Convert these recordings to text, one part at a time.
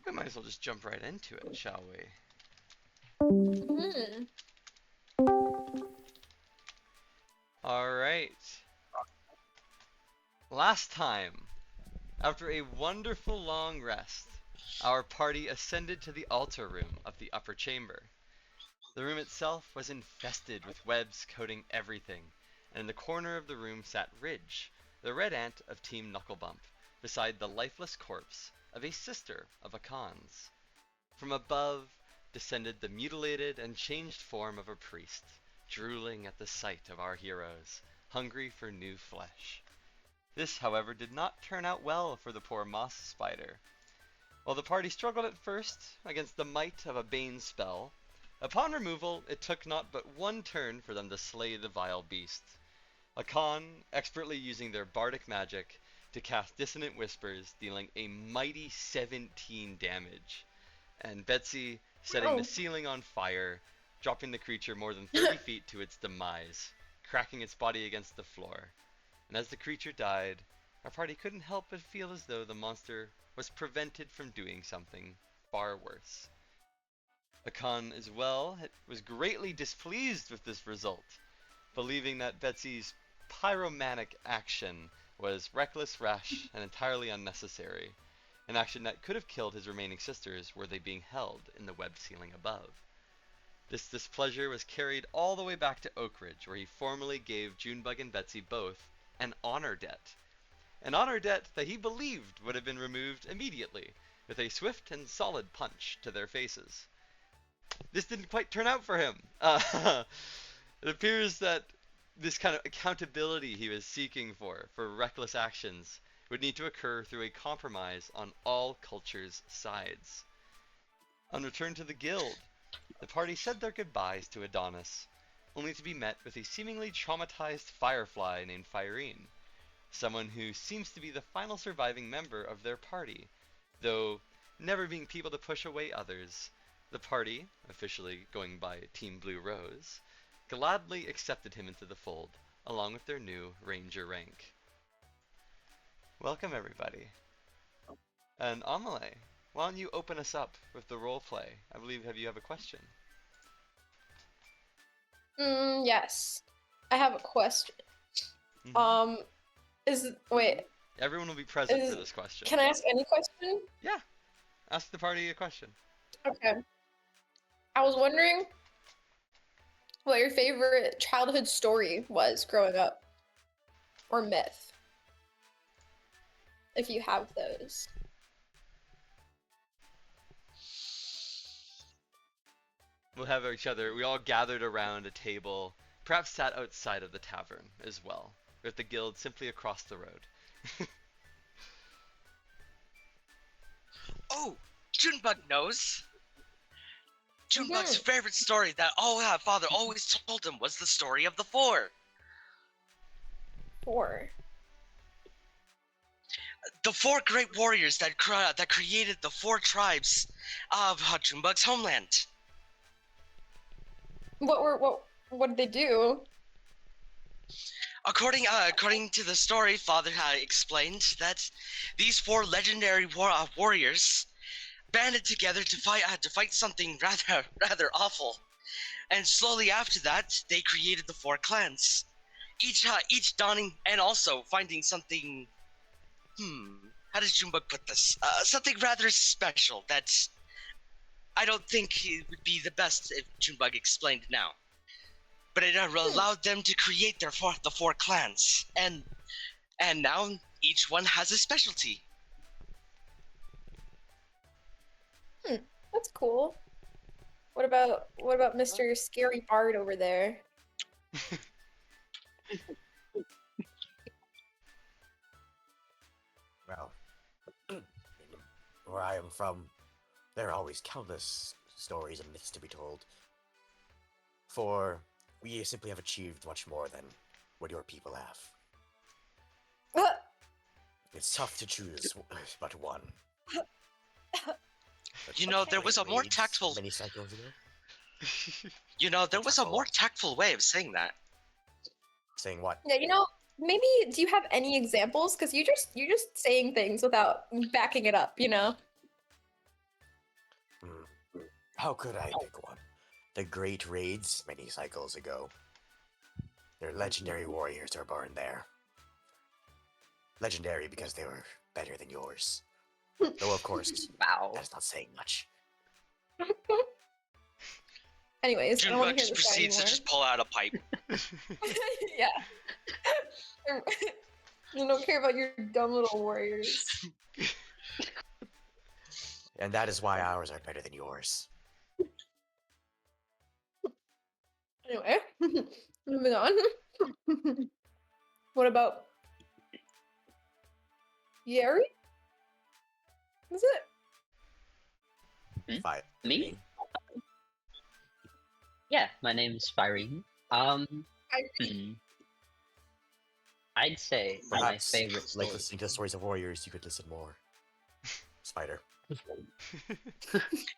we might as well just jump right into it, shall we? Hmm. Alright. Last time, after a wonderful long rest, our party ascended to the altar room of the upper chamber. The room itself was infested with webs coating everything, and in the corner of the room sat Ridge, the red ant of Team Knucklebump, beside the lifeless corpse of a sister of Akan's. From above descended the mutilated and changed form of a priest, drooling at the sight of our heroes, hungry for new flesh. This, however, did not turn out well for the poor moss spider. While the party struggled at first against the might of a bane spell, upon removal it took not but one turn for them to slay the vile beast. Akan expertly using their bardic magic to cast dissonant whispers, dealing a mighty 17 damage, and Betsy setting the ceiling on fire, dropping the creature more than 30 feet to its demise, cracking its body against the floor. And as the creature died, our party couldn't help but feel as though the monster was prevented from doing something far worse. Akan, as well, was greatly displeased with this result, believing that Betsy's pyromanic action was reckless, rash, and entirely unnecessary, an action that could have killed his remaining sisters were they being held in the webbed ceiling above. This displeasure was carried all the way back to Oakridge, where he formally gave Junebug and Betsy both an honor debt. An honor debt that he believed would have been removed immediately, with a swift and solid punch to their faces. This didn't quite turn out for him. It appears that this kind of accountability he was seeking for reckless actions, would need to occur through a compromise on all cultures' sides. On return to the guild, the party said their goodbyes to Adonis, only to be met with a seemingly traumatized firefly named Firene, someone who seems to be the final surviving member of their party, though never being people to push away others. The party, officially going by Team Blue Rose, gladly accepted him into the fold, along with their new ranger rank. Welcome, everybody. And Amelie, why don't you open us up with the role play? I believe you have a question. Yes. I have a question. Mhm. Wait. Everyone will be present for this question. Can I ask any question? Yeah. Ask the party a question. Okay. I was wondering what your favorite childhood story was growing up, or myth, if you have those. We'll have each other, we all gathered around a table, perhaps sat outside of the tavern as well, with the guild simply across the road. Oh, Junebug knows. Junebug's favorite story that father always told him was the story of the four. Four. The four great warriors that created the four tribes of Junebug's homeland. What did they do? According to the story, Father explained that these four legendary warriors banded together to fight something rather awful, and slowly after that, they created the four clans, each donning and also finding something. How does Junebug put this? Something rather special that I don't think it would be the best if Junebug explained now. But it allowed them to create the four clans, and now each one has a specialty. That's cool. What about Mr. Scary Bard over there? Well, where I am from, there are always countless stories and myths to be told. For we simply have achieved much more than what your people have. It's tough to choose but one. You know, there was a more tactful. Many cycles ago. You know, there was a more tactful way of saying that. Saying what? Yeah, maybe do you have any examples? Because you're just saying things without backing it up, How could I pick one? The great raids many cycles ago. Their legendary warriors are born there. Legendary because they were better than yours. Though, of course, Wow. that's not saying much. Anyways, I don't want Junebug to hear just this guy proceeds to anymore. just pull out a pipe. Yeah. I don't care about your dumb little warriors. And that is why ours are better than yours. Anyway, moving on. What about Yeri? Is it? Five. Me? Yeah, my name's Firene. Hmm. I'd say my Perhaps, favorite like story. listening to the stories of warriors, you could listen more. Spider.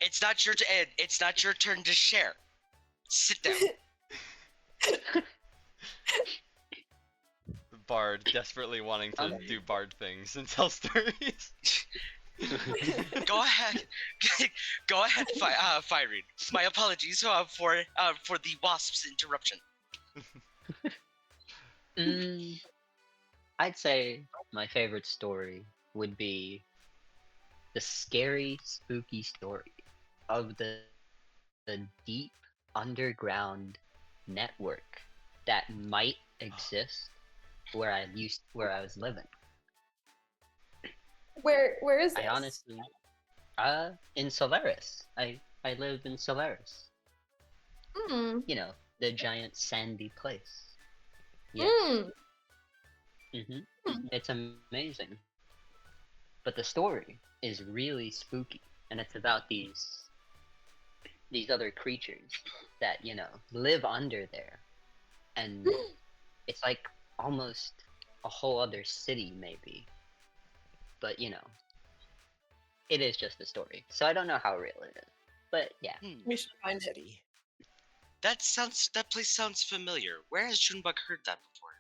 It's not your it's not your turn to share. Sit down. Bard desperately wanting to do bard things and tell stories. Go ahead. Go ahead, Firene. My apologies for the wasp's interruption. I'd say my favorite story would be the scary, spooky story of the deep underground network that might exist where I was living. Where is this? I honestly, in Solaris. I lived in Solaris. Hmm. You know, the giant sandy place. Yeah. Mm. It's amazing. But the story is really spooky, and it's about these other creatures that, you know, live under there. And it's like almost a whole other city maybe. But, you know, it is just a story. So I don't know how real it is. But yeah. We should find it. City. That place sounds familiar. Where has Junebug heard that before?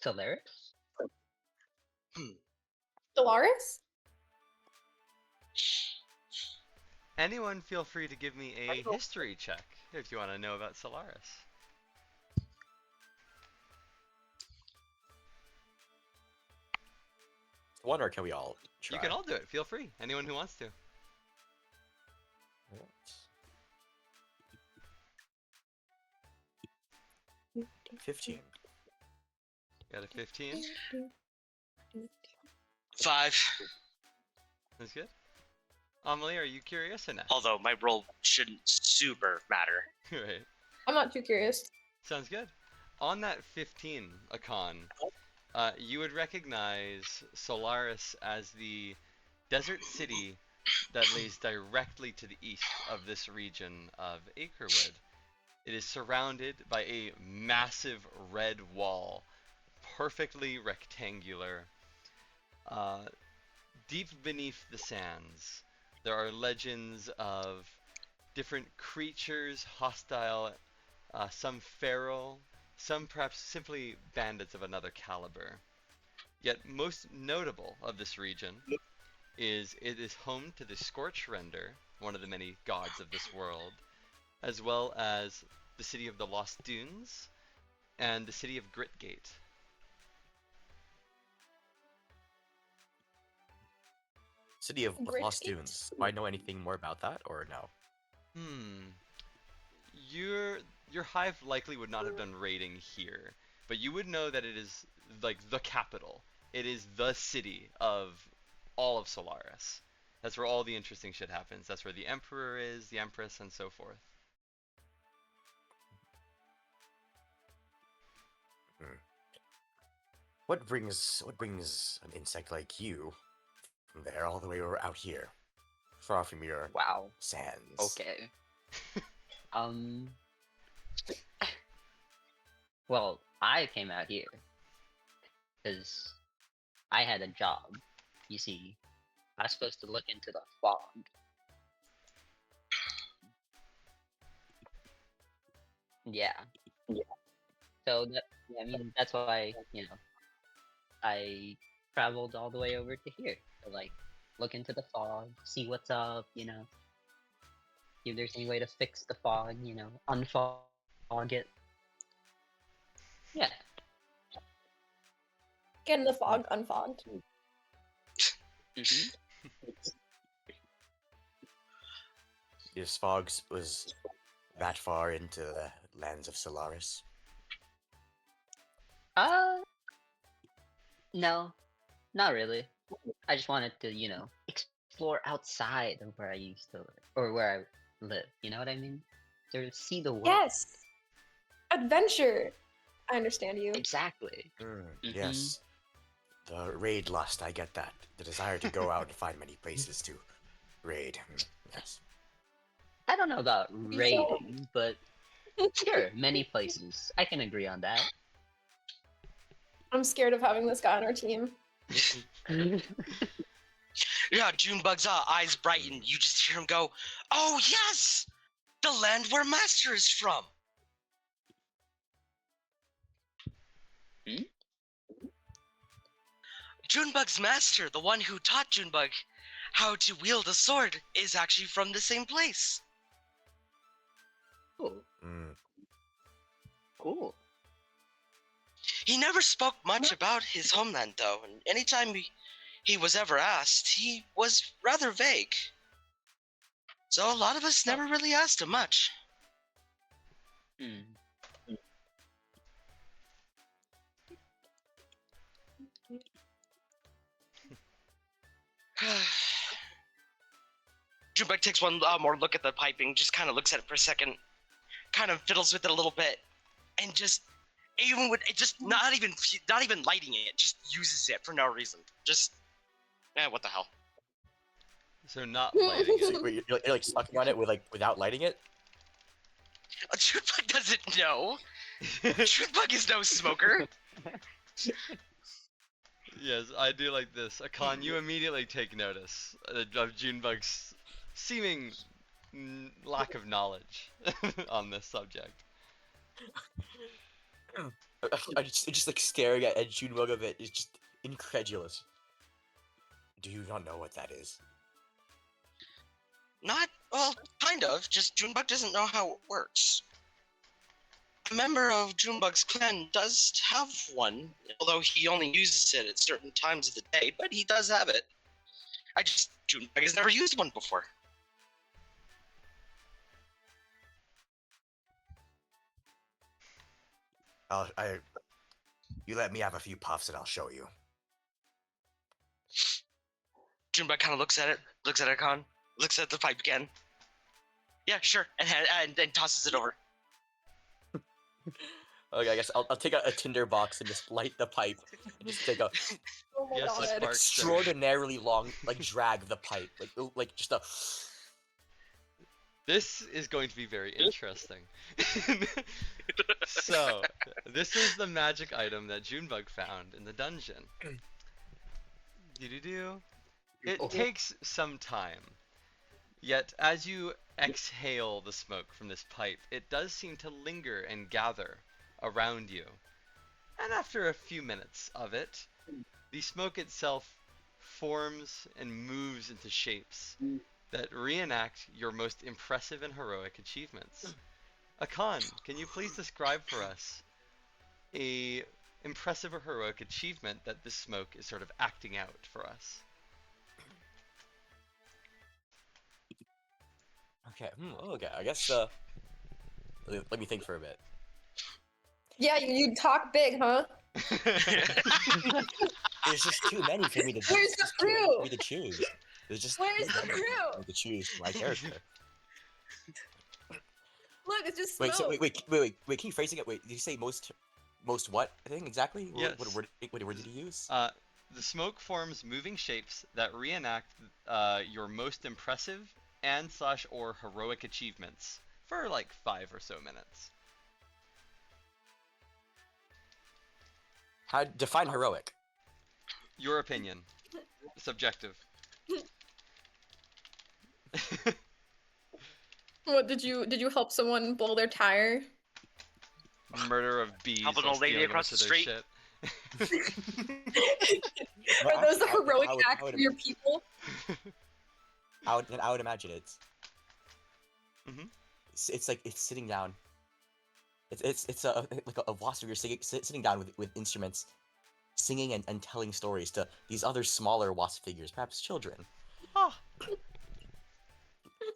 Solaris? Dolores? Anyone feel free to give me a history check if you want to know about Solaris. One, or can we all try? You can all do it. Feel free. Anyone who wants to. Alright. 15. Got a 15. 5. That's good. Amelie, are you curious or not? Although my roll shouldn't super matter. Right. I'm not too curious. Sounds good. On that 15, Akan, you would recognize Solaris as the desert city that lays directly to the east of this region of Acrewood. It is surrounded by a massive red wall, perfectly rectangular. Deep beneath the sands, there are legends of different creatures, hostile, some feral, some perhaps simply bandits of another caliber. Yet most notable of this region is it is home to the Scorch Render, one of the many gods of this world, as well as the city of the Lost Dunes and the city of Gritgate. City of Great. Lost Dunes. Do I know anything more about that, or no? Your hive likely would not have done raiding here, but you would know that it is like the capital. It is the city of all of Solaris. That's where all the interesting shit happens. That's where the Emperor is, the Empress, and so forth. What brings an insect like you from there all the way over out here, far from your Wow. sands? Okay. Well, I came out here because I had a job. You see, I was supposed to look into the fog. Yeah. So I mean, that's why, you know, I traveled all the way over to here to like look into the fog, see what's up, you know. See if there's any way to fix the fog, unfog it. Yeah. Get in the fog, unfogged. Hmm. This fog was that far into the lands of Solaris. No, not really. I just wanted to, explore outside of where I used to live, or where I live. You know what I mean? Sort of see the world. Yes. Adventure. I understand you. Exactly. Yes. The raid lust, I get that. The desire to go out and find many places to raid. Yes. I don't know about raiding, but sure, many places. I can agree on that. I'm scared of having this guy on our team. Yeah, Junebug's eyes brighten. You just hear him go, "Oh yes, the land where Master is from." Hmm? Junebug's master, the one who taught Junebug how to wield a sword, is actually from the same place. Cool. Mm. Cool. He never spoke much about his homeland, though, and anytime he was ever asked, he was rather vague. So a lot of us never really asked him much. Hmm. Junebug takes one more look at the piping, just kind of looks at it for a second, kind of fiddles with it a little bit, and just even with it, just not even lighting it, just uses it for no reason. Just, what the hell? So not lighting So it. wait, you're like sucking on it without lighting it? Junebug doesn't know. Junebug is no smoker. Yes, I do like this. Akan, you immediately take notice of Junebug's seeming lack of knowledge on this subject. I just like staring at Junebug of it is just incredulous. Do you not know what that is? Not, well, kind of. Just Junebug doesn't know how it works. A member of Junebug's clan does have one, although he only uses it at certain times of the day, but he does have it. Junebug has never used one before. You let me have a few puffs and I'll show you. Junebug kind of looks at Akon, looks at the pipe again. Yeah, sure, and then tosses it over. Okay, I guess I'll take out a tinder box and just light the pipe. And just take a Oh my Yes, god. the sparks. extraordinarily long, drag the pipe, like just a. This is going to be very interesting. So, this is the magic item that Junebug found in the dungeon. Do-do-do. It takes some time. Yet, as you exhale the smoke from this pipe, it does seem to linger and gather around you. And after a few minutes of it, the smoke itself forms and moves into shapes that reenact your most impressive and heroic achievements. Akan, can you please describe for us a impressive or heroic achievement that this smoke is sort of acting out for us? Okay. Okay. I guess. Let me think for a bit. Yeah, you talk big, huh? There's just too many for me to. Where's the crew? For me to choose. There's just. Where's too the many crew? for me to choose my character. Look, it's just smoke. Wait. So wait. Can you phrasing it? Wait. Did you say most what thing exactly? Yes. What word did you use? The smoke forms moving shapes that reenact your most impressive and / or heroic achievements for like 5 or so minutes. How define heroic? Your opinion. Subjective. What did you help someone blow their tire? Murder of bees. Help an while old lady stealing across most the of their street. shit. Are those the I would- heroic I would- acts I would- for your people? I would imagine it's. Mhm. It's like it's sitting down. It's a like a wasp figure sitting down with instruments, singing and telling stories to these other smaller wasp figures, perhaps children. Ah,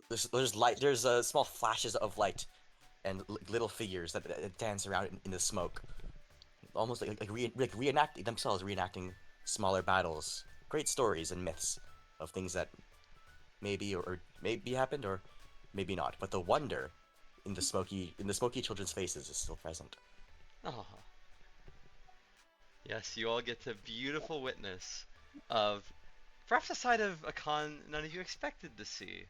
There's light. There's small flashes of light, and little figures that dance around in the smoke, almost like reenacting themselves, reenacting smaller battles, great stories and myths of things that maybe or maybe happened or maybe not. But the wonder in the smoky children's faces is still present. ah. Yes, you all get to beautiful witness of perhaps a side of Akan none of you expected to see,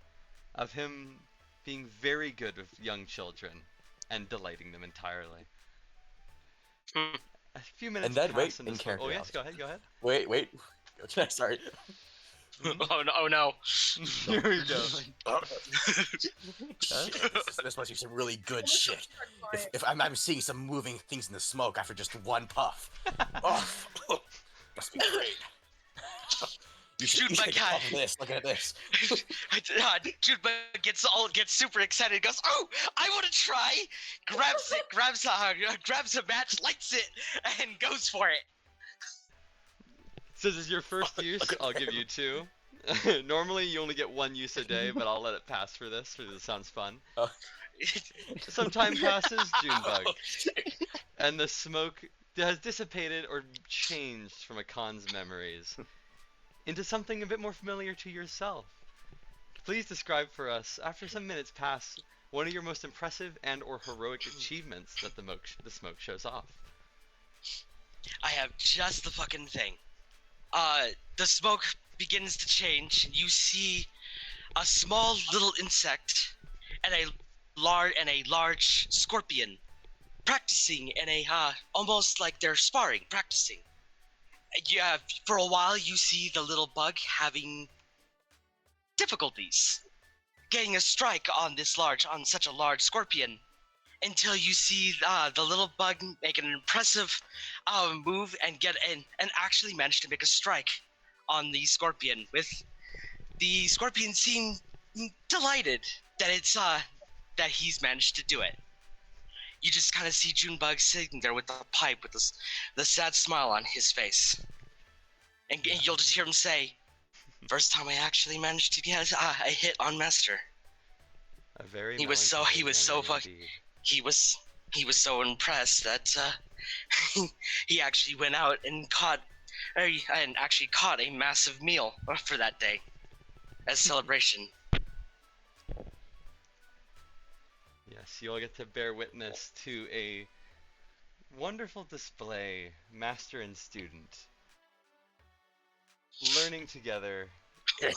of him being very good with young children and delighting them entirely. Hmm. A few minutes And then, pass wait, in in this. character Oh yes, Alex. go ahead, go ahead. Wait. Sorry. Oh no! Oh no! Here we go. Shit, this must be some really good shit. If I'm seeing some moving things in the smoke after just one puff. Oh, must be great. You should my take a God. puff of this. Look at this. Junebug gets super excited. Goes, "Oh, I want to try!" Grabs it, grabs a match, lights it, and goes for it. So this is your first use. I'll give you 2. Normally you only get 1 use a day, but I'll let it pass for this because it sounds fun. Some time passes, Junebug, and the smoke has dissipated or changed from Akan's memories into something a bit more familiar to yourself. Please describe for us, after some minutes pass, one of your most impressive and or heroic achievements that the smoke shows off. I have just the fucking thing. The smoke begins to change, and you see a small little insect and a large scorpion practicing in a almost like they're sparring, practicing. Yeah, for a while you see the little bug having difficulties getting a strike on such a large scorpion, until you see the little bug make an impressive move and actually manage to make a strike on the scorpion. With the scorpion seem delighted that he's managed to do it. You just kind of see Junebug sitting there with the pipe with the sad smile on his face, and you'll just hear him say, "First time I actually managed to get a hit on Master." A very He was so melancholy he was so impressed that he actually went out and caught a massive meal for that day as celebration. Yes, you all get to bear witness to a wonderful display, master and student, learning together. The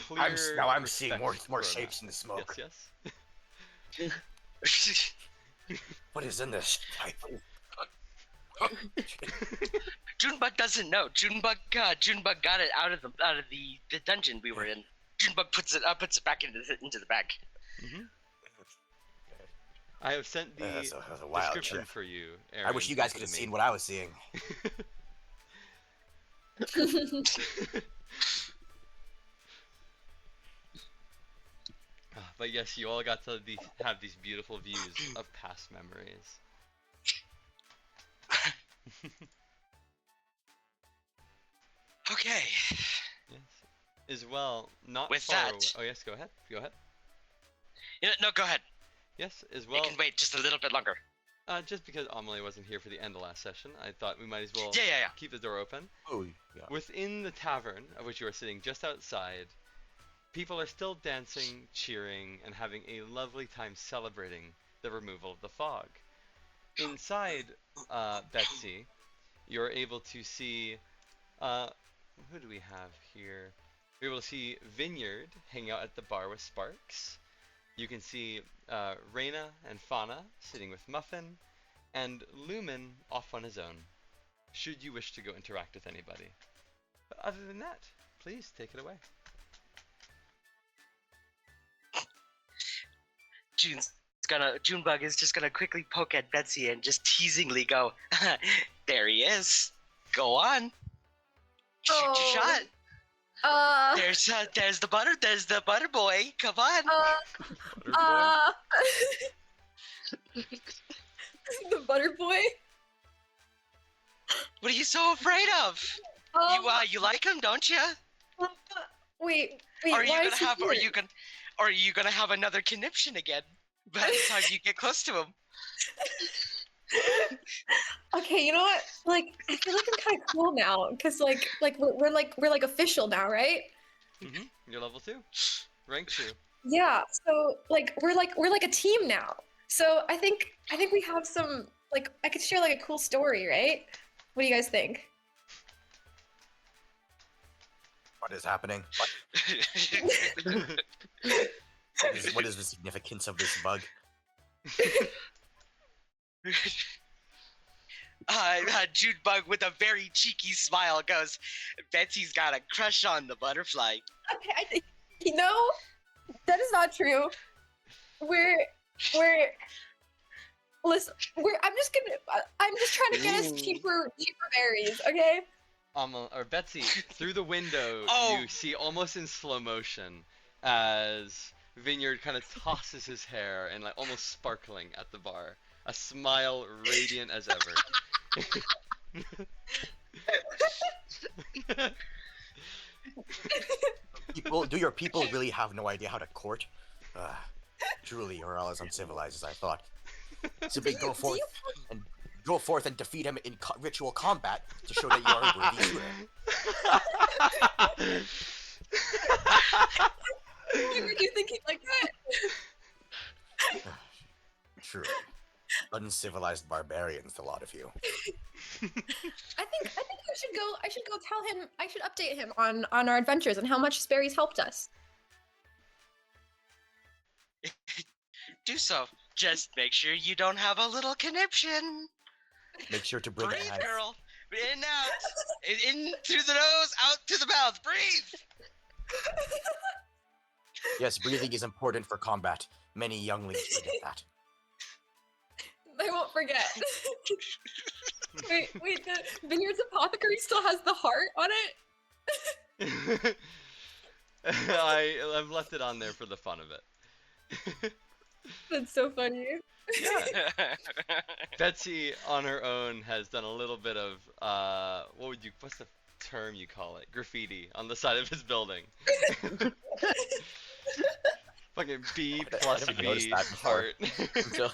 clear I'm seeing more respect for a shapes in the master. smoke. Yes. What is in this pipe? Junebug doesn't know. Junebug got it out of the dungeon we were in. Junebug puts it back into the bag. Mm-hmm. I have sent the That's a wild description trip. for you, I Aaron, wish you guys into could have the seen main- what I was seeing. But yes, you all got to have these beautiful views of past memories. Okay. Yes. As well, not With far that- away. Oh yes, go ahead. Go ahead. No, go ahead. Yes, as well. You can wait just a little bit longer. Just because Amelie wasn't here for the end of last session, I thought we might as well Yeah. keep the door open. Oh, yeah. Within the tavern, of which you are sitting just outside, people are still dancing, cheering, and having a lovely time celebrating the removal of the fog. Inside, Betsy, you're able to see, who do we have here? You're able to see Vinyard hang out at the bar with Sparks. You can see Renna and Fauna sitting with Muffin, and Lumen off on his own, should you wish to go interact with anybody. But other than that, please take it away. Junebug is just gonna quickly poke at Betsy and just teasingly go, "There he is. Go on. Shoot your Oh. shot." There's the butter boy. Come on. Butter The butter boy. What are you so afraid of? You like him, don't you? Wait, Are you why gonna is he have? here? Are you gonna have another conniption again? By the time you get close to him. Okay, you know what? Like, I feel like I'm kind of cool now, cause we're like official now, right? boy. You're level 2. Rank 2. Yeah. So we're like a team now. So I think we have some like I could share like a cool story, right? What do you guys think? What is happening? What is the significance of this bug? Jude Bug with a very cheeky smile goes, Betsy's got a crush on the butterfly. Okay, I think that is not true. Listen, I'm just trying to get us cheaper berries, okay? Or Betsy, through the window, Oh. you see almost in slow motion as Vineyard kind of tosses his hair and like almost sparkling at the bar, a smile radiant as ever. Do your people really have no idea how to court? Truly, you're all as uncivilized as I thought. Simply go forth and defeat him in ritual combat to show that you are a worthy shooter. Why were you thinking like that? True. Uncivilized barbarians, the lot of you. I think I should go tell him. I should update him on our adventures and how much Sperry's helped us. Do so. Just make sure you don't have a little conniption. Make sure to bring Breathe, it. girl. In, out. In through the nose, out to the mouth. Breathe. Yes, breathing is important for combat. Many younglings forget that. I won't forget. wait, the Vineyard's apothecary still has the heart on it? I've left it on there for the fun of it. That's so funny. Yeah. Betsy on her own has done a little bit of what's the term you call it? Graffiti on the side of his building. Fucking B plus never B noticed that before. heart. Until-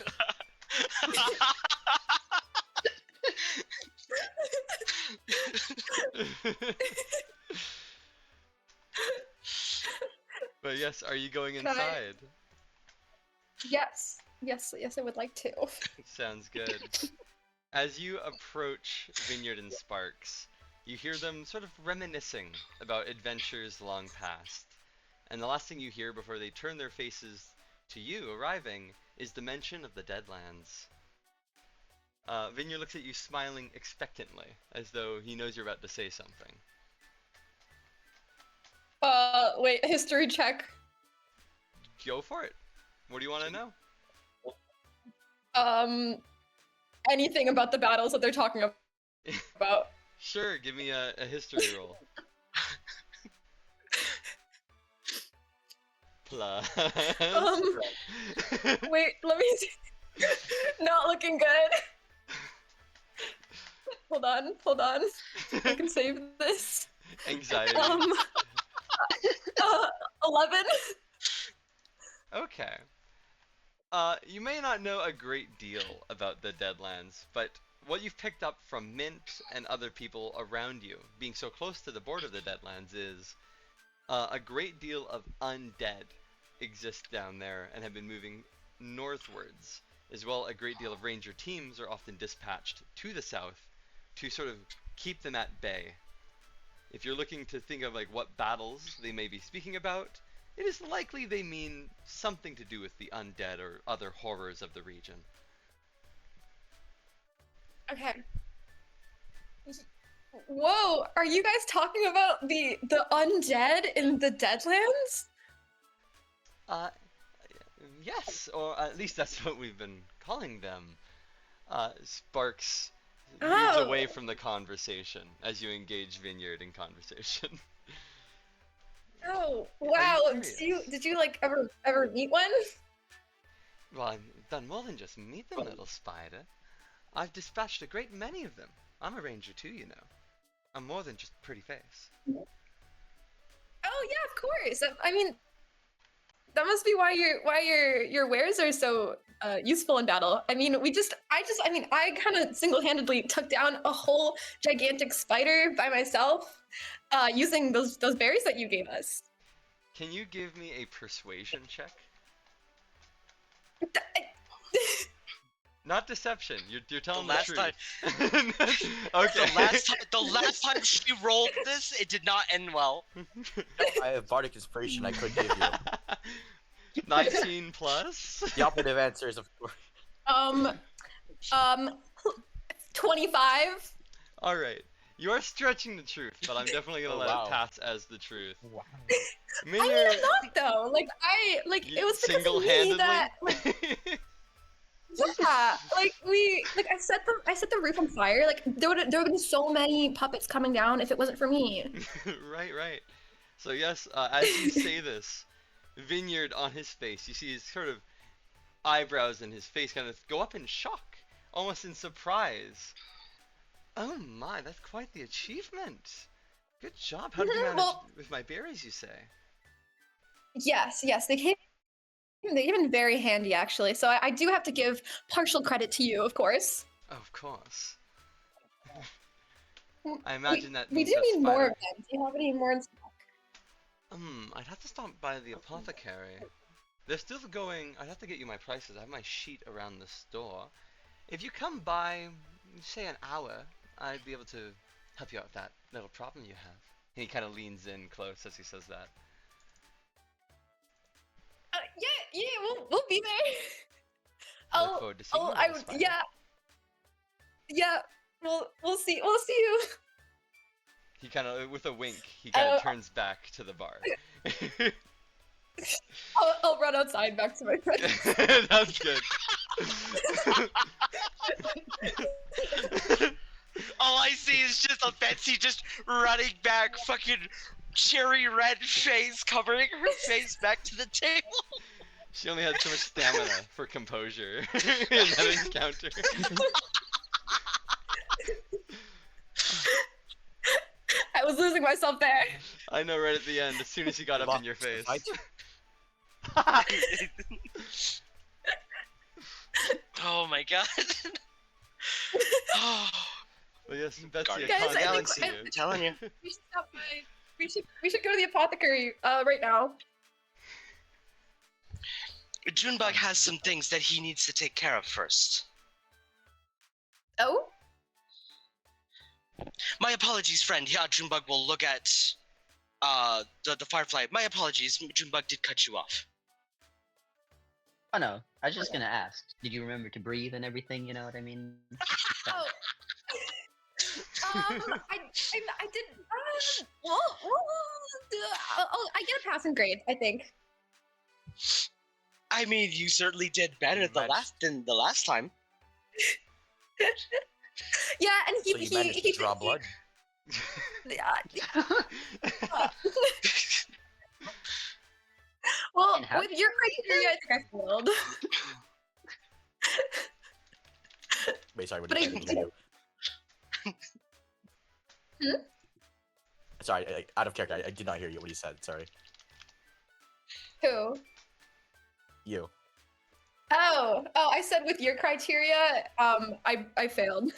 But yes, are you going inside? Yes, I would like to. Sounds good. As you approach Vineyard and Sparks, you hear them sort of reminiscing about adventures long past. And the last thing you hear before they turn their faces to you arriving is the mention of the Deadlands. Vineyard looks at you smiling expectantly, as though he knows you're about to say something. Wait, history check. Go for it. What do you want to know? Anything about the battles that they're talking about. Sure, give me a history roll. Plus. Wait, let me see. Not looking good. Hold on. I can save this. Anxiety. 11. Okay. You may not know a great deal about the Deadlands, but what you've picked up from Mint and other people around you, being so close to the border of the Deadlands, is a great deal of undead exist down there and have been moving northwards. As well, a great deal of ranger teams are often dispatched to the south to sort of keep them at bay. If you're looking to think of like what battles they may be speaking about, it is likely they mean something to do with the undead or other horrors of the region. Okay. Whoa, are you guys talking about the undead in the Deadlands? Yes, or at least that's what we've been calling them. Sparks moves Oh. away from the conversation as you engage Vineyard in conversation. Oh, wow. curious? Did you like ever meet one? Well, I've done more than just meet them, little spider. I've dispatched a great many of them. I'm a ranger too, you know. I'm more than just a pretty face. Oh yeah, of course. I mean, that must be why your wares are so useful in battle. I mean, I kind of single-handedly took down a whole gigantic spider by myself, using those berries that you gave us. Can you give me a persuasion check? Not deception. You're telling the last truth. time- Okay. The last time she rolled this, it did not end well. I have bardic inspiration I could give you. 19 plus. The operative answer is of course. 25. All right. You are stretching the truth, but I'm definitely gonna Oh, let wow. it pass as the truth. Wow. I mean, I'm not though. Like it was because of me single-handedly. that yeah, I set the roof on fire. Like there would have been so many puppets coming down if it wasn't for me. Right. So yes, as you say this, Vineyard on his face, you see his sort of eyebrows and his face kind of go up in shock, almost in surprise. Oh my, that's quite the achievement. Good job. How did you manage Well- with my berries, you say? Yes, they came in very handy actually. So I do have to give partial credit to you, of course. Oh, of course. I imagine that We means do that need more spider- of them. Do you have any more in stock? I'd have to stop by the apothecary. They're still going. I'd have to get you my prices. I have my sheet around the store. If you come by, say an hour, I'd be able to help you out with that little problem you have. And he kind of leans in close as he says that. Yeah, we'll be there. I look forward to seeing you, little spider. Yeah. We'll see you. He kind of, with a wink, he kind of Oh. turns back to the bar. I'll run outside back to my friends. That's good. All I see is just a Betsy just running back, fucking cherry red face, covering her face back to the table. She only had so much stamina for composure in that encounter. I was losing myself there. I know, right at the end, as soon as he got up in your face. Oh my god. Oh, Well, yes, Betsy, a Guys, I con think galaxy. I'm telling you. We should stop by. We should go to the apothecary right now. Junebug has some things that he needs to take care of first. Oh? My apologies, friend. Yeah, Junebug will look at the Firefly. My apologies, Junebug did cut you off. Oh no, I was just gonna ask. Did you remember to breathe and everything? You know what I mean? Oh. I did. I get a passing grade, I think. I mean, you certainly did better than the last time. Yeah, and So you managed to draw blood. Well, And how- with your criteria, I think I failed. Wait, sorry, what But did I you say? Hmm? Sorry, out of character. I did not hear you. What you said. Sorry. Who? You. Oh, I said with your criteria, I failed.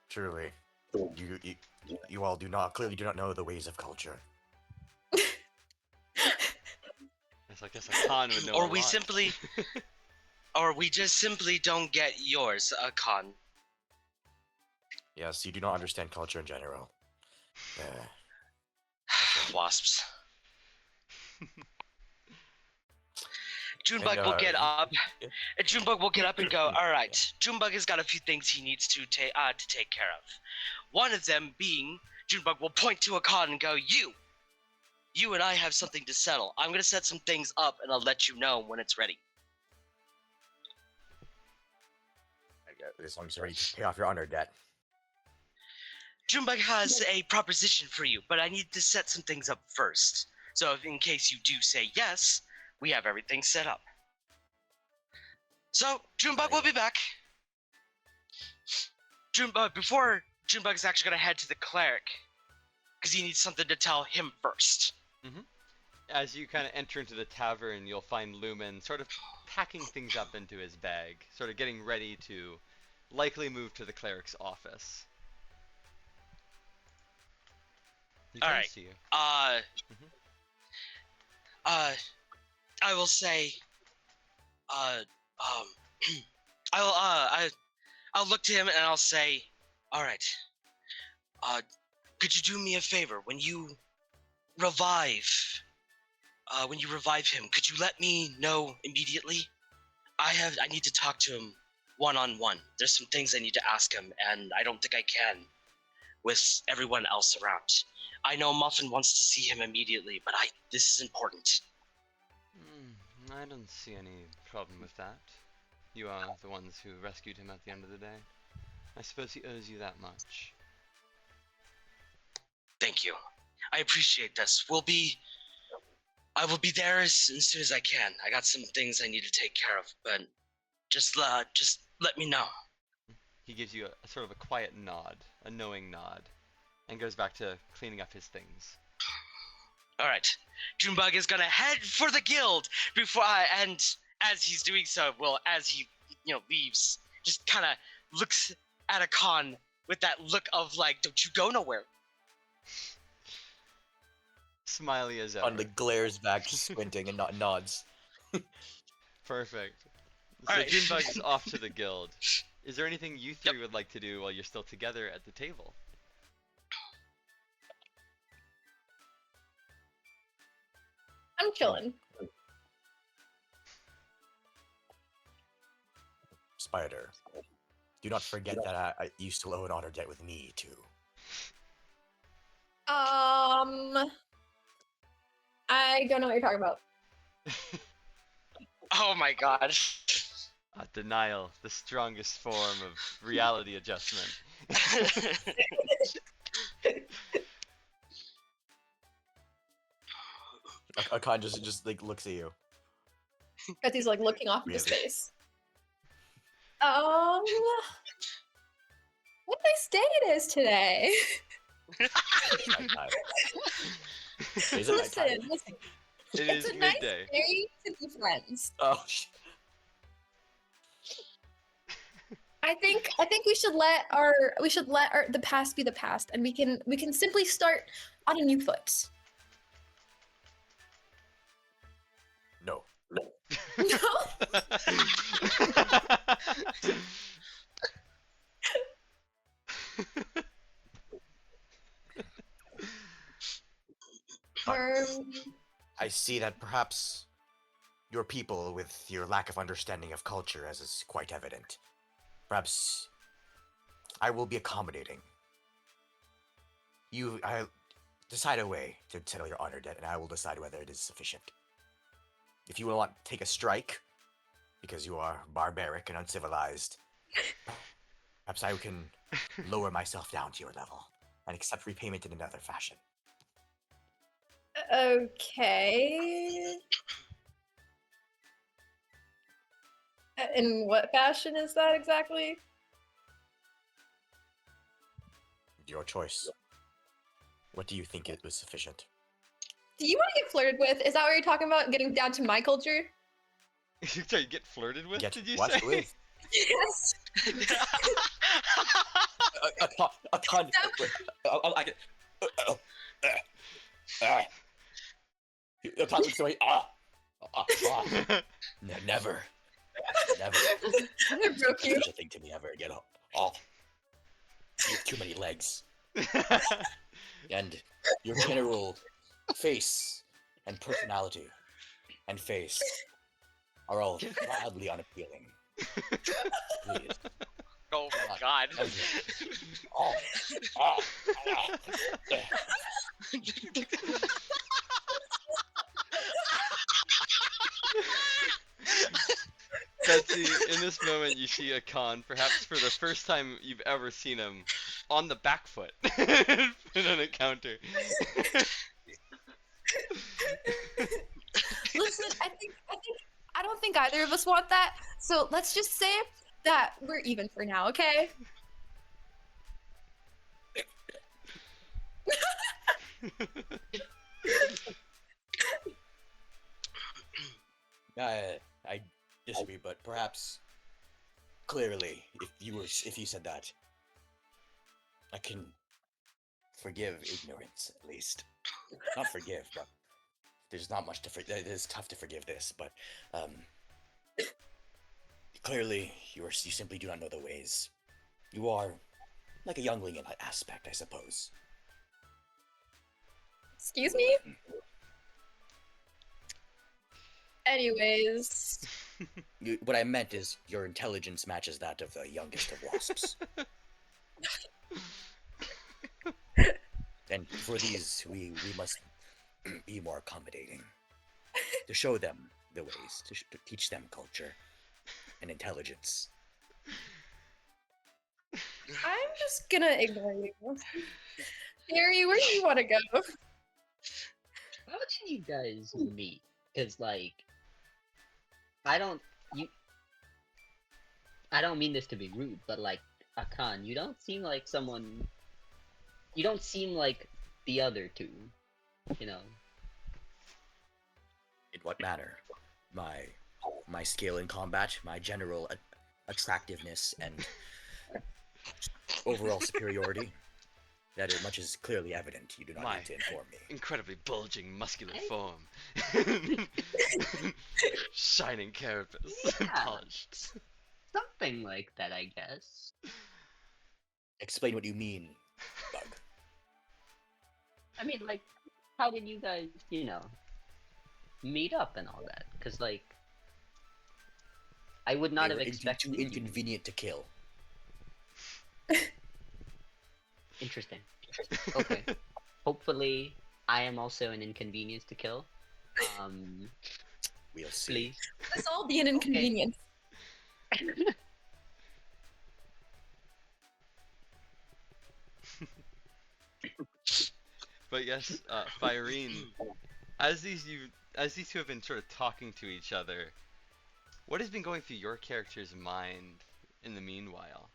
Truly, you all clearly do not know the ways of culture. Yes, I guess a con would know Or a we lot. simply, or we just simply don't get yours, Con. Yes, you do not understand culture in general. Wasps. Junebug And, will get up. yeah. And Junebug will get up and go, alright, Junebug has got a few things he needs to take care of. One of them being, Junebug will point to a con and go, You and I have something to settle. I'm gonna set some things up and I'll let you know when it's ready. As long as you're ready to pay off your honor debt. Junebug has a proposition for you, but I need to set some things up first. So in case you do say yes, we have everything set up. So, Junebug will be back. Before Junebug's actually going to head to the cleric, because he needs something to tell him first. As you kind of enter into the tavern, you'll find Lumen sort of packing things up into his bag, sort of getting ready to likely move to the cleric's office. He comes Alright. to you. I will say, I'll look to him and I'll say, all right, could you do me a favor? When you revive him, could you let me know immediately? I need to talk to him one-on-one. There's some things I need to ask him, and I don't think I can with everyone else around. I know Muffin wants to see him immediately, but this is important. I don't see any problem with that. You are the ones who rescued him at the end of the day. I suppose he owes you that much. Thank you. I appreciate this. I will be there as soon as I can. I got some things I need to take care of, but just let me know. He gives you a sort of a quiet nod, a knowing nod, and goes back to cleaning up his things. All right, Junebug is gonna head for the guild and as he's doing so, as he leaves, just kind of looks at Akan with that look of like, don't you go nowhere. Smiley as ever. On the glares back, squinting and nods. Perfect. All So right. Junebug's off to the guild. Is there anything you three would like to do while you're still together at the table? I'm chilling. Spider, do not forget that I used to owe an honor debt with me too. I don't know what you're talking about. Oh my god. Denial, the strongest form of reality adjustment. Akan just like looks at you. Betsy's like looking off into Really? space. What nice day it is today. Nighttime. Is it nighttime? Listen. It It's is a nice midday. day to be friends. Oh, I think we should let the past be the past, and we can simply start on a new foot. no. No. I see that perhaps your people, with your lack of understanding of culture, as is quite evident, perhaps I will be accommodating. I decide a way to settle your honor debt, and I will decide whether it is sufficient. If you will not take a strike, because you are barbaric and uncivilized, perhaps I can lower myself down to your level and accept repayment in another fashion. Okay. In what fashion is that exactly? Your choice. What do you think it was sufficient? Do you want to get flirted with? Is that what you're talking about? Getting down to my culture? Sorry, get flirted with? Get Did you what say? with? Yes. A con. I get. A con looks away. Never. Never. I broke you. Such a thing to me ever again. Oh. You have too many legs. And your general face and personality and face are all wildly unappealing. Please. Oh my god. Oh. Betsy, in this moment you see Akan, perhaps for the first time you've ever seen him, on the back foot. Put on a counter. Listen, I don't think either of us want that. So let's just say that we're even for now, okay? I disagree, but perhaps clearly, if you said that, I can forgive ignorance at least. Not forgive, but there's not much to forgive. It is tough to forgive this, but clearly you simply do not know the ways. You are like a youngling in that aspect, I suppose. Excuse me? Anyways. What I meant is your intelligence matches that of the youngest of wasps. And for these, we must be more accommodating. To show them the ways, to teach them culture and intelligence. I'm just gonna ignore you. Harry, where do you want to go? How did you guys meet? Because like, I don't mean this to be rude, but like, Akan, you don't seem like someone. You don't seem like the other two, you know. In what manner? My skill in combat, my general attractiveness, and overall superiority. That much is clearly evident. You do not need to inform me. Incredibly bulging, muscular form. Shining carapace. Yeah. Polished. Something like that, I guess. Explain what you mean, Bug. I mean, like, how did you guys, you know, meet up and all that? Because, like, I would not They have were expected too you- inconvenient to kill. Interesting. Okay. Hopefully, I am also an inconvenience to kill. We'll see. Please. Let's all be an inconvenience. But yes, Firene, as these two have been sort of talking to each other, what has been going through your character's mind in the meanwhile?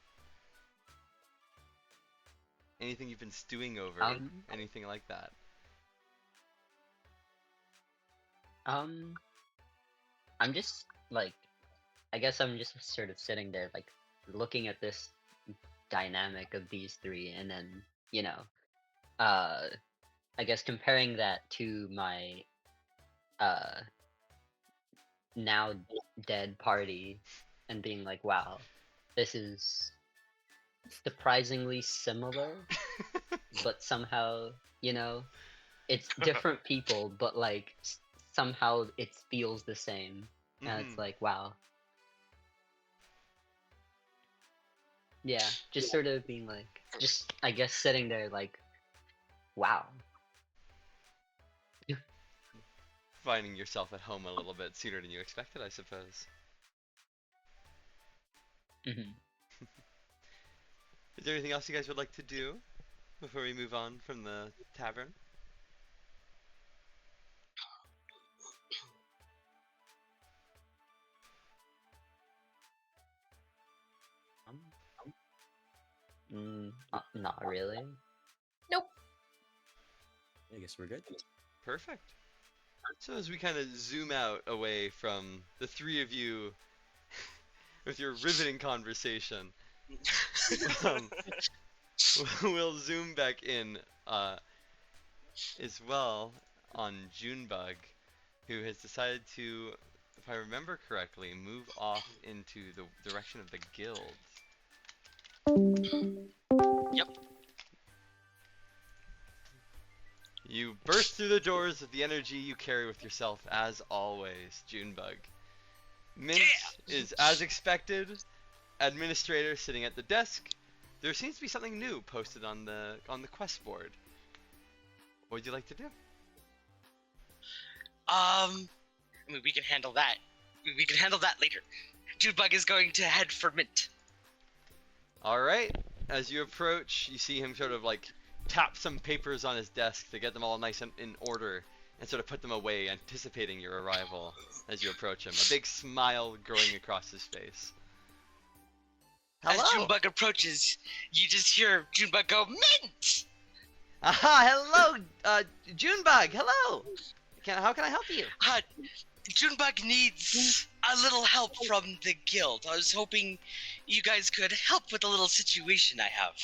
Anything you've been stewing over? Anything like that? I'm just like, I guess I'm just sort of sitting there, like, looking at this dynamic of these three, and then, you know, I guess comparing that to my now dead party, and being like, wow, this is surprisingly similar, but somehow, you know, it's different people, but like somehow it feels the same, and it's like, wow. Yeah, just sort of being like, just, I guess, sitting there like, wow. Finding yourself at home a little bit sooner than you expected, I suppose. Hmm. Is there anything else you guys would like to do before we move on from the tavern? Not really. Nope. I guess we're good. Perfect. So as we kind of zoom out away from the three of you with your riveting conversation, we'll zoom back in as well on Junebug, who has decided to, if I remember correctly, move off into the direction of the guild. Yep. You burst through the doors with the energy you carry with yourself, as always, Junebug. Mint is, as expected, administrator sitting at the desk. There seems to be something new posted on the quest board. What would you like to do? I mean, we can handle that. We can handle that later. Junebug is going to head for Mint. All right. As you approach, you see him sort of like tap some papers on his desk to get them all nice and in order and sort of put them away, anticipating your arrival as you approach him. A big smile growing across his face. As Hello! Junebug approaches, you just hear Junebug go, Mint! Aha! Hello! Junebug! Hello! How can I help you? Junebug needs a little help from the guild. I was hoping you guys could help with a little situation I have.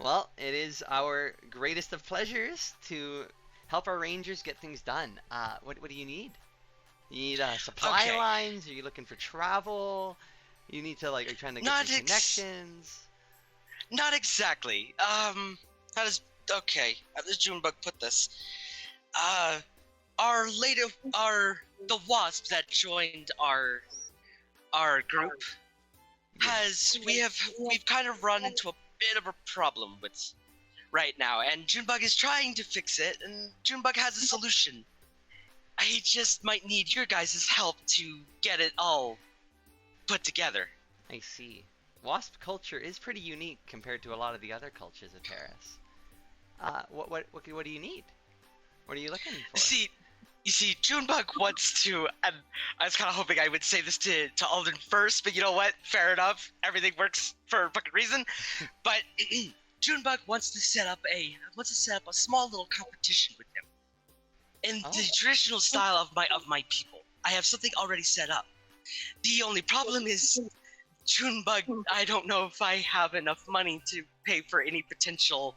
Well, it is our greatest of pleasures to help our rangers get things done. What do you need? You need supply Okay. lines? Are you looking for travel? You need to, like, are you trying to get some connections? Not exactly. How does Junebug put this? The wasp that joined our group we've kind of run into a bit of a problem with right now, and Junebug is trying to fix it, and Junebug has a solution. I just might need your guys' help to get it all put together. I see. Wasp culture is pretty unique compared to a lot of the other cultures of Terrace. What do you need? What are you looking for? You see, Junebug wants to, and I was kind of hoping I would say this to Alden first, but you know what? Fair enough. Everything works for a fucking reason. But Junebug wants to set up a small little competition with him. In the traditional style of my people. I have something already set up. The only problem is, Junebug, I don't know if I have enough money to pay for any potential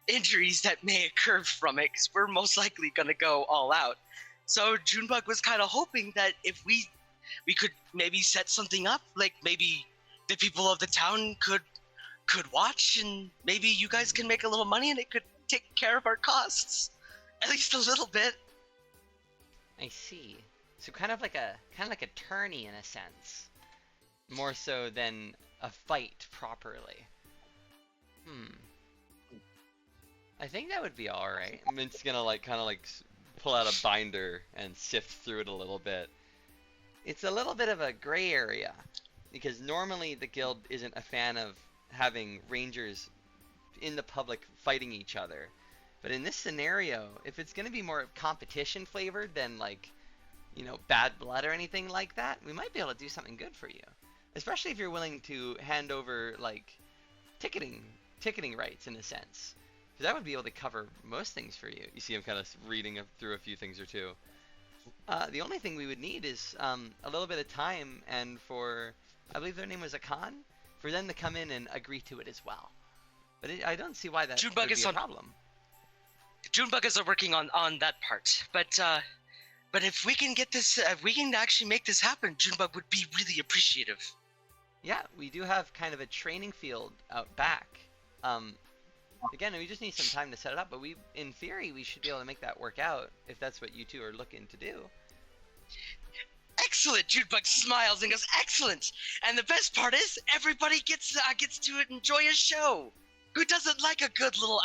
injuries that may occur from it, because we're most likely gonna go all out. So Junebug was kind of hoping that if we could maybe set something up, like maybe the people of the town could watch, and maybe you guys can make a little money and it could take care of our costs, at least a little bit. I see. So kind of like a tourney in a sense, more so than a fight properly. I think that would be all right. Mint's gonna kind of pull out a binder and sift through it a little bit. It's a little bit of a gray area, because normally the guild isn't a fan of having rangers in the public fighting each other. But in this scenario, if it's going to be more competition flavored than bad blood or anything like that, we might be able to do something good for you. Especially if you're willing to hand over ticketing rights in a sense. Because that would be able to cover most things for you. You see him kind of reading through a few things or two. The only thing we would need is a little bit of time, and for, I believe their name was Akan, for them to come in and agree to it as well. But I don't see why that would be a problem. Junebug is working on that part, but if we can get this, if we can actually make this happen, Junebug would be really appreciative. Yeah, we do have kind of a training field out back. Again, we just need some time to set it up, but in theory, we should be able to make that work out if that's what you two are looking to do. Excellent! Junebug smiles and goes, excellent! And the best part is, everybody gets to enjoy a show! Who doesn't like a good little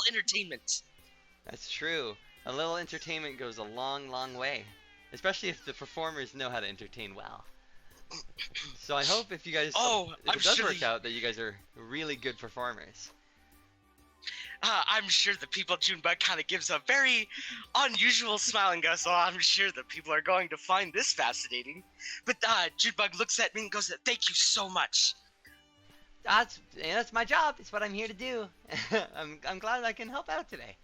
entertainment? That's true. A little entertainment goes a long, long way. Especially if the performers know how to entertain well. So I hope if you guys, if it does work out, that you guys are really good performers. I'm sure the people, Junebug kind of gives a very unusual smile and goes, I'm sure the people are going to find this fascinating. But Junebug looks at me and goes, thank you so much. That's my job. It's what I'm here to do. I'm glad I can help out today.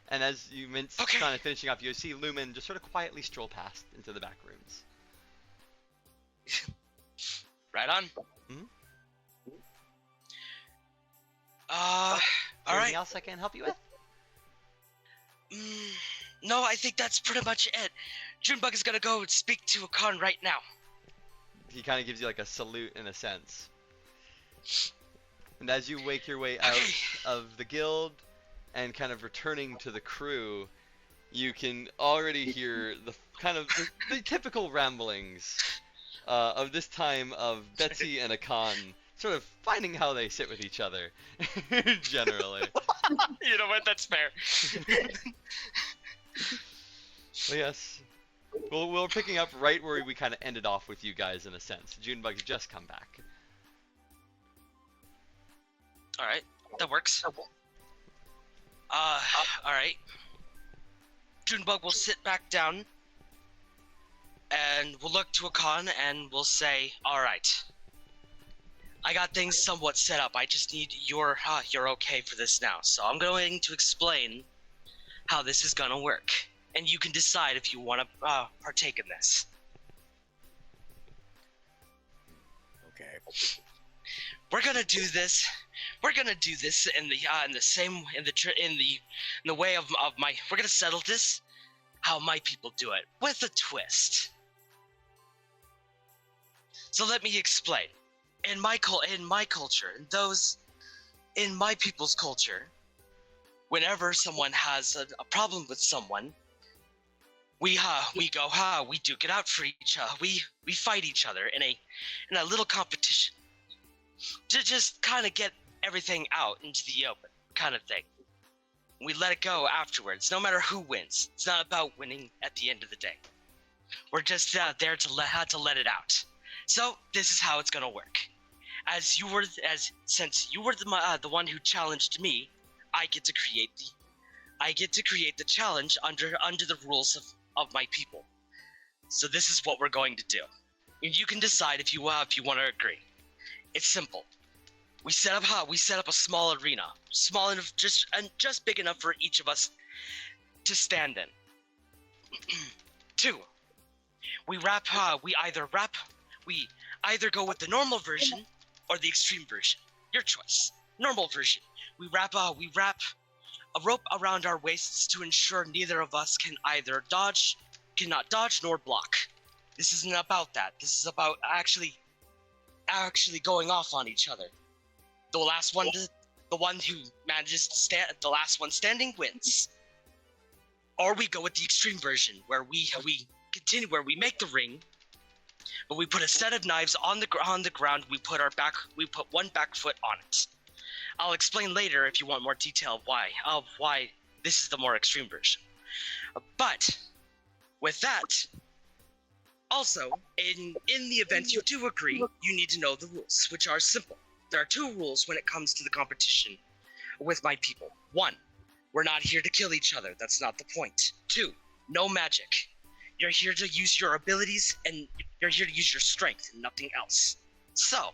And as you kind of finishing up, you see Lumen just sort of quietly stroll past into the back rooms. Right on. Mm-hmm. All right. Anything else I can help you with? No, I think that's pretty much it. Junebug is gonna go speak to Akan right now. He kind of gives you a salute in a sense. And as you wake your way out of the guild and kind of returning to the crew, you can already hear the typical ramblings of this time of Betsy and Akan sort of finding how they sit with each other, generally. You know what? That's fair. Well, yes. Well, we're picking up right where we kind of ended off with you guys in a sense. Junebug's just come back. All right, that works. All right. Junebug will sit back down, and we'll look to Akan, and we'll say, "All right, I got things somewhat set up. I just need your you're okay for this now. So I'm going to explain how this is gonna work, and you can decide if you want to partake in this." Okay. We're gonna do this. We're gonna do this in the way of my. We're gonna settle this how my people do it, with a twist. So let me explain. In my culture, in my people's culture, whenever someone has a problem with someone, we duke it out for each other. We fight each other in a little competition to just kind of get everything out into the open, kind of thing. We let it go afterwards, no matter who wins. It's not about winning at the end of the day. We're just there to let it out. So this is how it's gonna work. Since you were the one who challenged me, I get to create the challenge under the rules of my people. So this is what we're going to do. And you can decide if you want to agree. It's simple. We set up a small arena, small enough, just big enough for each of us to stand in. 2. We either go with the normal version or the extreme version. Your choice. Normal version. We wrap a rope around our waists to ensure neither of us cannot dodge nor block. This isn't about that. This is about actually going off on each other. The one who manages to stand, the last one standing wins. Or we go with the extreme version, where we continue, where we make the ring, but we put a set of knives on the ground. We put one back foot on it. I'll explain later if you want more detail of why this is the more extreme version. But with that, also in the event you do agree, you need to know the rules, which are simple. There are 2 rules when it comes to the competition with my people. 1, we're not here to kill each other. That's not the point. 2, no magic. You're here to use your abilities, and you're here to use your strength and nothing else. So,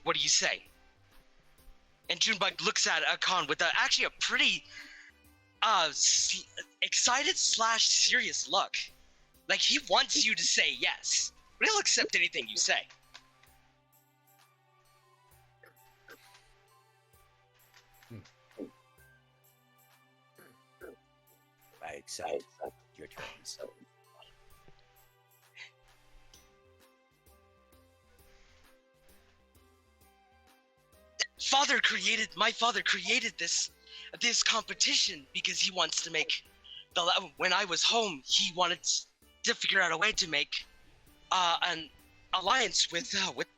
what do you say? And Junebug looks at Akan with actually a pretty excited / serious look. Like he wants you to say yes, but he'll accept anything you say. I accept your terms. My father created this competition because he wants to make when I was home, he wanted to figure out a way to make an alliance with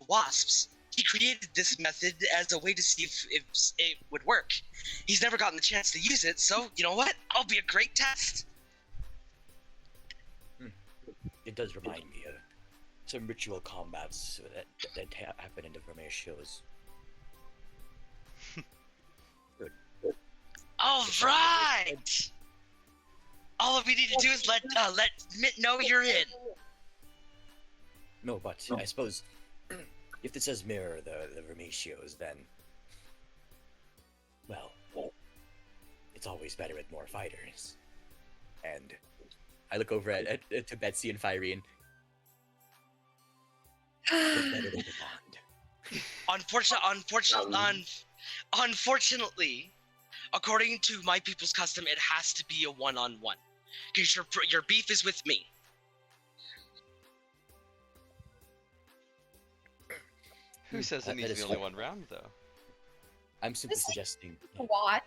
wasps. He created this method as a way to see if it would work. He's never gotten the chance to use it, so you know what? I'll be a great test. It does remind me of some ritual combats that happen in the Vermeer shows. Good. All right. All we need to do is let Mitt know you're in. No, but I suppose if this does mirror the Vermeer shows, then well, it's always better with more fighters. And I look over to Betsy and Firene. It's better than the bond. Unfortunately, according to my people's custom, it has to be a one-on-one. Because your beef is with me. Who says it needs to be only one round, though? I'm simply Just suggesting Watch.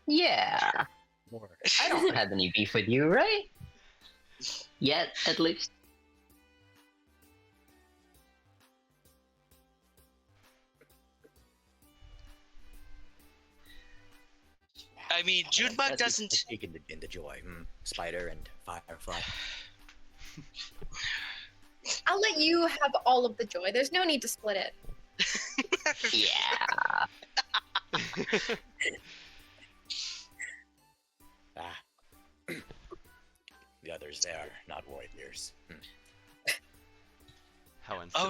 Yeah. more. I don't have any beef with you, right? Yet, at least. I mean, Junebug That's doesn't. take in the joy. Spider and Firefly. I'll let you have all of the joy. There's no need to split it. Yeah. Ah. The others, they are not warriors. How uncivil.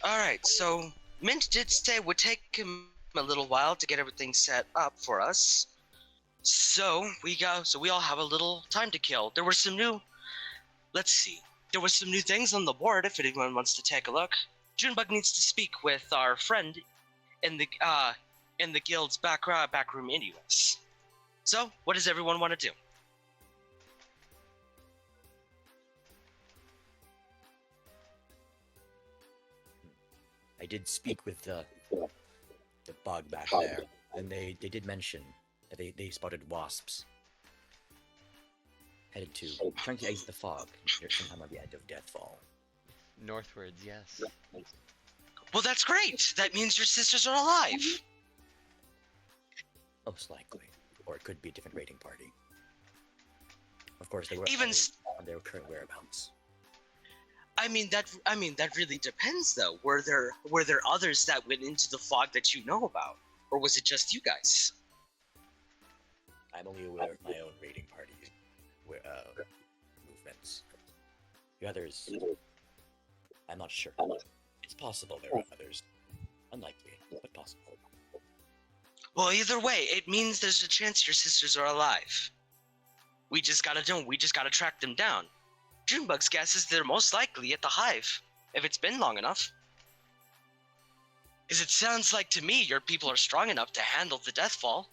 Alright, so Mint did say it would take him a little while to get everything set up for us. So we all have a little time to kill. There were some new things on the board if anyone wants to take a look. Junebug needs to speak with our friend in the guild's back room anyways. So, what does everyone want to do? I did speak with the bug back there, and they did mention that they spotted wasps. Headed to trying to exit the fog. They're sometime at the end of Deathfall. Northwards, yes. Well, that's great. That means your sisters are alive. Most likely. Or it could be a different raiding party. Of course, they were Even always on their current whereabouts. I mean that really depends though. Were there others that went into the fog that you know about, or was it just you guys? I'm only aware of my own raiding party movements. The others, I'm not sure. It's possible there are others. Unlikely, but possible. Well, either way, it means there's a chance your sisters are alive. We just gotta track them down. Junebug's guess is they're most likely at the hive, if it's been long enough. Because it sounds like to me your people are strong enough to handle the Deathfall.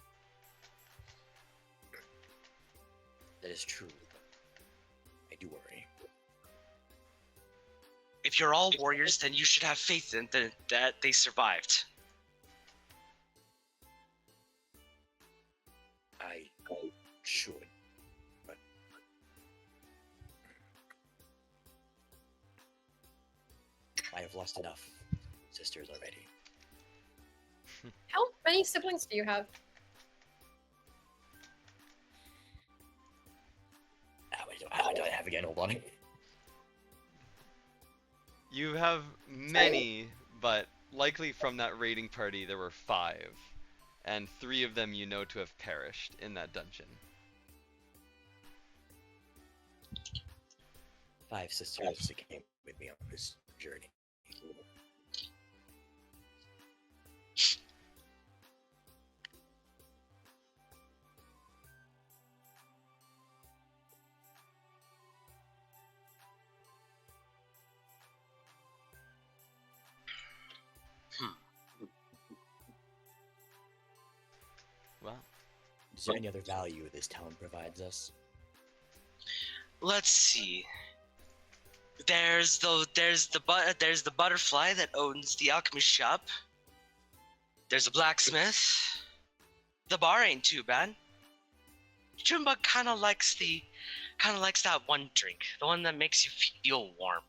That is true. I do worry. If you're all warriors, then you should have faith in that they survived. I should, but I have lost enough sisters already. How many siblings do you have? How do I have again? Hold on. You have many, but likely from that raiding party there were 5. And 3 of them you know to have perished in that dungeon. 5 sisters that came with me on this journey. Well, Is there any other value this town provides us? Let's see. There's the butterfly that owns the alchemist shop. There's a blacksmith. The bar ain't too bad. Junebug kind of likes that one drink, the one that makes you feel warm.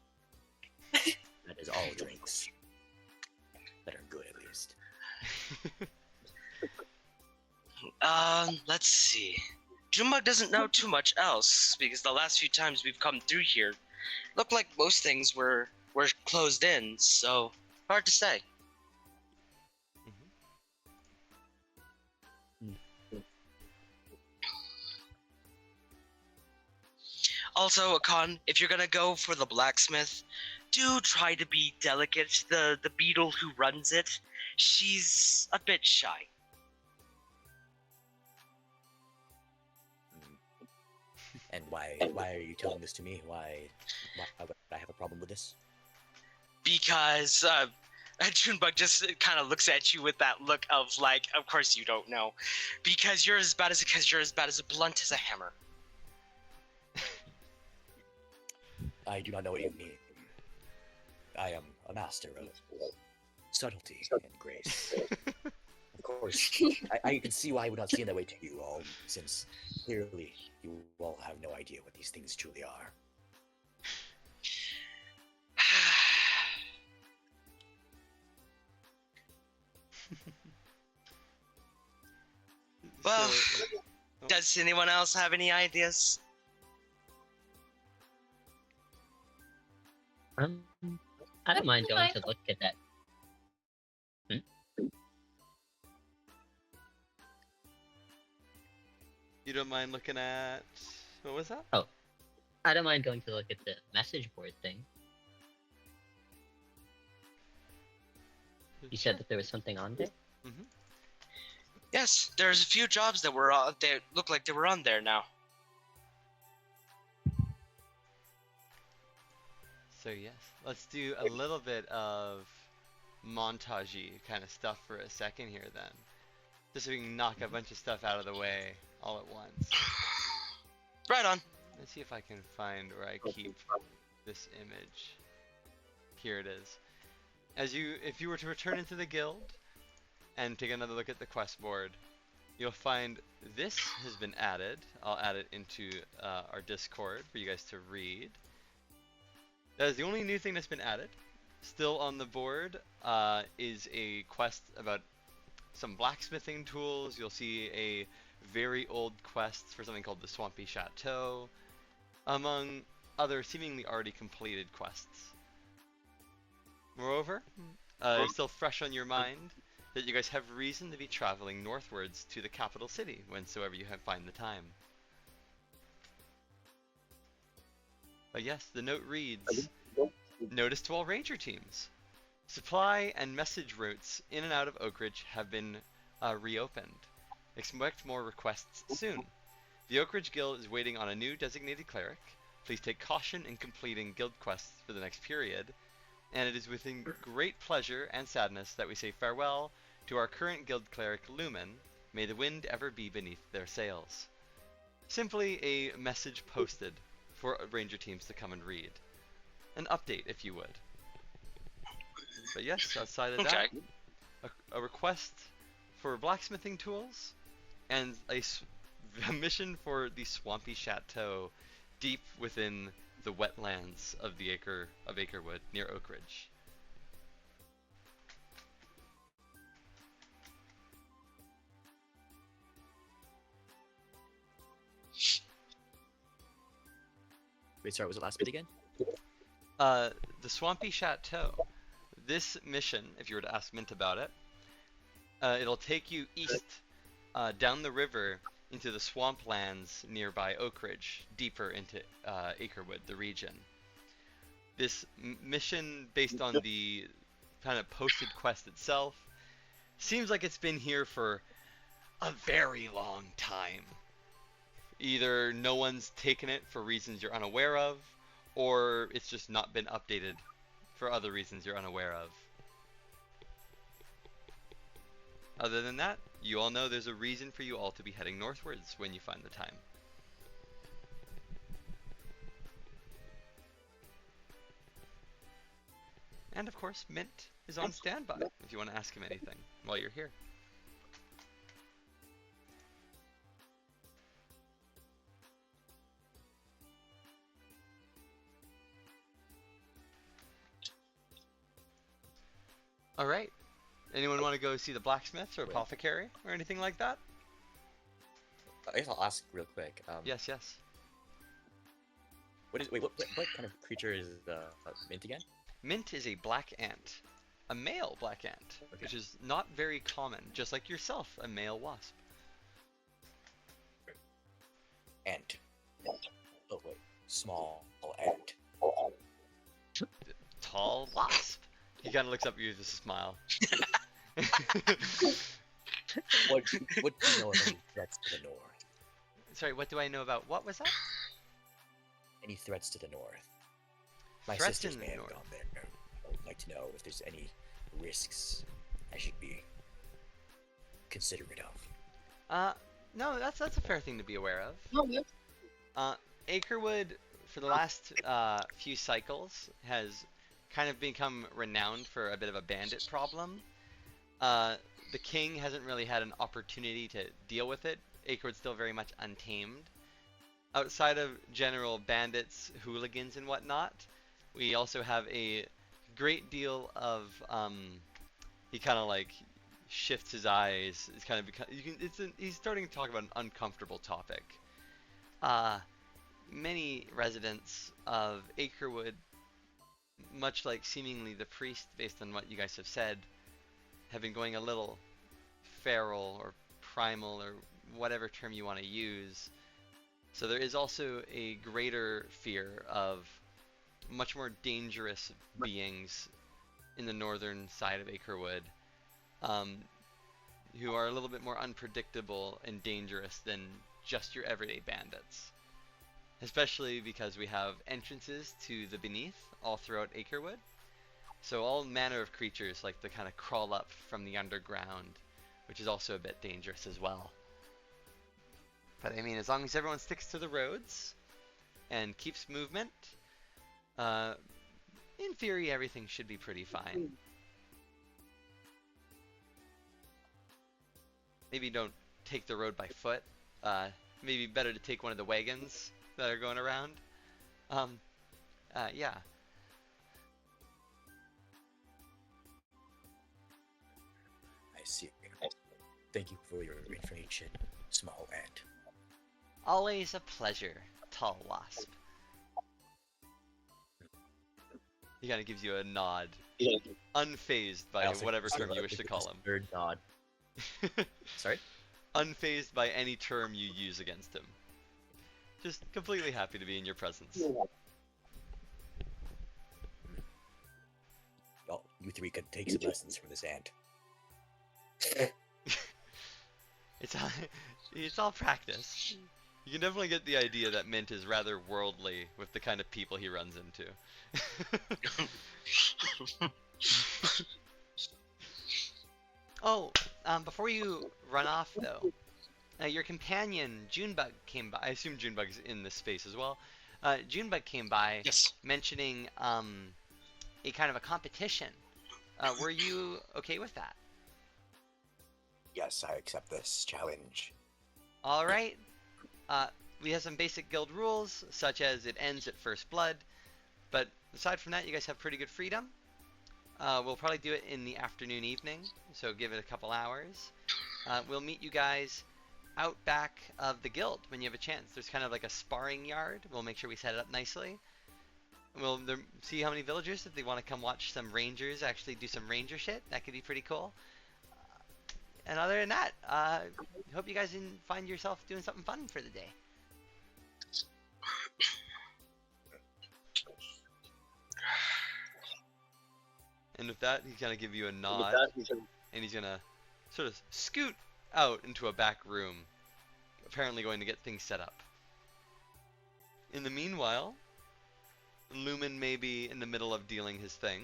That is all drinks. That are good, at least. Let's see. Junebug doesn't know too much else because the last few times we've come through here, looked like most things were closed in. So hard to say. Also, Akan, if you're gonna go for the blacksmith, do try to be delicate. The beetle who runs it, she's a bit shy. And why are you telling this to me? Why would I have a problem with this? Because Junebug just kind of looks at you with that look of like, of course you don't know, because you're as bad as blunt as a hammer. I do not know what you mean. I am a master of subtlety and grace. Of course, I can see why I would not seem that way to you all, since clearly you all have no idea what these things truly are. Well, does anyone else have any ideas? I don't mind going to look at that You don't mind looking at what was that? Oh, I don't mind going to look at the message board thing. You said that there was something on there? Mm-hmm. Yes, there's a few jobs that were they look like they were on there now. So yes, let's do a little bit of montagey kind of stuff for a second here then. Just so we can knock a bunch of stuff out of the way all at once. Right on. Let's see if I can find where I keep this image. Here it is. If you were to return into the guild and take another look at the quest board, you'll find this has been added. I'll add it into our Discord for you guys to read. That is the only new thing that's been added. Still on the board is a quest about some blacksmithing tools. You'll see a very old quest for something called the Swampy Chateau, among other seemingly already completed quests. Moreover, it's still fresh on your mind that you guys have reason to be traveling northwards to the capital city whensoever you find the time. But yes, the note reads, notice to all ranger teams. Supply and message routes in and out of Oakridge have been reopened. Expect more requests soon. The Oakridge Guild is waiting on a new designated cleric. Please take caution in completing guild quests for the next period. And it is with great pleasure and sadness that we say farewell to our current guild cleric Lumen. May the wind ever be beneath their sails. Simply a message posted for ranger teams to come and read. An update, if you would. But yes, outside of that, a request for blacksmithing tools and a mission for the Swampy Chateau deep within the wetlands of the Acrewood near Oakridge. Wait, sorry, was the last bit again? The Swampy Chateau. This mission, if you were to ask Mint about it, it'll take you east, down the river into the swamplands nearby Oakridge, deeper into Acrewood, the region. This mission, based on the kind of posted quest itself, seems like it's been here for a very long time. Either no one's taken it for reasons you're unaware of, or it's just not been updated for other reasons you're unaware of. Other than that, you all know there's a reason for you all to be heading northwards when you find the time. And of course, Mint is on standby if you want to ask him anything while you're here. Alright. Anyone want to go see the blacksmiths or apothecary or anything like that? I guess I'll ask real quick. Yes, yes. What kind of creature is Mint again? Mint is a black ant. A male black ant, which is not very common, just like yourself, a male wasp. Ant. Oh wait, small ant. Tall wasp. He kind of looks up at you with a smile. What do you know of any threats to the north? Sorry, what do I know about what was that? Any threats to the north? My Threats sisters in may the have north. gone there. I would like to know if there's any risks I should be considerate of. No, that's a fair thing to be aware of. Oh, yeah. Acrewood, for the last few cycles, has kind of become renowned for a bit of a bandit problem. The king hasn't really had an opportunity to deal with it. Acrewood's still very much untamed. Outside of general bandits, hooligans, and whatnot, we also have a great deal of he kind of like shifts his eyes. It's kind of he's starting to talk about an uncomfortable topic. Many residents of Acrewood, much like seemingly the priest, based on what you guys have said, have been going a little feral or primal or whatever term you want to use. So there is also a greater fear of much more dangerous beings in the northern side of Acrewood, who are a little bit more unpredictable and dangerous than just your everyday bandits. Especially because we have entrances to the beneath all throughout Acrewood. So all manner of creatures like to kind of crawl up from the underground, which is also a bit dangerous as well. But I mean, as long as everyone sticks to the roads and keeps movement, in theory everything should be pretty fine. Maybe don't take the road by foot. Maybe better to take one of the wagons that are going around. Yeah. I see. Thank you for your information, small ant. Always a pleasure, tall wasp. He kind of gives you a nod, unfazed by whatever term you wish to call him. Third nod. Sorry? Unfazed by any term you use against him. Just completely happy to be in your presence. Well, you three could take some lessons from this ant. It's all practice. You can definitely get the idea that Mint is rather worldly with the kind of people he runs into. Oh, before you run off though, your companion Junebug came by. I assume Junebug's in this space as well. Junebug came by, Yes. mentioning a kind of a competition. Were you okay with that? Yes, I accept this challenge. All right. We have some basic guild rules, such as it ends at first blood. But aside from that, you guys have pretty good freedom. We'll probably do it in the afternoon, evening, so give it a couple hours. We'll meet you guys out back of the guild when you have a chance. There's kind of like a sparring yard. We'll make sure we set it up nicely. We'll see how many villagers, if they want to come watch some rangers actually do some ranger shit. That could be pretty cool. And other than that, hope you guys find yourself doing something fun for the day. And with that, he's gonna give you a nod, and he's gonna sort of scoot out into a back room, apparently going to get things set up. In the meanwhile, Lumen may be in the middle of dealing his thing,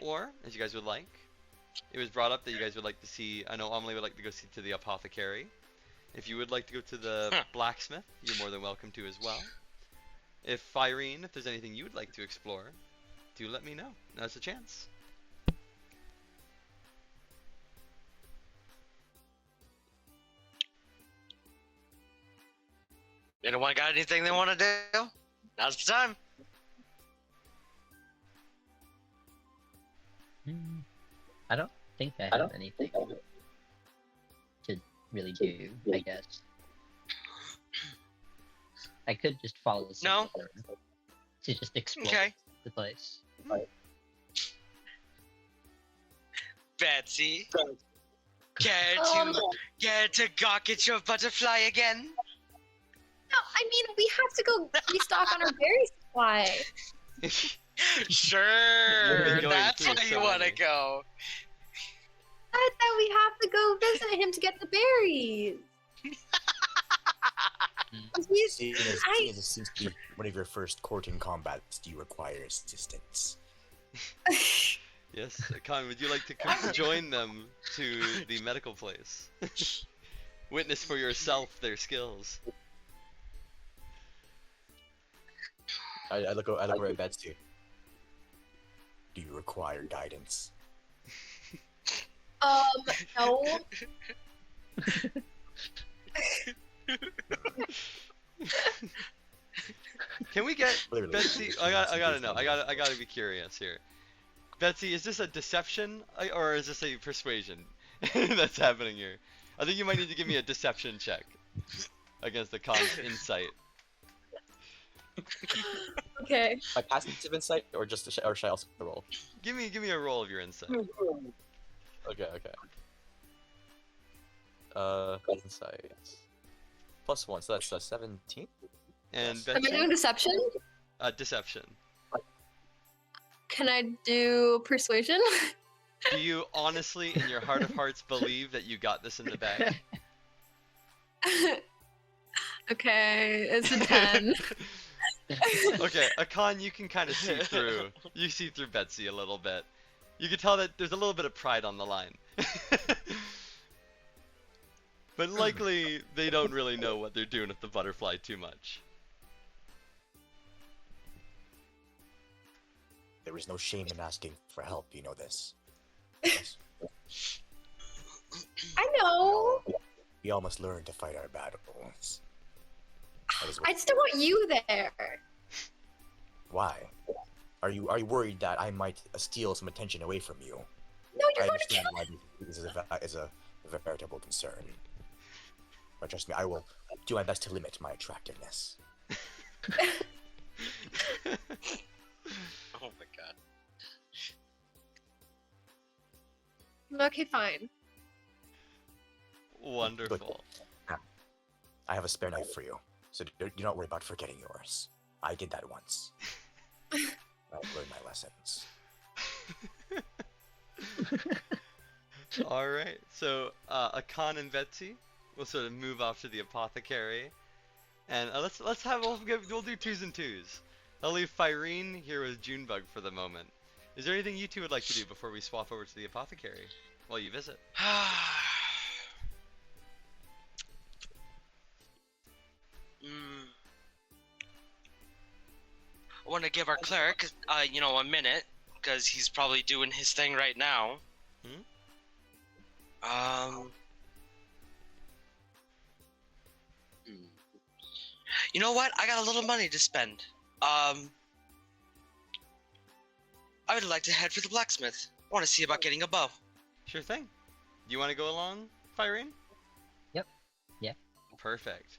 or, as you guys would like, it was brought up that you guys would like to see, I know Amelie would like to go see to the apothecary. If you would like to go to the blacksmith, you're more than welcome to as well. If Irene, if there's anything you would like to explore, do let me know. Now's the chance. Anyone got anything they want to do? Now's the time. I don't think I have anything to really do, I guess. I could just follow the No? to just explore Okay. the place. Betsy, care Um, to gawk at your butterfly again? No, I mean, we have to go restock on our berry supply. Sure, You've been going that's through where so you want to many. go. I thought we have to go visit him to get the berries. He's- Seeing as, I- seeing as this seems to be one of your first courting combats, do you require assistance? Yes, Con, would you like to join them to the medical place? Witness for yourself their skills. I look over at Betsy. Do you require guidance? No. Can we get Literally. Betsy? I gotta know. I gotta be curious here. Betsy, is this a deception or is this a persuasion that's happening here? I think you might need to give me a deception check against the Con's insight. Okay. My passive insight, or or should I also roll? Give me a roll of your insight. Okay. Insight. +1, so that's 17. And Yes. Am I Betsy, doing deception? deception. Can I do persuasion? Do you honestly, in your heart of hearts, believe that you got this in the bag? Okay, it's a 10. Okay, a con you can kind of see through. You see through Betsy a little bit. You can tell that there's a little bit of pride on the line. But likely they don't really know what they're doing with the butterfly too much. There is no shame in asking for help, you know this. Yes. I know. We all must learn to fight our battles. That is I just don't want you there. why. Are you worried that I might steal some attention away from you? No, I you're going to understand kill why this is a veritable concern. But trust me, I will do my best to limit my attractiveness. Oh my god. Okay, fine. Wonderful. I have a spare knife for you, so do not worry about forgetting yours. I did that once. I've learned my lessons. Alright, so Akan and Betsy will sort of move off to the apothecary. And we'll do 2s and 2s. I'll leave Firene here with Junebug for the moment. Is there anything you two would like to do before we swap over to the apothecary while you visit? I want to give our cleric, a minute, because he's probably doing his thing right now. You know what? I got a little money to spend. I would like to head for the blacksmith. I want to see about getting a bow. Sure thing. Do you want to go along, Firene? Yep. Yeah. Perfect.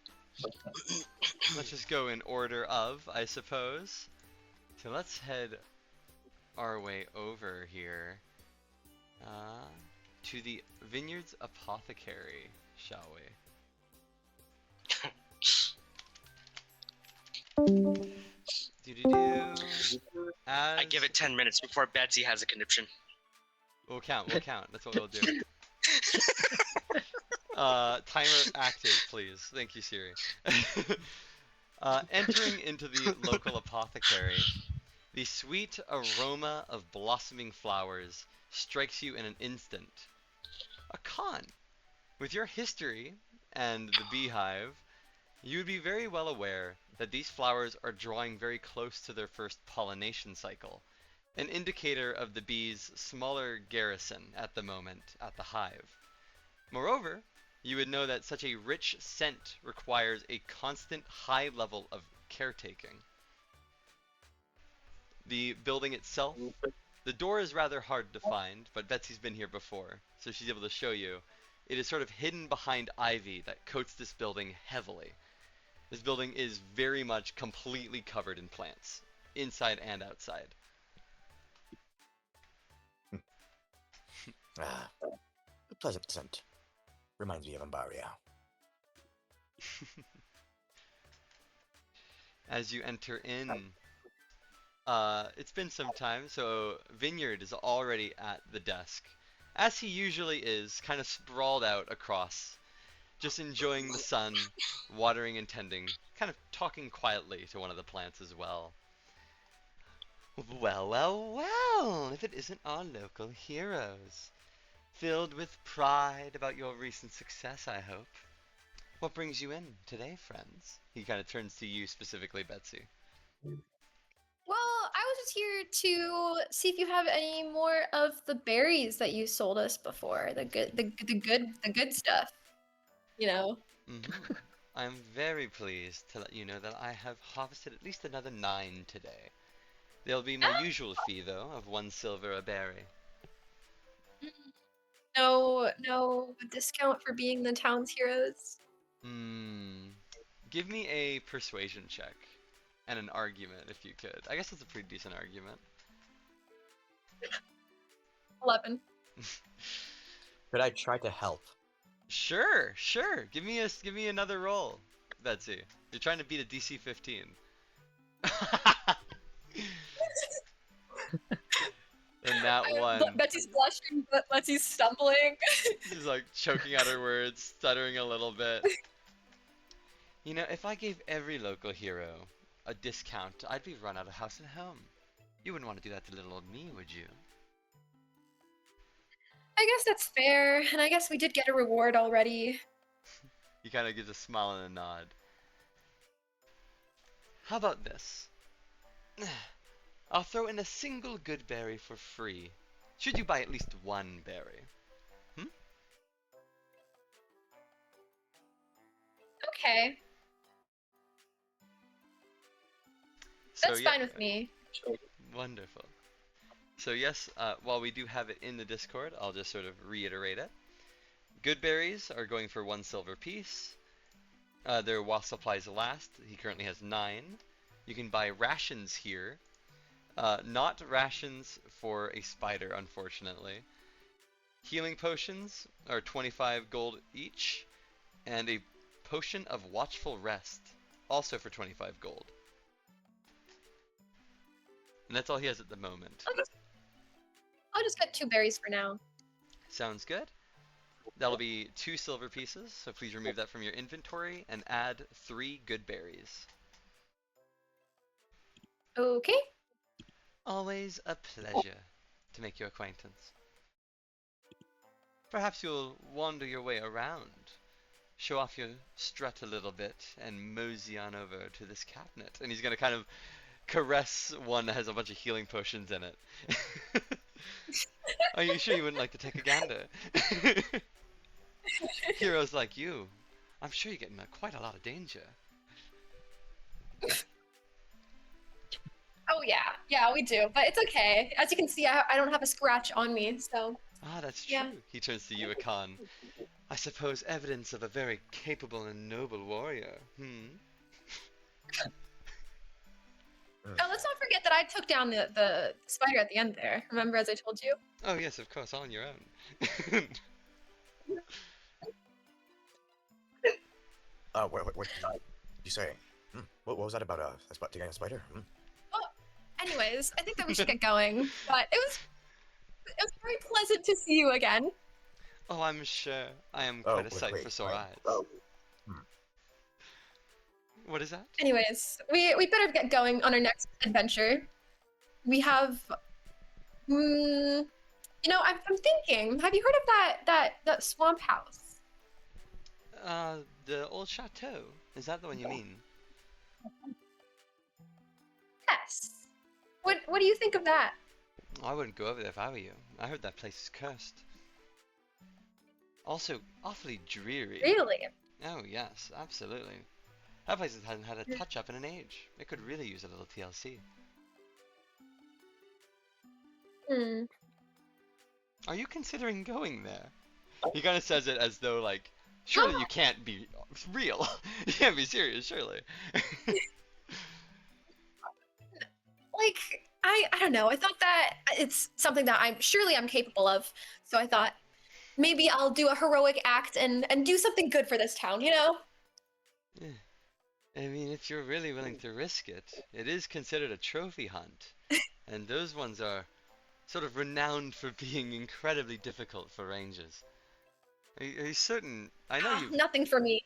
Let's just go in order of, I suppose. So let's head our way over here to the Vineyard's Apothecary, shall we? I give it 10 minutes before Betsy has a conniption. We'll count. That's what we'll do. Timer active, please. Thank you, Siri. Entering into the local apothecary, the sweet aroma of blossoming flowers strikes you in an instant. A con. With your history and the beehive, you would be very well aware that these flowers are drawing very close to their first pollination cycle, an indicator of the bees' smaller garrison at the moment at the hive. Moreover, you would know that such a rich scent requires a constant high level of caretaking. The building itself, the door is rather hard to find, but Betsy's been here before, so she's able to show you. It is sort of hidden behind ivy that coats this building heavily. This building is very much completely covered in plants, inside and outside. A pleasant scent. Reminds me of Ambaria. As you enter in, it's been some time, so Vineyard is already at the desk, as he usually is, kind of sprawled out across, just enjoying the sun, watering and tending, kind of talking quietly to one of the plants as well. Well, if it isn't our local heroes. Filled with pride about your recent success, I hope. What brings you in today, friends? He kind of turns to you specifically, Betsy. Well, I was just here to see if you have any more of the berries that you sold us before. The good stuff. You know. Mm-hmm. I'm very pleased to let you know that I have harvested at least another 9 today. There'll be my usual fee, though, of 1 silver a berry. No discount for being the town's heroes. Give me a persuasion check and an argument, if you could. I guess that's a pretty decent argument. 11. Could I try to help Sure, sure. Give me another roll, Betsy. You're trying to beat a DC 15. And that one, Betsy's blushing, but Betsy's stumbling. she's like choking out her words, stuttering a little bit. You know, if I gave every local hero a discount, I'd be run out of house and home. You wouldn't want to do that to little old me, would you? I guess that's fair, and I guess we did get a reward already. He kind of gives a smile and a nod. How about this? I'll throw in a single good berry for free, should you buy at least one berry. Okay, So, that's yeah, fine with me. wonderful. So yes, while we do have it in the Discord, I'll just sort of reiterate it. Good berries are going for 1 silver piece. They're while supplies last. He currently has 9. You can buy rations here. Not rations for a spider, unfortunately. Healing potions are 25 gold each, and a potion of watchful rest, also for 25 gold. And that's all he has at the moment. I'll just get 2 berries for now. Sounds good. That'll be 2 silver pieces, so please remove that from your inventory and add 3 good berries. Okay. Always a pleasure to make your acquaintance. Perhaps you'll wander your way around, show off your strut a little bit, and mosey on over to this cabinet. And he's gonna kind of caress one that has a bunch of healing potions in it. Are you sure you wouldn't like to take a gander? Heroes like you, I'm sure you get in quite a lot of danger. Oh yeah, we do, but it's okay. As you can see, I don't have a scratch on me, so. Ah, that's true. Yeah. He turns to you, Akan. I suppose evidence of a very capable and noble warrior. Oh, let's not forget that I took down the spider at the end there. Remember, as I told you? Oh yes, of course, all on your own. What did you say? What was that about? Taking a spider? Anyways, I think that we should get going. But it was very pleasant to see you again. Oh, I'm sure. I am quite a sight for sore eyes. What is that? Anyways, we better get going on our next adventure. We have, I'm thinking. Have you heard of that swamp house? The old chateau. Is that the one you mean? Yes. What do you think of that? I wouldn't go over there if I were you. I heard that place is cursed. Also, awfully dreary. Really? Oh yes, absolutely. That place hasn't had a touch-up in an age. It could really use a little TLC. Are you considering going there? He kind of says it as though, like, surely you can't be real. You can't be serious, surely. Like, I don't know. I thought that it's something that I'm capable of. So I thought maybe I'll do a heroic act and do something good for this town, you know? Yeah. I mean, if you're really willing to risk it, it is considered a trophy hunt. And those ones are sort of renowned for being incredibly difficult for rangers. Are you certain? I know you. Nothing for me.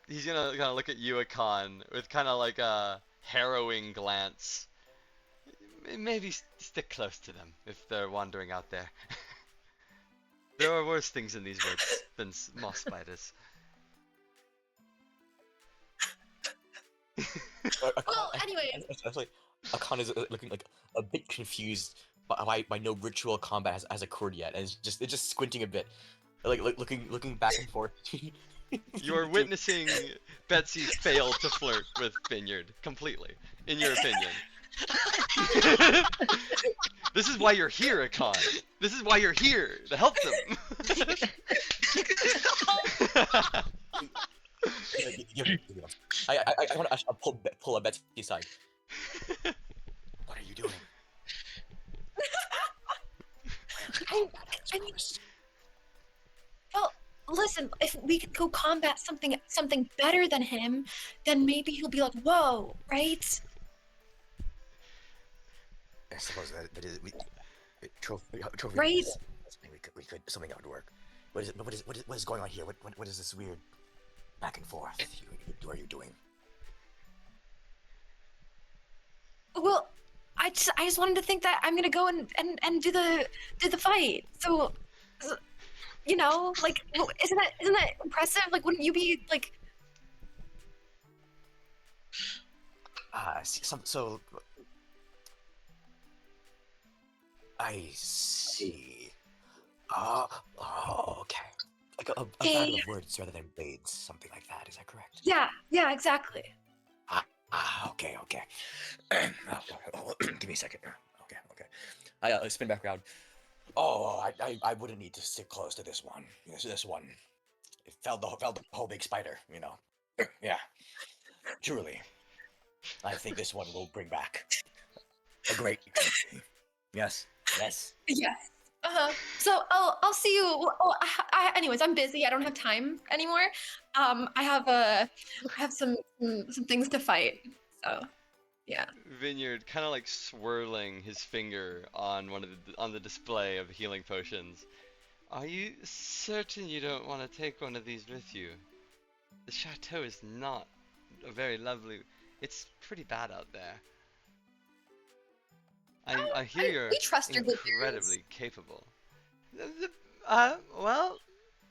He's gonna kind of look at you, Akan, with kind of like a harrowing glance. Maybe stick close to them if they're wandering out there. There are worse things in these woods than moss spiders. Well, anyways. Actually, Akan is looking like a bit confused by no ritual combat has occurred yet, and it's just squinting a bit, like looking back and forth. You're witnessing Betsy fail to flirt with Vinyard completely, in your opinion. This is why you're here, Akan. This is why you're here, to help them. I want to pull a Betsy aside. What are you doing? I mean, well, listen, if we could go combat something better than him, then maybe he'll be like, whoa, right? I suppose that is trophy Right? is something we could something that would work. What is going on here? What is this weird back and forth are you doing? Well, I just wanted to think that I'm gonna go and do the fight. So, you know, like, isn't that impressive? Like, wouldn't you be like? So I see. Okay. Like a battle of words rather than blades, something like that. Is that correct? Yeah, exactly. Okay. Give me a second. Okay. I spin back around. Oh, I wouldn't need to stick close to this one. This one, it felled the whole big spider. Yeah. Truly, I think this one will bring back a great. Yes. Yes. So I'll see you. Oh, anyways, I'm busy. I don't have time anymore. I have some things to fight. So, yeah. Vinyard kind of like swirling his finger on on the display of healing potions. Are you certain you don't want to take one of these with you? The chateau is not a very lovely. It's pretty bad out there. I hear you're we trust your good incredibly capable. Well,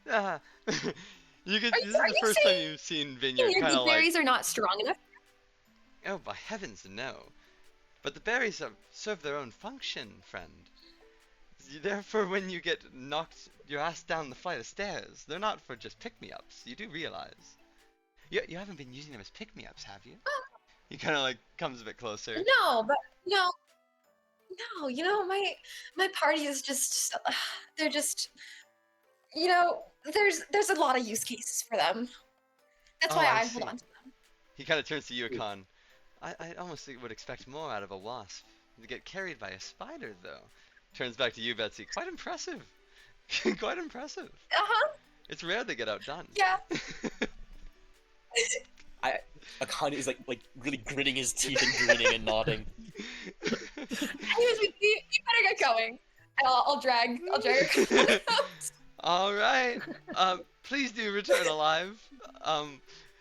uh, you could. This is are the you first time saying you've seen your Vinyard kind good of like. berries are not strong enough? Oh, by heavens, no. But the berries serve their own function, friend. Therefore, when you get knocked your ass down the flight of stairs, they're not for just pick-me-ups. You do realize. You haven't been using them as pick-me-ups, have you? He kind of like comes a bit closer. No, but no. You know, my party is just they're just, you know, there's a lot of use cases for them. That's Oh, why I I see. hold on to them. He kind of turns to you, Khan. I almost would expect more out of a wasp. To get carried by a spider, though. Turns back to you, Betsy. Quite impressive. Quite impressive. Uh-huh. It's rare they get outdone. Yeah. Akane is like really gritting his teeth and grinning and nodding. Anyways, we better get going. I'll drag her. All right. Please do return alive.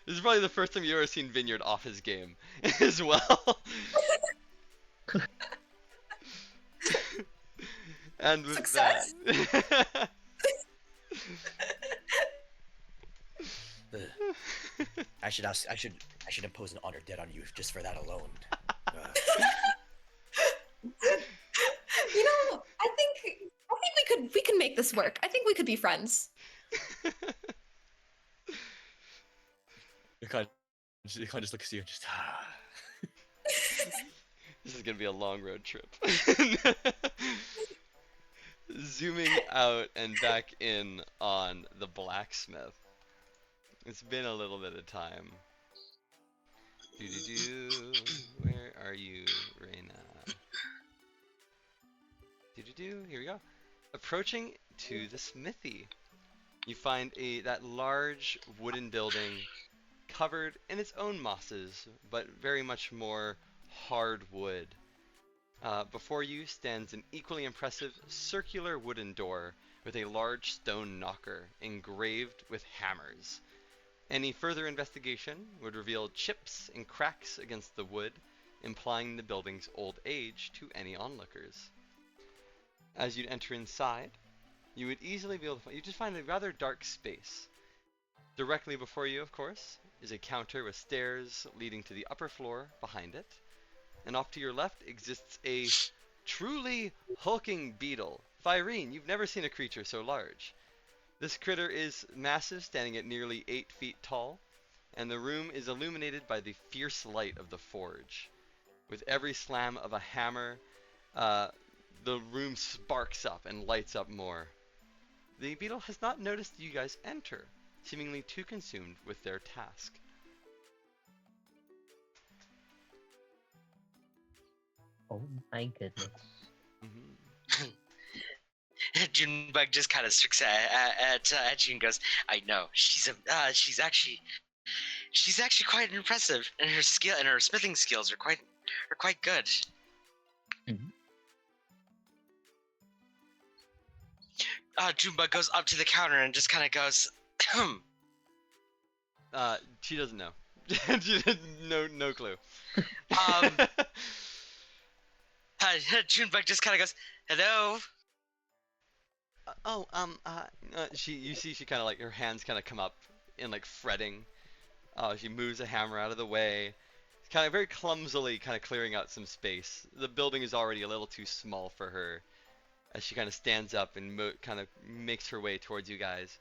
This is probably the first time you've ever seen Vinyard off his game as well. And with Success. that. I should impose an honor debt on you just for that alone. You know, I think we can make this work. I think we could be friends. Akane just looks at you and just. This is gonna be a long road trip. Zooming out and back in on the blacksmith. It's been a little bit of time. Where are you, Renna? Here we go. Approaching to the smithy, you find that large wooden building covered in its own mosses, but very much more hardwood. Before you stands an equally impressive circular wooden door with a large stone knocker engraved with hammers. Any further investigation would reveal chips and cracks against the wood, implying the building's old age to any onlookers. As you enter inside, you would easily be able to find a rather dark space. Directly before you, of course, is a counter with stairs leading to the upper floor behind it. And off to your left exists a truly hulking beetle. Fyrene, you've never seen a creature so large. This critter is massive, standing at nearly 8 feet tall, and the room is illuminated by the fierce light of the forge. With every slam of a hammer, the room sparks up and lights up more. The beetle has not noticed you guys enter, seemingly too consumed with their task. Oh my goodness. Mm-hmm. Junebug just kind of looks at you and goes, "I know she's actually quite impressive, and her smithing skills are quite good." Mhm. Junebug goes up to the counter and just kind of goes, She doesn't know. She no clue. um, Junebug just kind of goes, "Hello." You see she kind of like her hands kind of come up in like fretting. She moves a hammer out of the way, kind of very clumsily kind of clearing out some space. The building is already a little too small for her as she kind of stands up and kind of makes her way towards you guys.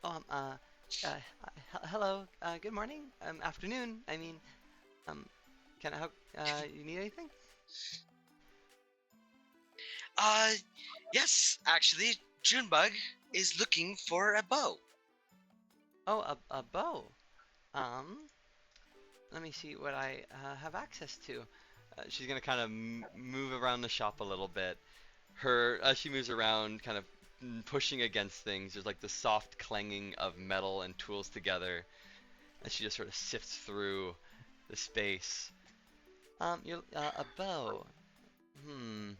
Um, uh, Hello, good morning, afternoon. I mean, um, can I help? You need anything? Yes, actually, Junebug is looking for a bow. Oh, a bow. Um, Let me see what I have access to. She's gonna kind of move around the shop a little bit. As she moves around, kind of pushing against things, there's like the soft clanging of metal and tools together as she just sort of sifts through the space. A bow. Hmm.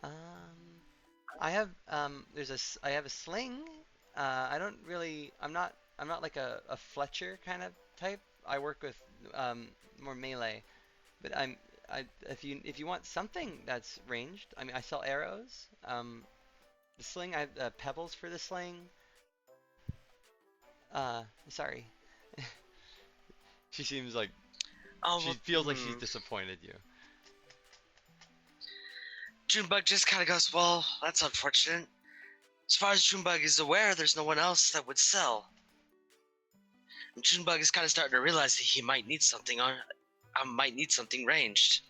Um, I have a sling. I don't really, I'm not like a Fletcher kind of type. I work with more melee, but if you want something that's ranged, I mean, I sell arrows. The sling, I have pebbles for the sling. Sorry. She seems like Oh, she feels like she's disappointed you. Junebug just kind of goes, "Well, that's unfortunate. As far as Junebug is aware, there's no one else that would sell." And Junebug is kind of starting to realize that he might need something might need something ranged.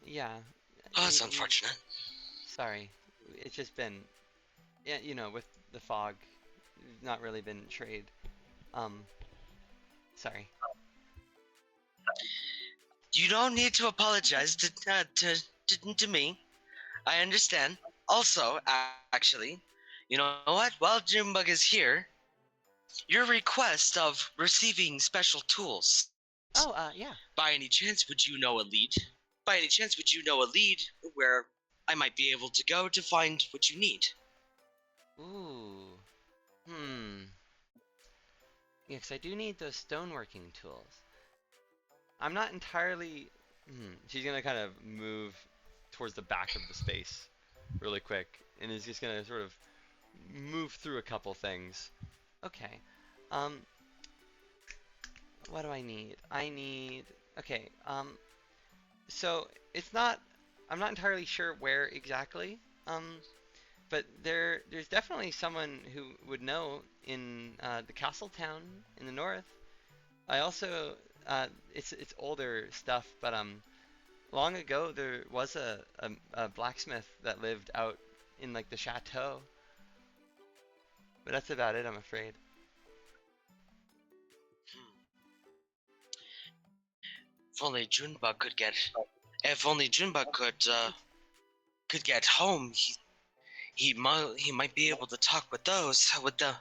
Yeah. Oh, that's unfortunate. Sorry. It's just been, yeah, with the fog, not really been trade. Sorry. You don't need to apologize to me. I understand. Also, actually, you know what? While Junebug is here, your request of receiving special tools. Oh, yeah. By any chance, would you know a lead? By any chance, would you know a lead where I might be able to go to find what you need? Ooh. Hmm. Yeah, 'cause I do need those stoneworking tools. I'm not entirely. She's gonna kind of move towards the back of the space really quick, and is just gonna sort of move through a couple things. Okay. Um. What do I need? I need. Okay. So it's not. I'm not entirely sure where exactly. But there's definitely someone who would know in the castle town in the north. I also it's older stuff, but long ago there was a blacksmith that lived out in like the chateau. But that's about it, I'm afraid. If only Junebug could get. If only Junebug could get home, he might be able to talk with the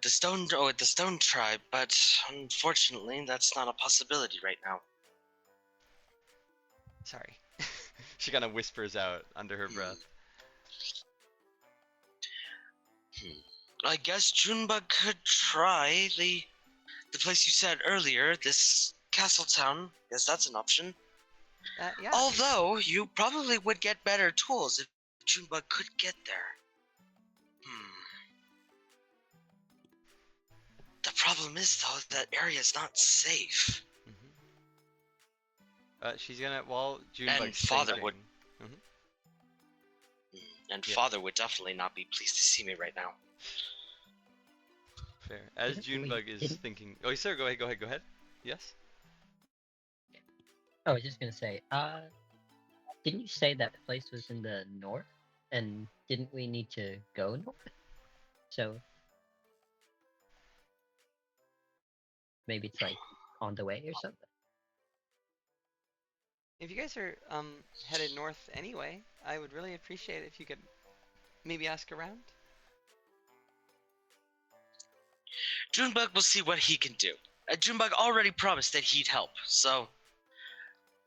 stone tribe, but unfortunately that's not a possibility right now. Sorry. She kind of whispers out under her breath. I guess Junebug could try the place you said earlier, this castle town. Guess that's an option. Yeah. Although you probably would get better tools if Junebug could get there. The problem is though that area is not safe. She's gonna while Junebug's And Father thinking, would. And Father would definitely not be pleased to see me right now. Fair. As Wait, Junebug is didn't- thinking. Oh, sir, go ahead. Yes. Oh, I was just gonna say, didn't you say that place was in the north? And didn't we need to go north? So maybe it's like on the way or something. if you guys are headed north anyway, I would really appreciate it if you could maybe ask around. Junebug will see what he can do. Junebug already promised that he'd help, so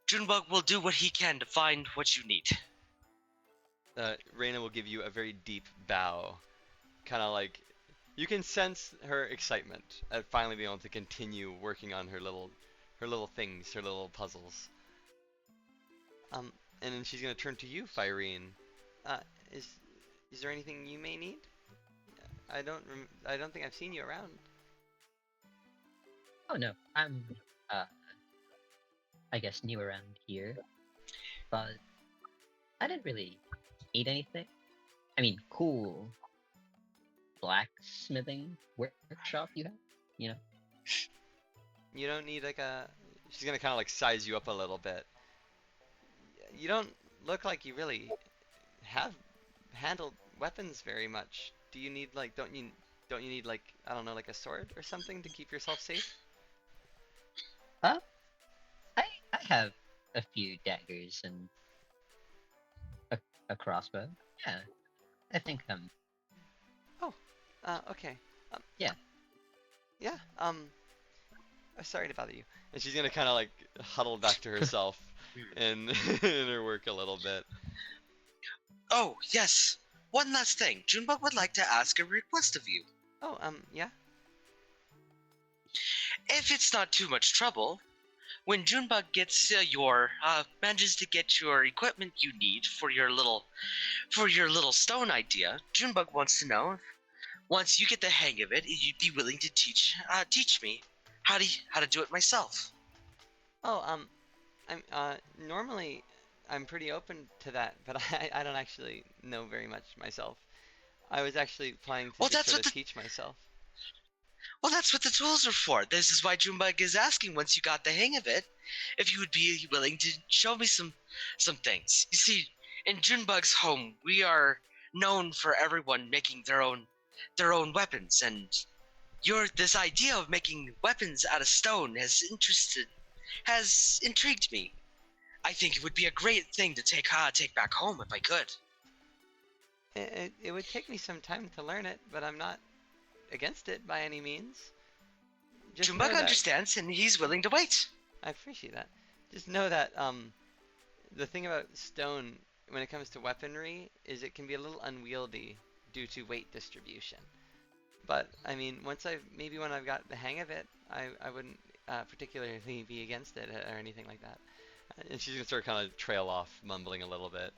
Junebug will do what he can to find what you need. Renna will give you a very deep bow, kind of like you can sense her excitement at finally being able to continue working on her little things, her little puzzles. And then she's gonna turn to you, Firene. Uh, is there anything you may need? I don't think I've seen you around. Oh no, I'm I guess new around here, but I didn't really need anything. I mean, cool blacksmithing workshop you have, you know? You don't need like a. She's gonna kind of like size you up a little bit. You don't look like you really have handled weapons very much. Do you need like? Don't you need like, I don't know, like a sword or something to keep yourself safe? Huh? I have a few daggers and a crossbow. Yeah, I think Okay. Yeah. Yeah. Sorry to bother you. And she's gonna kind of like huddle back to herself and in her work a little bit. Oh, yes. One last thing. Junebug would like to ask a request of you. Oh, yeah. If it's not too much trouble, when Junebug gets manages to get your equipment you need for your little stone idea, Junebug wants to know if once you get the hang of it, you'd be willing to teach me how to do it myself. Oh, I'm normally I'm pretty open to that, but I don't actually know very much myself. I was actually planning to Well, just that's sort what of teach myself. Well, that's what the tools are for. This is why Junebug is asking once you got the hang of it, if you would be willing to show me some things. You see, in Junebug's home, we are known for everyone making their own weapons, and this idea of making weapons out of stone has intrigued me. I think it would be a great thing to take back home if I could. It would take me some time to learn it, but I'm not against it by any means. Just Junebug know that understands, and he's willing to wait. I appreciate that. Just know that the thing about stone when it comes to weaponry is it can be a little unwieldy due to weight distribution. But I mean, when I've got the hang of it, I wouldn't particularly be against it or anything like that. And she's gonna start kind of trail off, mumbling a little bit.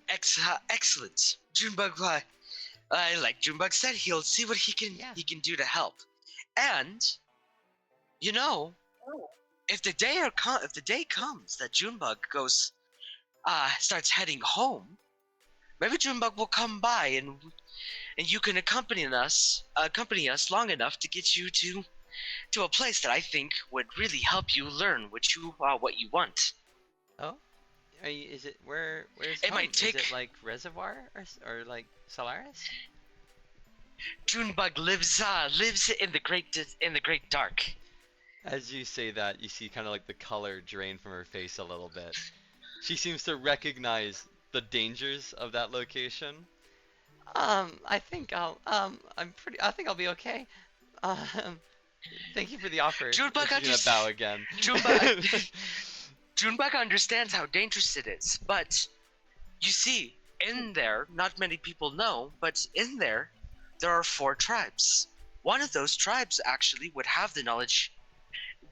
Excellent. Junebug, like Junebug said, he'll see what he can do to help. And you know, if the day comes that Junebug starts heading home, maybe Junebug will come by and you can accompany us long enough to get you to a place that I think would really help you learn what you want. Oh, is it where's It home? might take- Is it like Reservoir or like Solaris? Junebug lives in the great dark. As you say that, you see kind of like the color drain from her face a little bit. She seems to recognize the dangers of that location. I think I think I'll be okay. Thank you for the offer. Junebug And she's gonna bow again. Junebug understands how dangerous it is, but you see, in there, not many people know, but in there are 4 tribes. One of those tribes actually would have the knowledge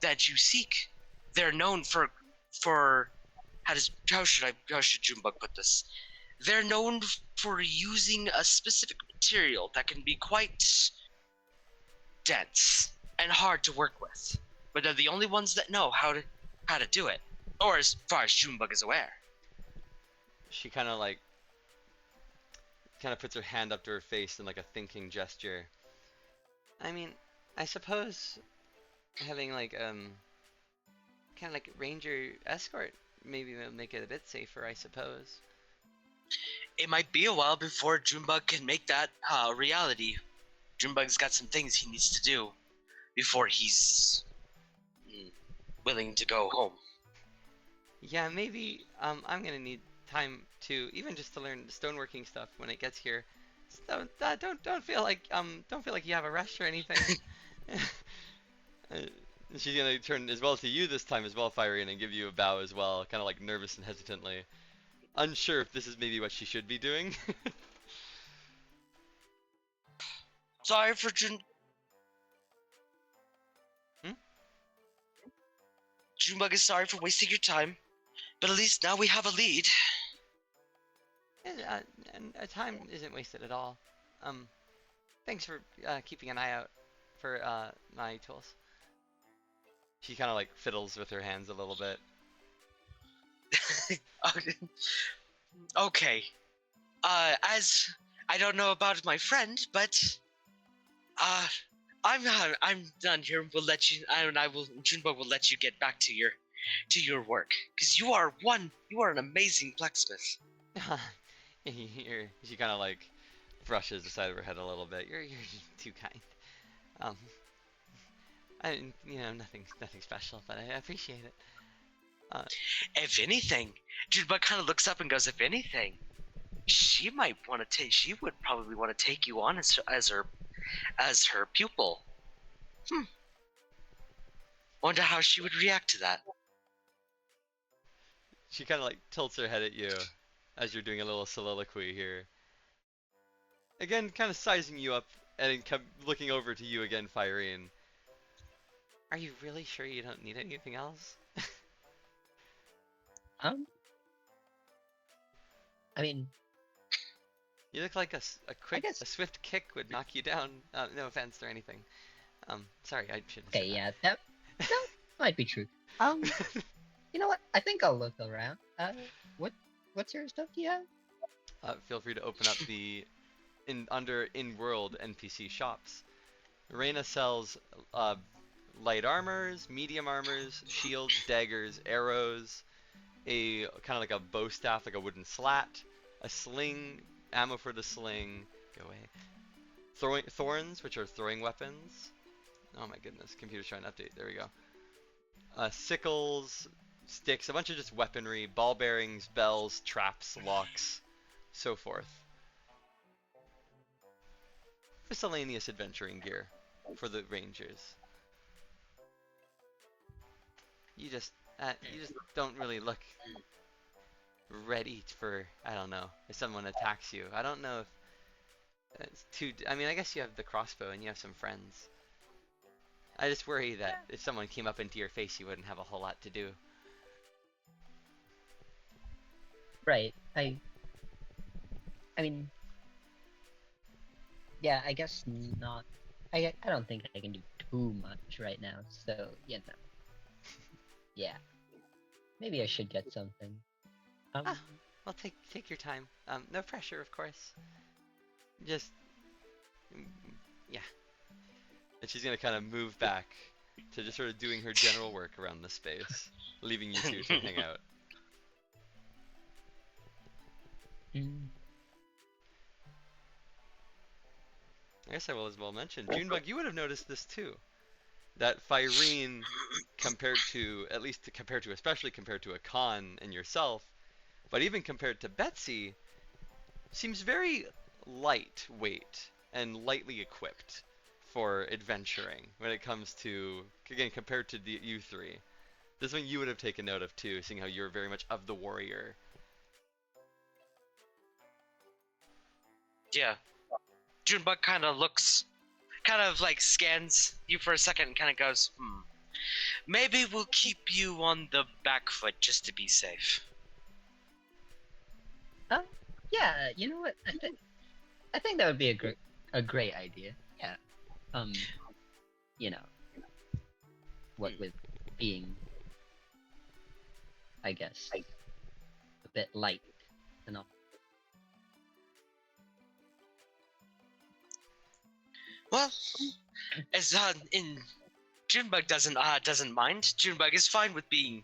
that you seek. They're known for how should Junebug put this? They're known for using a specific material that can be quite dense and hard to work with, but they're the only ones that know how to do it, or as far as Junebug is aware. She kind of puts her hand up to her face in like a thinking gesture. I mean, I suppose having like kind of like ranger escort maybe will make it a bit safer, I suppose. It might be a while before Junebug can make that reality. Junebug's got some things he needs to do before he's willing to go home. Yeah, maybe I'm gonna need time to even just to learn stoneworking stuff when it gets here. So don't feel like you have a rush or anything. Uh, She's gonna turn as well to you this time as well, Fiery, and give you a bow as well, kind of like nervous and hesitantly, unsure if this is maybe what she should be doing. Sorry for Junebug is sorry for wasting your time, but at least now we have a lead. And time isn't wasted at all. Thanks for keeping an eye out for my tools. She kind of like fiddles with her hands a little bit. Okay. As I don't know about my friend, but I'm done here. We'll let you. Junebug will let you get back to your work, because you are an amazing blacksmith. She kind of like brushes the side of her head a little bit. You're too kind. Nothing special, but I appreciate it. If anything, Junebug kind of looks up and goes, if anything, she would probably want to take you on as her pupil. Wonder how she would react to that. She kind of like tilts her head at you as you're doing a little soliloquy here. Again, kind of sizing you up and looking over to you again, Fyrene. Are you really sure you don't need anything else? I mean, You look like a guess- swift kick would knock you down. No offense or anything. Sorry, I shouldn't. okay, yeah, that might be true. You know what? I think I'll look around. What sort of stuff do you have? Feel free to open up the in-world NPC shops. Renna sells light armors, medium armors, shields, daggers, arrows, a kind of like a bow staff, like a wooden slat, a sling, ammo for the sling. Go away. Thorns, which are throwing weapons. Oh my goodness, computer's trying to update. There we go. Sickles, sticks, a bunch of just weaponry, ball bearings, bells, traps, locks, so forth. Miscellaneous adventuring gear for the rangers. You just don't really look ready for, I don't know, if someone attacks you. I don't know if it's too, I mean, I guess you have the crossbow and you have some friends. I just worry that if someone came up into your face, you wouldn't have a whole lot to do. Right. I mean, yeah, I guess not. I don't think I can do too much right now, so yeah. Maybe I should get something. Well, take your time. No pressure, of course. Just, yeah. And she's gonna kind of move back to just sort of doing her general work around the space, leaving you two to hang out. I guess I will as well mention, Junebug, you would have noticed this too. That Fyrene, especially compared to a Khan and yourself, but even compared to Betsy, seems very lightweight and lightly equipped for adventuring when it comes to, again, compared to you three. This is something you would have taken note of too, seeing how you're very much of the warrior. Yeah. Junebug kind of like scans you for a second and kind of goes, maybe we'll keep you on the back foot just to be safe. Yeah, you know what? I think that would be a great idea. Yeah. What with being, I guess, a bit light and all. Well, as Junebug doesn't mind. Junebug is fine with being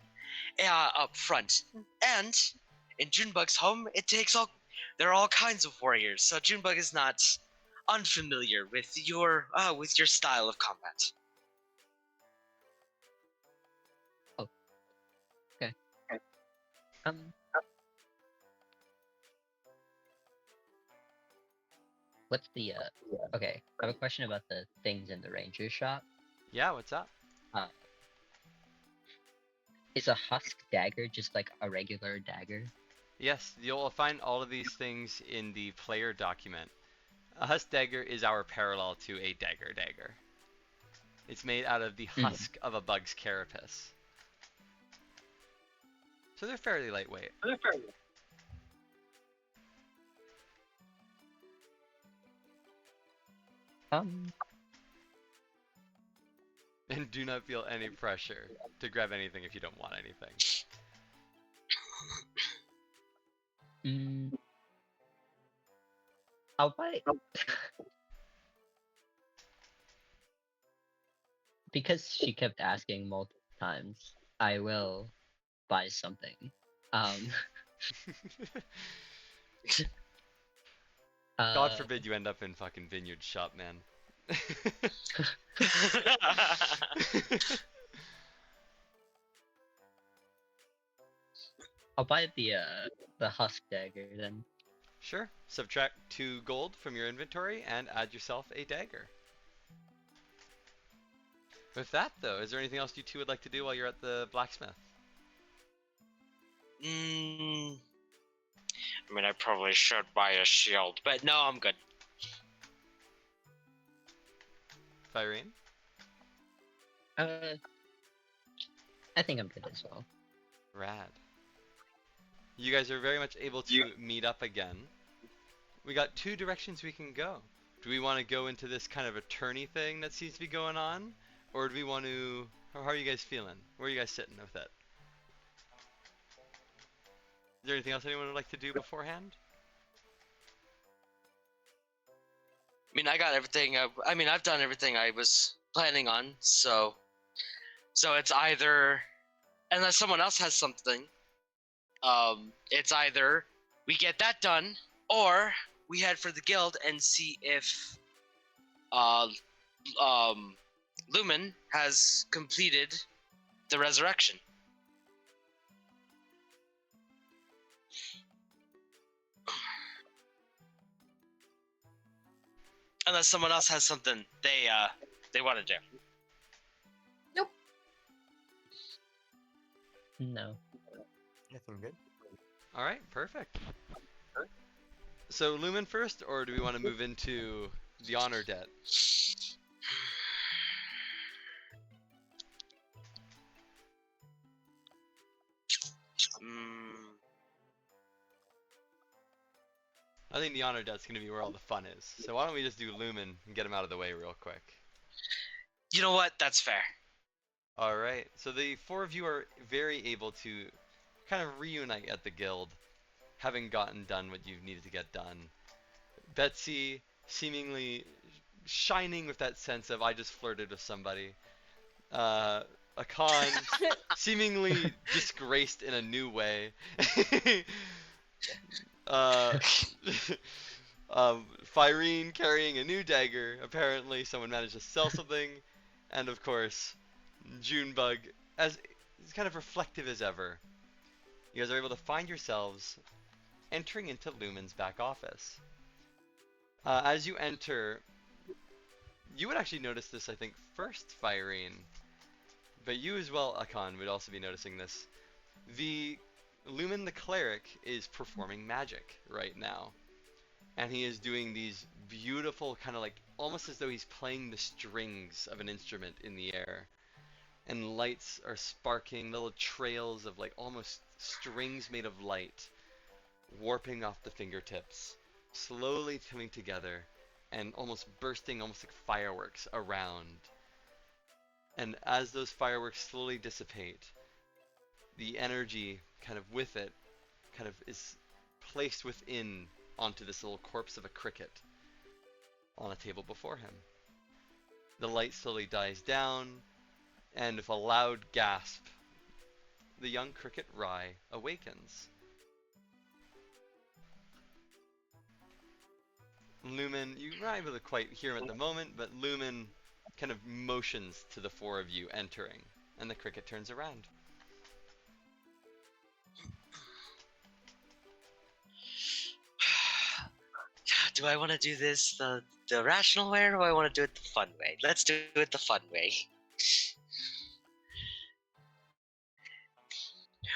up front, and in Junebug's home, there are all kinds of warriors. So Junebug is not unfamiliar with your style of combat. Oh, Um, what's the Okay, I have a question about the things in the ranger shop. Yeah, what's up? Uh, is a husk dagger just like a regular dagger? Yes, you'll find all of these things in the player document. A husk dagger is our parallel to a dagger. It's made out of the husk of a bug's carapace. So they're fairly lightweight. Um, And do not feel any pressure to grab anything if you don't want anything. I'll buy. Because she kept asking multiple times, I will buy something. God forbid you end up in fucking Vineyard shop, man. I'll buy the husk dagger then. Sure. Subtract 2 gold from your inventory and add yourself a dagger. With that, though, is there anything else you two would like to do while you're at the blacksmith? I mean, I probably should buy a shield, but no, I'm good. Fyrene? I think I'm good as well. Rad. You guys are very much able to meet up again. We got 2 directions we can go. Do we want to go into this kind of attorney thing that seems to be going on? Or do we want to... How are you guys feeling? Where are you guys sitting with it? Is there anything else anyone would like to do beforehand? I mean, I got everything. I've done everything I was planning on. So it's either, unless someone else has something, it's either we get that done, or we head for the guild and see if, Lumen has completed the resurrection. Unless someone else has something they want to do. Nope. No. Nothing good. Alright, perfect. So Lumen first, or do we want to move into the honor debt? I think the honor debt's gonna be where all the fun is. So why don't we just do Lumen and get him out of the way real quick? You know what? That's fair. Alright, so the 4 of you are very able to kind of reunite at the guild, having gotten done what you needed to get done. Betsy seemingly shining with that sense of I just flirted with somebody. Akan seemingly disgraced in a new way. Fyrene carrying a new dagger. Apparently someone managed to sell something. And of course, Junebug as kind of reflective as ever. You guys are able to find yourselves entering into Lumen's back office. As you enter, you would actually notice this, I think, first, Fyrene. But you as well, Akan, would also be noticing this. The Lumen the Cleric is performing magic right now. And he is doing these beautiful, kind of like, almost as though he's playing the strings of an instrument in the air. And lights are sparking, little trails of like almost strings made of light, warping off the fingertips, slowly coming together, and almost bursting, almost like fireworks around. And as those fireworks slowly dissipate, the energy kind of with it kind of is placed within onto this little corpse of a cricket on a table before him. The light slowly dies down, and with a loud gasp, the young cricket Rye awakens. Lumen, you're not able to quite hear him at the moment, but Lumen kind of motions to the 4 of you entering, and the cricket turns around. do I want to do this the rational way, or do I want to do it the fun way? Let's do it the fun way.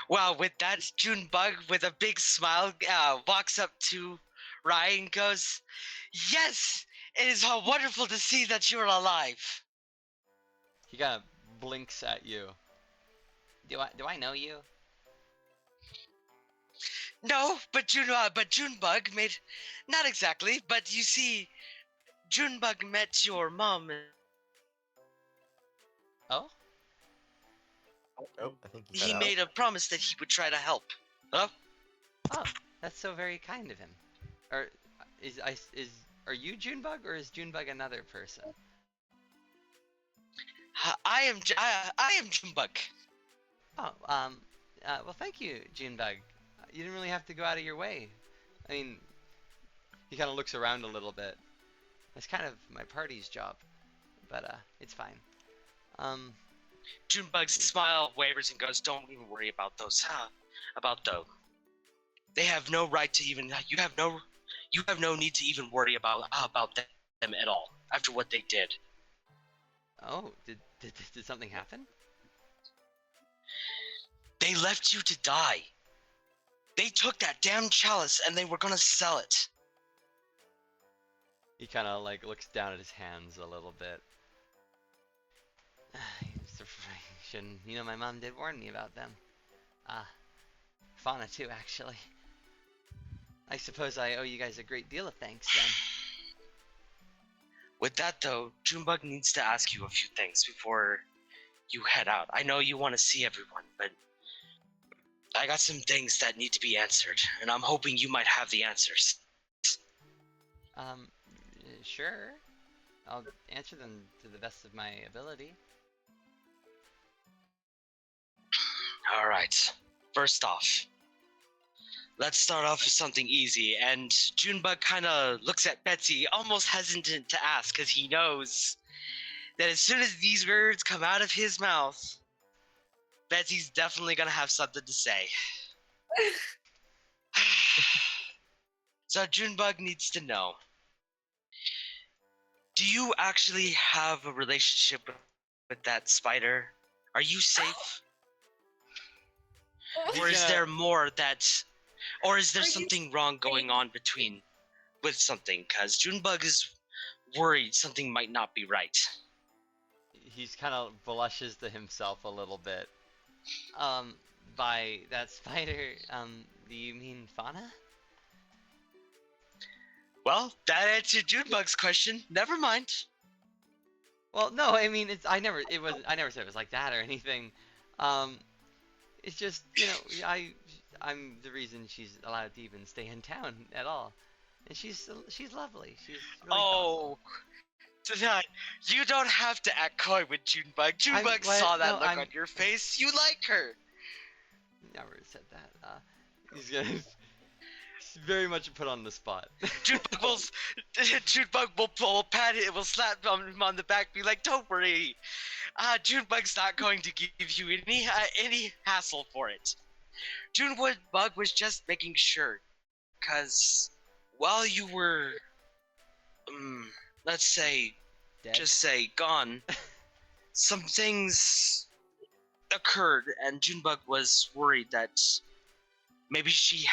Wow, with that, Junebug, with a big smile, walks up to Ryan and goes, "Yes, it is wonderful to see that you're alive." He kind of blinks at you. Do I know you? No, but Junebug made, not exactly, but you see, Junebug met your mom. Oh? Oh, I think He made a promise that he would try to help. Hello? Oh, that's so very kind of him. Or are you Junebug, or is Junebug another person? I am Junebug. Oh, well, thank you, Junebug. You didn't really have to go out of your way. I mean, he kind of looks around a little bit. It's kind of my party's job, but it's fine. Junebug's smile wavers and goes, "Don't even worry about those. About those. They have no right to even. You have no need to even worry about them at all after what they did. Oh, did something happen? They left you to die. They took that damn chalice and they were gonna sell it." He kind of like looks down at his hands a little bit. You know, my mom did warn me about them. Fauna too, actually. I suppose I owe you guys a great deal of thanks then. With that though, Junebug needs to ask you a few things before you head out. I know you want to see everyone, but I got some things that need to be answered, and I'm hoping you might have the answers. Sure. I'll answer them to the best of my ability. Alright, first off, let's start off with something easy, and Junebug kind of looks at Betsy, almost hesitant to ask, because he knows that as soon as these words come out of his mouth, Betsy's definitely gonna have something to say. So Junebug needs to know, do you actually have a relationship with that spider? Are you safe? Or is there more or is there something wrong going on with something? Because Junebug is worried something might not be right. He's kind of blushes to himself a little bit. By that spider, do you mean Fauna? Well, that answered Junebug's question. Never mind. Well, no, I mean, I never said it was like that or anything. It's just, you know, I'm the reason she's allowed to even stay in town at all. And she's lovely. She's really thoughtful. Tonight, you don't have to act coy with Junebug. Junebug saw that look on your face. You like her. Never said that. He's very much put on the spot. Junebug will pat it, will slap him on the back, be like, "Don't worry, Junebug's not going to give you any hassle for it." Junebug was just making sure, cause while you were, let's say, Dead? just say gone, some things occurred, and Junebug was worried that maybe she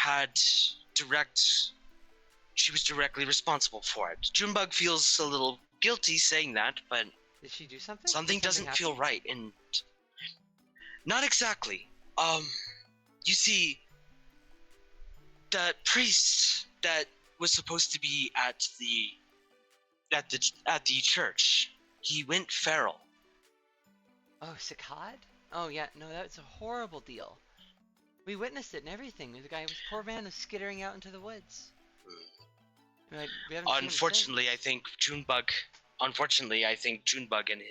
was directly responsible for it. Junebug feels a little guilty saying that, but Did she do something? something doesn't feel right, and not exactly. You see, the priest that was supposed to be at the church, he went feral. Oh, Sakkad? Oh yeah, no, that's a horrible deal. We witnessed it and everything. The poor man was skittering out into the woods. We haven't seen him Unfortunately, I think Junebug and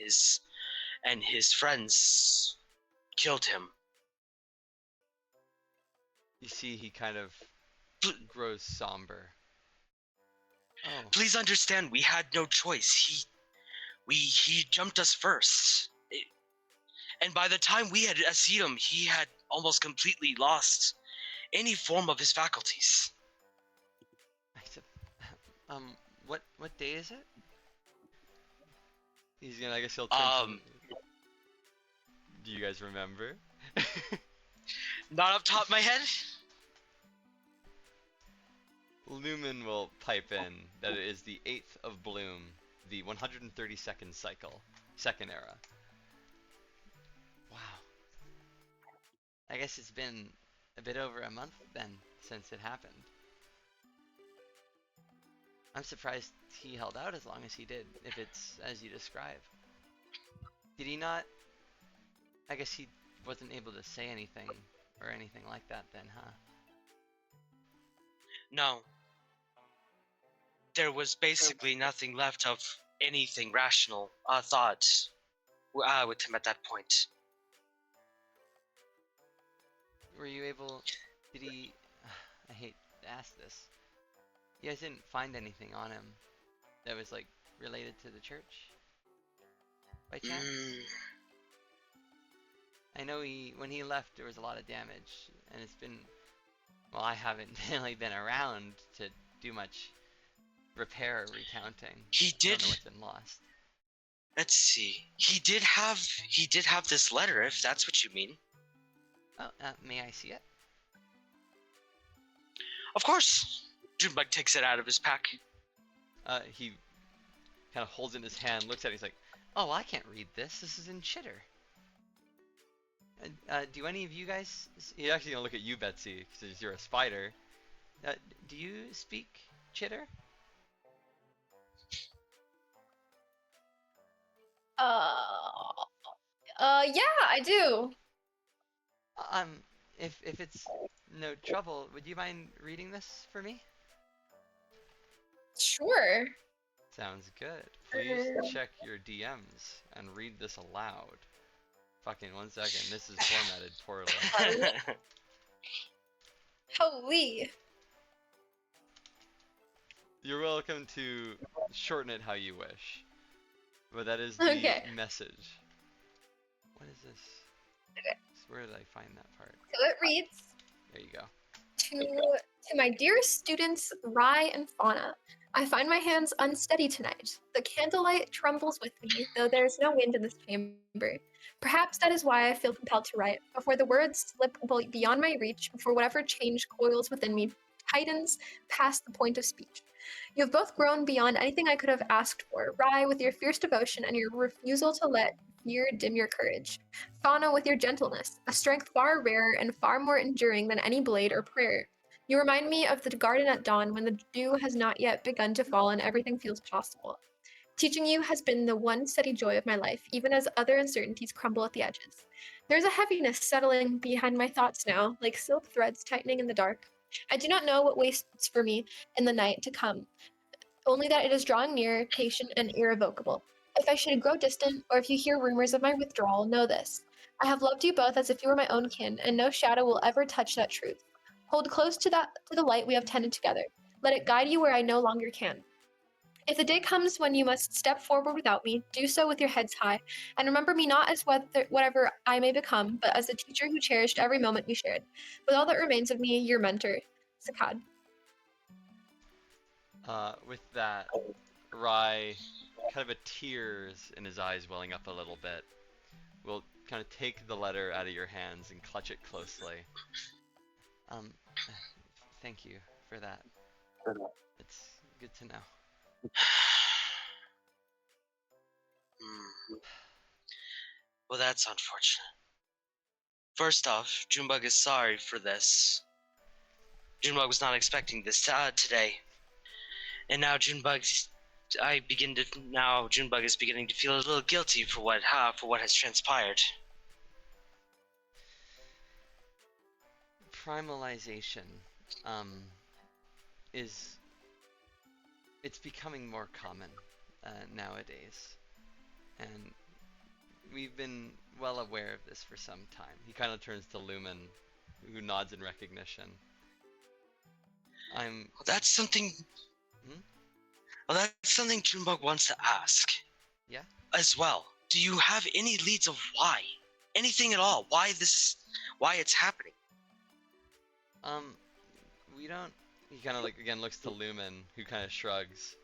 his friends killed him. You see, he kind of grows somber. Oh, Please understand, we had no choice. He jumped us first. And by the time we had seen him, he had almost completely lost any form of his faculties. What day is it? He's gonna, I guess he'll turn to... Do you guys remember? Not off top of my head. Lumen will pipe in that it is the 8th of Bloom, the 132nd cycle, second era. Wow. I guess it's been a bit over a month then since it happened. I'm surprised he held out as long as he did, if it's as you describe. Did he not... I guess he wasn't able to say anything or anything like that then, huh? No. There was basically nothing left of anything rational thought with him at that point. Were you able... Did he... I hate to ask this. You guys didn't find anything on him that was, like, related to the church? By chance? I know when he left, there was a lot of damage, and it's been... Well, I haven't really been around to do much repair or recounting. He I did. don't know what's been lost. Let's see. He did have this letter, if that's what you mean. Oh, may I see it? Of course. Junebug takes it out of his pack. He kind of holds it in his hand, looks at it, he's like, oh, I can't read this. This is in Chitter. Do any of you guys... He's actually going to look at you, Betsy, because you're a spider. Do you speak Chitter? Yeah, I do. If it's no trouble, would you mind reading this for me? Sure. Sounds good. Please check your DMs and read this aloud. Fucking 1 second, this is formatted poorly. Holy. You're welcome to shorten it how you wish. But that is the message. What is this? Okay. Where did I find that part? So it reads, There you go. to my dearest students, Rye and Fauna, I find my hands unsteady tonight. The candlelight trembles with me, though there is no wind in this chamber. Perhaps that is why I feel compelled to write, before the words slip beyond my reach, before whatever change coils within me tightens past the point of speech. You have both grown beyond anything I could have asked for, Rye with your fierce devotion and your refusal to let fear dim your courage. Fauna with your gentleness, a strength far rarer and far more enduring than any blade or prayer. You remind me of the garden at dawn when the dew has not yet begun to fall and everything feels possible. Teaching you has been the one steady joy of my life, even as other uncertainties crumble at the edges. There's a heaviness settling behind my thoughts now, like silk threads tightening in the dark. I do not know what waits for me in the night to come, only that it is drawing near, patient and irrevocable. If I should grow distant, or if you hear rumors of my withdrawal, know this. I have loved you both as if you were my own kin, and no shadow will ever touch that truth. Hold close to the light we have tended together. Let it guide you where I no longer can. If the day comes when you must step forward without me, do so with your heads high, and remember me not as whatever I may become, but as the teacher who cherished every moment we shared. With all that remains of me, your mentor, Sakad. With that, Rye, kind of a tears in his eyes welling up a little bit, will kind of take the letter out of your hands and clutch it closely. Thank you for that. It's good to know. Well, that's unfortunate. First off, Junebug is sorry for this. Junebug was not expecting this today. And now Junebug is beginning to feel a little guilty for what has transpired. Primalization it's becoming more common nowadays, and we've been well aware of this for some time. He kind of turns to Lumen, who nods in recognition. Well, that's something. Well, that's something Junebug wants to ask. Yeah. As well. Do you have any leads of why? Anything at all? Why it's happening? We don't he kind of like again looks to Lumen, who kind of shrugs.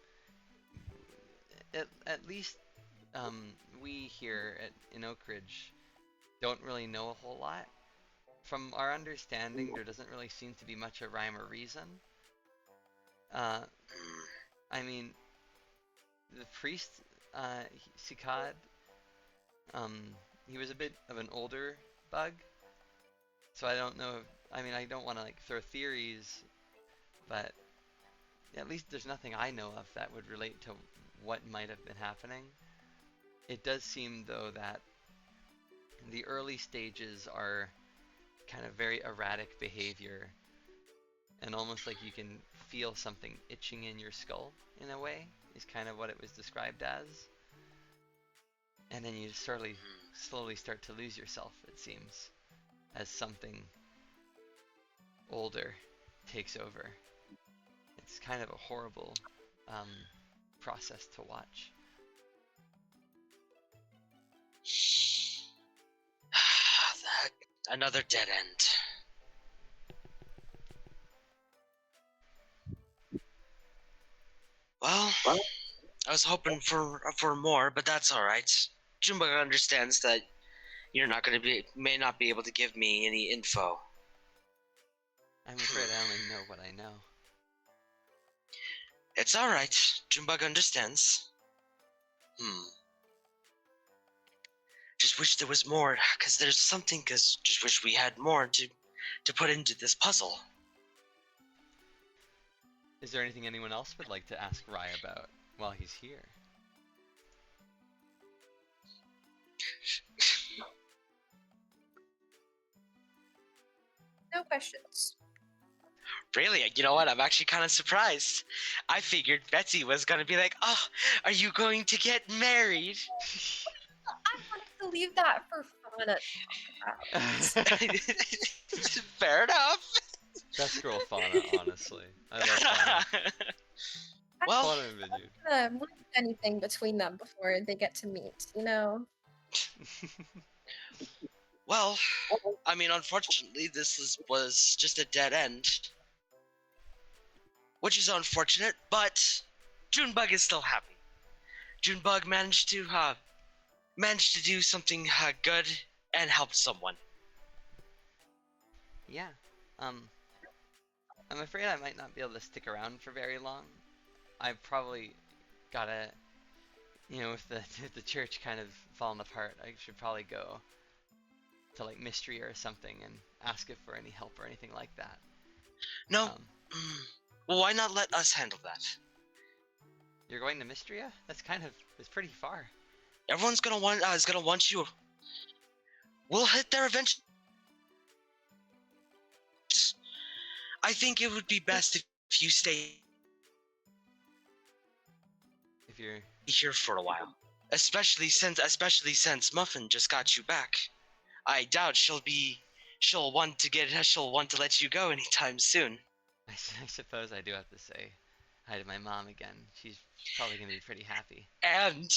At least we here in Oakridge don't really know a whole lot. From our understanding, there doesn't really seem to be much of rhyme or reason. I mean, the priest, Sikad, he was a bit of an older bug, so I don't know. I mean, I don't want to like throw theories, but at least there's nothing I know of that would relate to what might have been happening. It does seem though that the early stages are kind of very erratic behavior, and almost like you can feel something itching in your skull in a way, is kind of what it was described as. And then you slowly start to lose yourself, it seems, as something older takes over. It's kind of a horrible process to watch. Another dead end. Well, I was hoping for more, but that's all right. Junbug understands that you're not may not be able to give me any info. I'm afraid I only know what I know. It's all right. Junbug understands. Just wish there was more, cause just wish we had more to put into this puzzle. Is there anything anyone else would like to ask Rai about while he's here? No questions. Really? You know what? I'm actually kind of surprised. I figured Betsy was gonna be like, "Oh, are you going to get married?" I wanted to leave that for Fauna. Fair enough. Best girl Fauna, honestly. I love Fauna. Well, Fauna and Vinyard. I don't want anything between them before they get to meet, you know? well, I mean, unfortunately, was just a dead end, which is unfortunate. But Junebug is still happy. Junebug managed to do something good and help someone. Yeah. I'm afraid I might not be able to stick around for very long. I've probably gotta, with the church kind of falling apart, I should probably go to like Mystery or something and ask if for any help or anything like that. No. Well, why not let us handle that? You're going to Mystria? It's pretty far. Everyone's is gonna want you. We'll hit there eventually. I think it would be best if you stay If you're here for a while, especially since Muffin just got you back. I doubt she'll want to let you go anytime soon. I suppose I do have to say hi to my mom again. She's probably gonna be pretty happy. And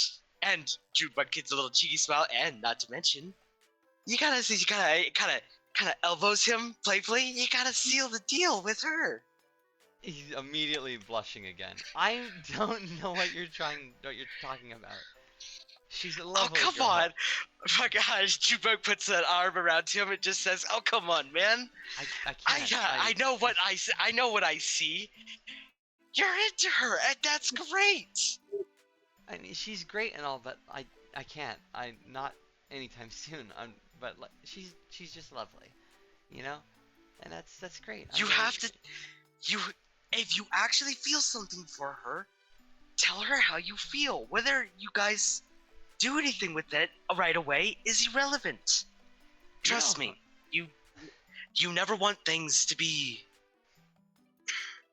Junebug gets a little cheeky smile, and not to mention, you kind of elbows him playfully. You gotta seal the deal with her. He's immediately blushing again. I don't know what you're talking about. She's a lovely Oh, come girl. on. My gosh, Junebug puts an arm around him and just says, "Oh, come on, man. I can't. I know what I see. You're into her, and that's great." I mean, she's great and all, but I can't. I'm not anytime soon. But like, she's just lovely, and that's great. You have to. If you actually feel something for her, tell her how you feel. Whether you guys do anything with it right away is irrelevant. Trust me. You never want things to be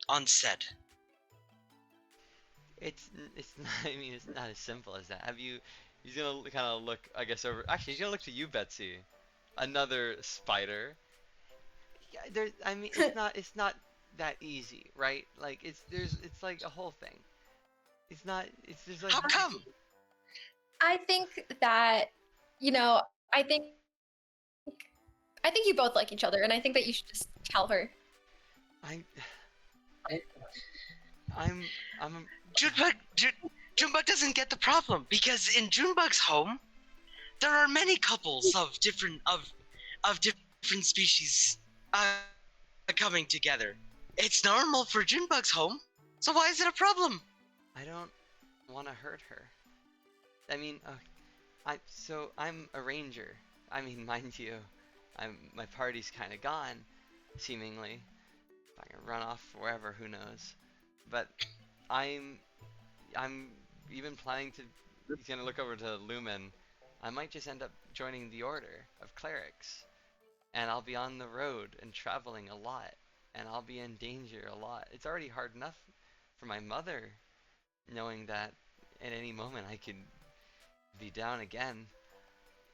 unsaid. It's not. I mean, it's not as simple as that. He's gonna kind of look, I guess, over. Actually, he's gonna look to you, Betsy. Another spider. Yeah, I mean, it's not that easy, right? Like it's like a whole thing. There's like. How come? I think that, I think you both like each other, and I think that you should just tell her. I'm I'm Junebug doesn't get the problem because in Junebug's home, there are many couples of different species coming together. It's normal for Junebug's home, so why is it a problem? I don't want to hurt her. I mean, I'm a ranger. I mean, mind you, my party's kind of gone, seemingly. If I can run off wherever, who knows? But I'm even planning to. He's gonna look over to Lumen. I might just end up joining the Order of Clerics, and I'll be on the road and traveling a lot, and I'll be in danger a lot. It's already hard enough for my mother, knowing that at any moment I could be down again.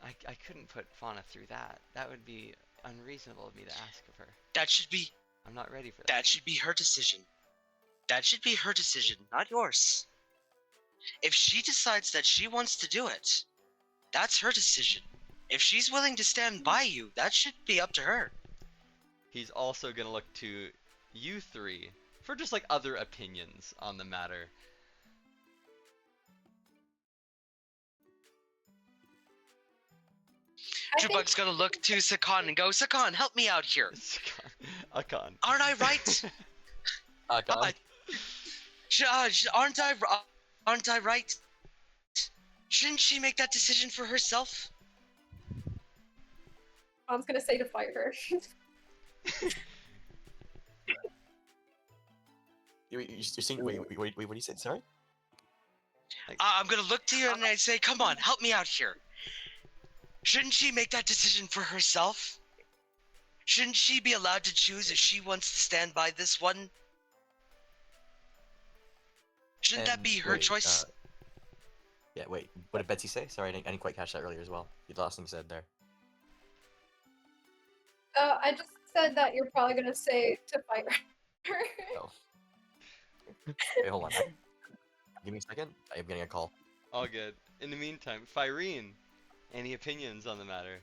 I couldn't put Fauna through that. That would be unreasonable of me to ask of her. That should be I'm not ready for that. that should be her decision. That should be her decision, not yours. If she decides that she wants to do it, that's her decision. If she's willing to stand by you, that should be up to her. He's also gonna look to you three for just like other opinions on the matter. Junebug's gonna look to Sakan and go, Sakan, help me out here. Akan. Aren't I right? God. Aren't I right? Shouldn't she make that decision for herself? Mom's gonna say to fight her. You're saying, wait, what do you say? Sorry? I'm gonna look to you and I say, come on, help me out here. Shouldn't she make that decision for herself? Shouldn't she be allowed to choose if she wants to stand by this one? Shouldn't that And be her wait, choice? Yeah, wait, what did Betsy say? Sorry, I didn't quite catch that earlier as well. The last thing you said there. I just said that you're probably gonna say to fight her. Oh. Wait, hold on. Give me a second. I am getting a call. All good. In the meantime, Firene, any opinions on the matter?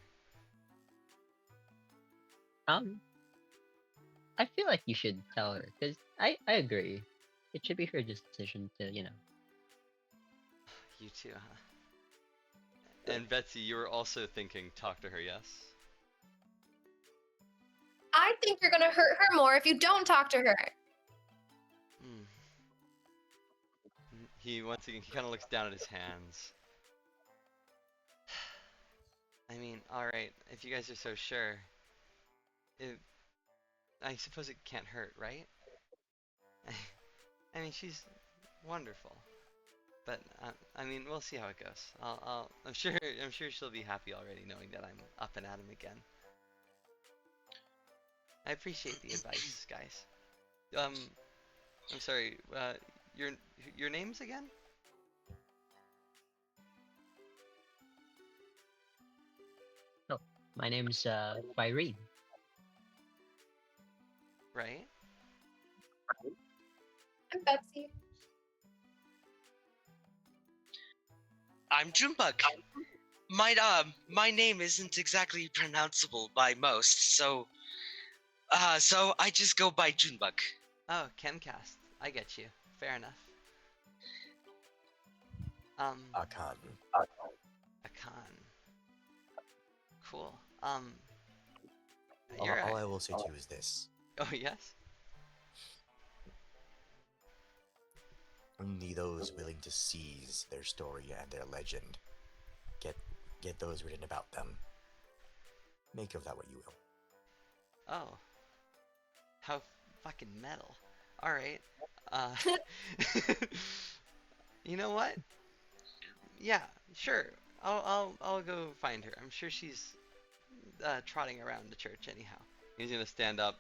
I feel like you should tell her, because I agree. It should be her decision to, You too, huh? And Betsy, you were also thinking talk to her, yes? I think you're gonna hurt her more if you don't talk to her. He once again, he kind of looks down at his hands. I mean, alright, if you guys are so sure. I suppose it can't hurt, right? I mean, she's wonderful. But, I mean, we'll see how it goes. I'm sure she'll be happy already knowing that I'm up and at him again. I appreciate the advice, guys. I'm sorry, your names again? my name's Firene. Right? I'm Betsy. I'm Junebug. My name isn't exactly pronounceable by most, so I just go by Junebug. Oh, Chemcast. I get you. Fair enough. Akan. Akan. Cool. All I will say to you is this. Oh, yes? Only those willing to seize their story and their legend get those written about them. Make of that what you will. Oh. How fucking metal. Alright. You know what? Yeah, sure. I'll go find her. I'm sure she's trotting around the church anyhow. He's gonna stand up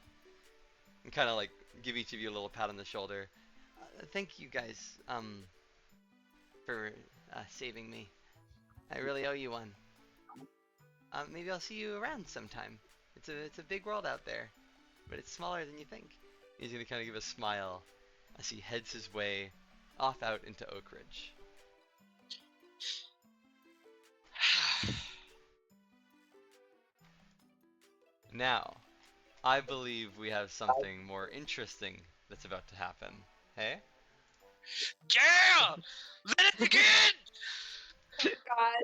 and kind of like give each of you a little pat on the shoulder. Thank you guys for saving me. I really owe you one. Maybe I'll see you around sometime. It's a big world out there, but it's smaller than you think. He's gonna kind of give a smile as he heads his way off out into Oakridge. Now, I believe we have something more interesting that's about to happen. Hey? Yeah! Let it begin! God.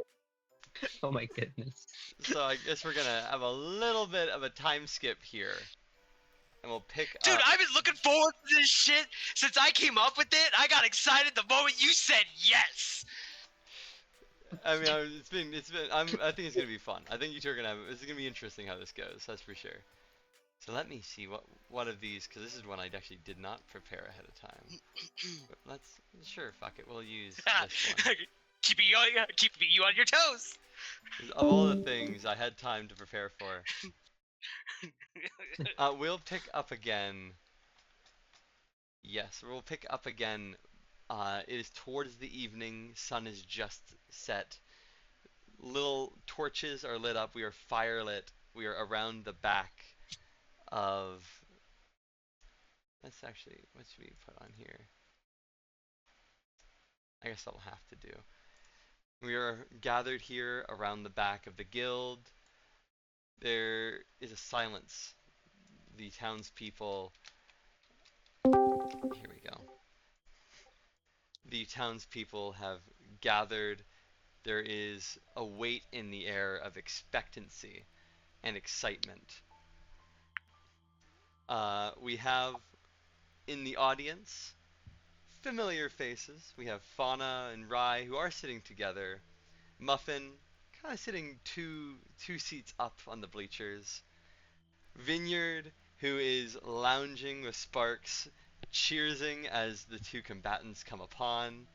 Oh my goodness. So I guess we're gonna have a little bit of a time skip here. And we'll pick Dude, up. I've been looking forward to this shit since I came up with it. I got excited the moment you said yes. I mean, I think it's gonna be fun. I think you two are gonna have. This is gonna be interesting how this goes. That's for sure. So let me see what one of these, because this is one I actually did not prepare ahead of time. But sure, fuck it. We'll use this one. keeping you on your toes. 'Cause of all the things I had time to prepare for, we'll pick up again. Yes, we'll pick up again. It is towards the evening. Sun is just set. Little torches are lit up. We are firelit. We are around the back of. Let's actually. What should we put on here? I guess I'll have to do. We are gathered here around the back of the guild. There is a silence. The townspeople. Here we go. The townspeople have gathered. There is a weight in the air of expectancy and excitement. We have in the audience familiar faces. We have Fauna and Rye, who are sitting together. Muffin, kind of sitting two seats up on the bleachers. Vineyard, who is lounging with Sparks, cheersing as the two combatants come upon.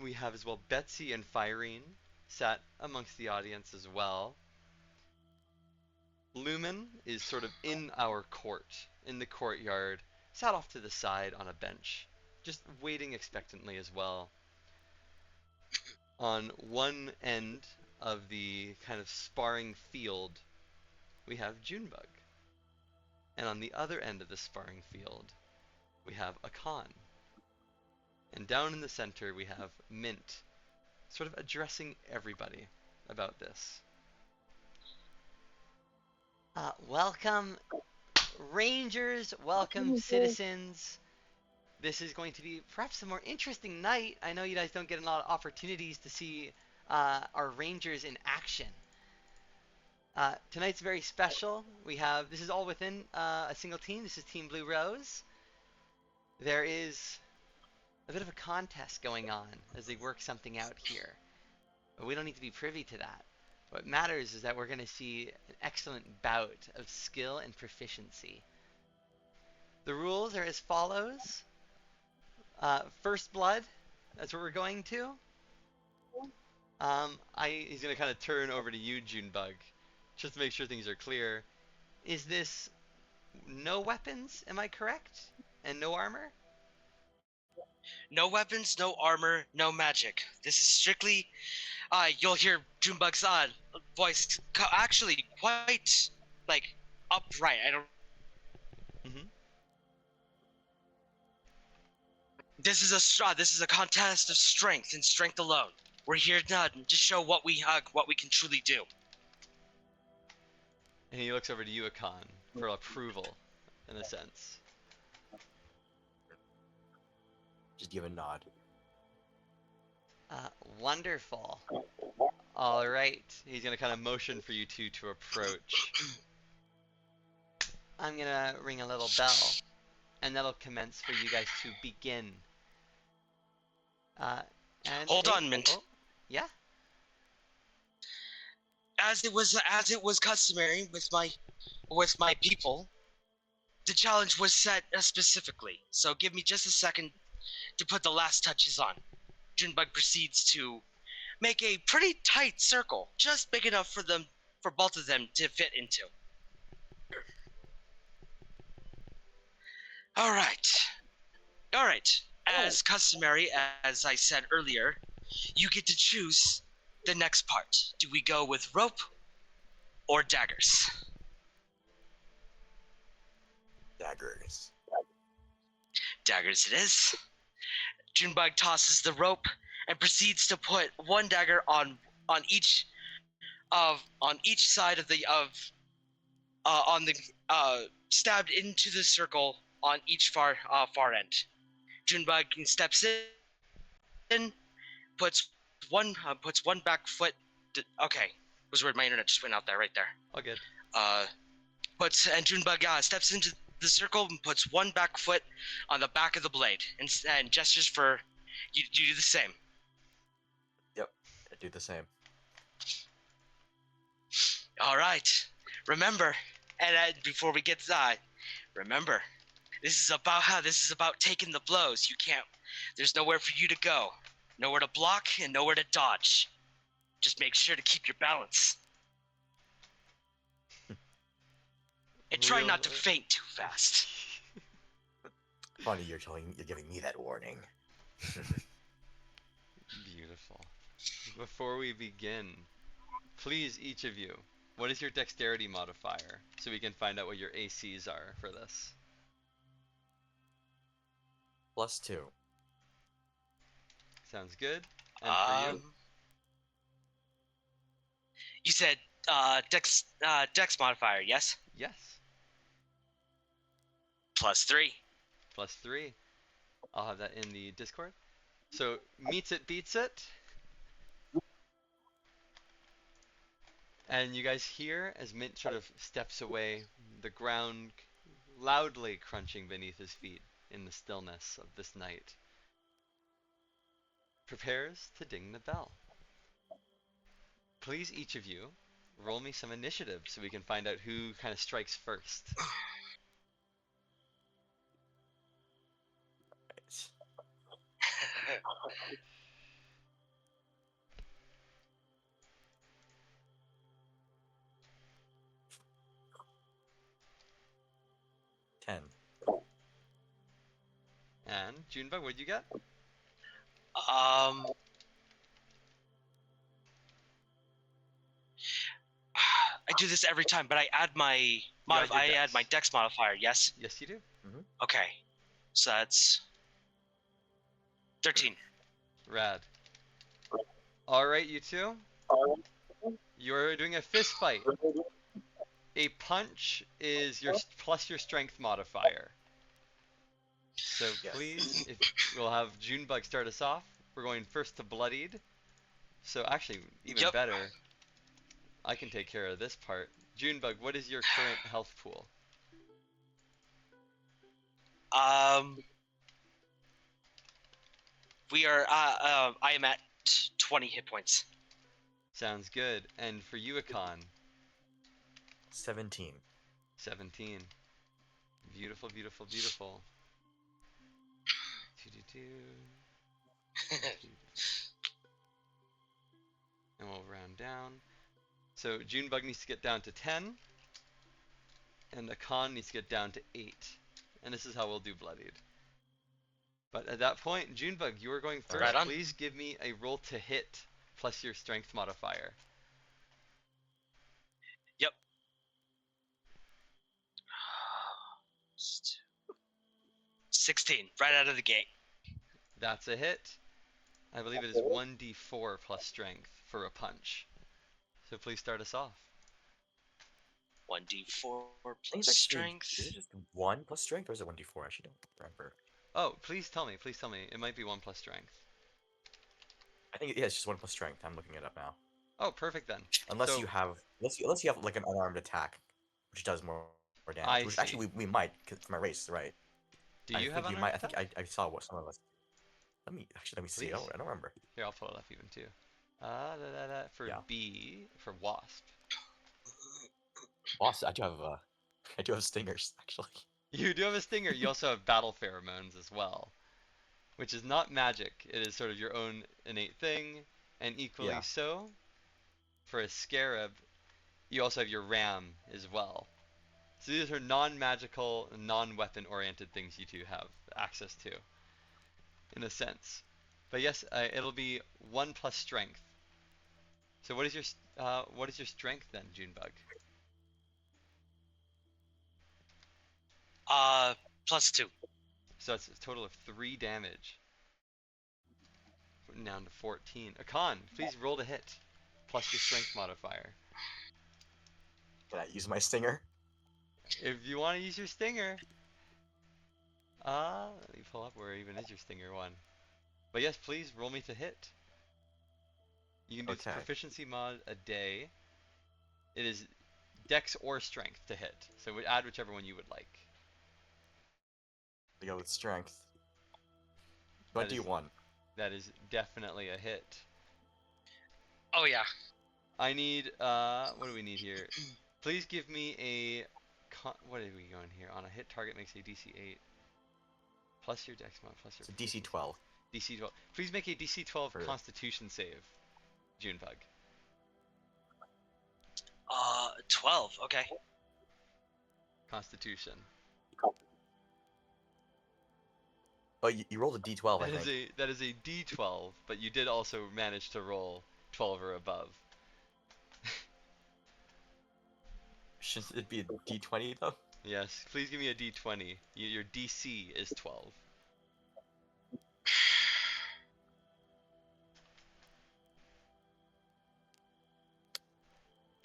We have as well Betsy and Firene sat amongst the audience as well. Lumen is sort of in our court, in the courtyard, sat off to the side on a bench, just waiting expectantly as well. On one end of the kind of sparring field, we have Junebug. And on the other end of the sparring field, we have Akan. And down in the center, we have Mint, sort of addressing everybody about this. Welcome, Rangers, welcome, citizens. This is going to be perhaps a more interesting night. I know you guys don't get a lot of opportunities to see our Rangers in action. Tonight's very special. This is all within a single team. This is Team Blue Rose. There is a bit of a contest going on as they work something out here. But we don't need to be privy to that. What matters is that we're going to see an excellent bout of skill and proficiency. The rules are as follows. First blood, that's what we're going to. He's going to kind of turn over to you, Junebug, just to make sure things are clear. Is this no weapons, am I correct? And no armor? No weapons, no armor, no magic. This is strictly, you'll hear Junebug's voice actually quite, like, upright. I don't... This is a contest of strength and strength alone. We're here to just show what we can truly do. And he looks over to you, Akan, for approval, in a sense. Just give a nod. Wonderful. All right. He's going to kind of motion for you two to approach. I'm going to ring a little bell, and that'll commence for you guys to begin. Hold on, Mint. Oh, yeah? As it was customary with my people, the challenge was set specifically. So give me just a second to put the last touches on. Junebug proceeds to make a pretty tight circle, just big enough for both of them to fit into. All right. As customary, as I said earlier, you get to choose the next part. Do we go with rope or daggers? Daggers. Daggers it is. Junebug tosses the rope and proceeds to put one dagger on each side of the stabbed into the circle on each far end. Junebug steps in, puts one back foot. Okay, it was weird. My internet just went out there, right there. All good. And Junebug steps into the circle and puts one back foot on the back of the blade and gestures for you to do the same. Yep, I do the same. All right. Remember, and before we get remember, this is about taking the blows. You can't. There's nowhere for you to go, nowhere to block, and nowhere to dodge. Just make sure to keep your balance. And try not to faint too fast. Funny, you're giving me that warning. Beautiful. Before we begin, please, each of you, what is your dexterity modifier, so we can find out what your ACs are for this? +2. Sounds good. And for you? You said dex modifier, yes? Yes. +3. +3. I'll have that in the Discord. So, meets it, beats it. And you guys hear, as Mint sort of steps away, the ground loudly crunching beneath his feet in the stillness of this night, prepares to ding the bell. Please, each of you, roll me some initiative so we can find out who kind of strikes first. Ten. And Junebug, what'd you get? I do this every time, but I add my add my dex modifier. Yes. Yes, you do. Okay, so that's 13. Rad. All right, you two. You're doing a fist fight. A punch is your plus your strength modifier. So Yes. please, if we'll have Junebug start us off. We're going first to bloodied. So actually, even Yep. better, I can take care of this part. Junebug, what is your current health pool? We are. I am at 20 hit points. Sounds good. And for you, Akan, 17. 17. Beautiful, beautiful, beautiful. And we'll round down. So Junebug needs to get down to 10. And Akan needs to get down to 8. And this is how we'll do bloodied. But at that point, Junebug, you are going first. Right on. Please give me a roll to hit plus your strength modifier. Yep. 16, right out of the gate. That's a hit. I believe it is 1d4 plus strength for a punch. So please start us off. 1d4 I think plus it's actually- strength. Is it just 1 plus strength, or is it 1d4? I actually don't remember. Oh, please tell me. Please tell me. It might be 1 plus strength. I think it's just 1 plus strength. I'm looking it up now. Oh, perfect then. Unless So- you have like an unarmed attack, which does more damage. I Which see. actually we might, 'cause it's my race, right? Do you have we unarmed might. attack? I saw what some of us. Let me see. Please. I don't remember. Here, I'll pull it up even too. For Yeah. B, for wasp. Also, I do have stingers actually. You do have a stinger. You also have battle pheromones as well, which is not magic. It is sort of your own innate thing, and equally Yeah. so, for a scarab, you also have your ram as well. So these are non-magical, non-weapon oriented things you two have access to, in a sense. But yes, it'll be 1 plus strength. So what is your strength then, Junebug? +2. So that's a total of 3 damage. Putting down to 14. Akan, please roll to hit, plus your strength modifier. Can I use my stinger? If you want to use your stinger. Let me pull up where even is your stinger one. But yes, please roll me to hit. You can do Okay. proficiency mod a day. It is dex or strength to hit. So we add whichever one you would like. We go with strength. That is 21. that is definitely a hit. Oh yeah. I need what do we need here? Please give me a what are we going here? On a hit target makes a DC 8. Plus your dex mod, plus your It's a DC 12. DC 12. Please make a DC 12 For- Constitution save, Junebug. 12. Okay. Constitution. Oh, you rolled a D12, I think. That is a D12, but you did also manage to roll 12 or above. Shouldn't it be a D20 though? Yes, please give me a D20. Your DC is 12.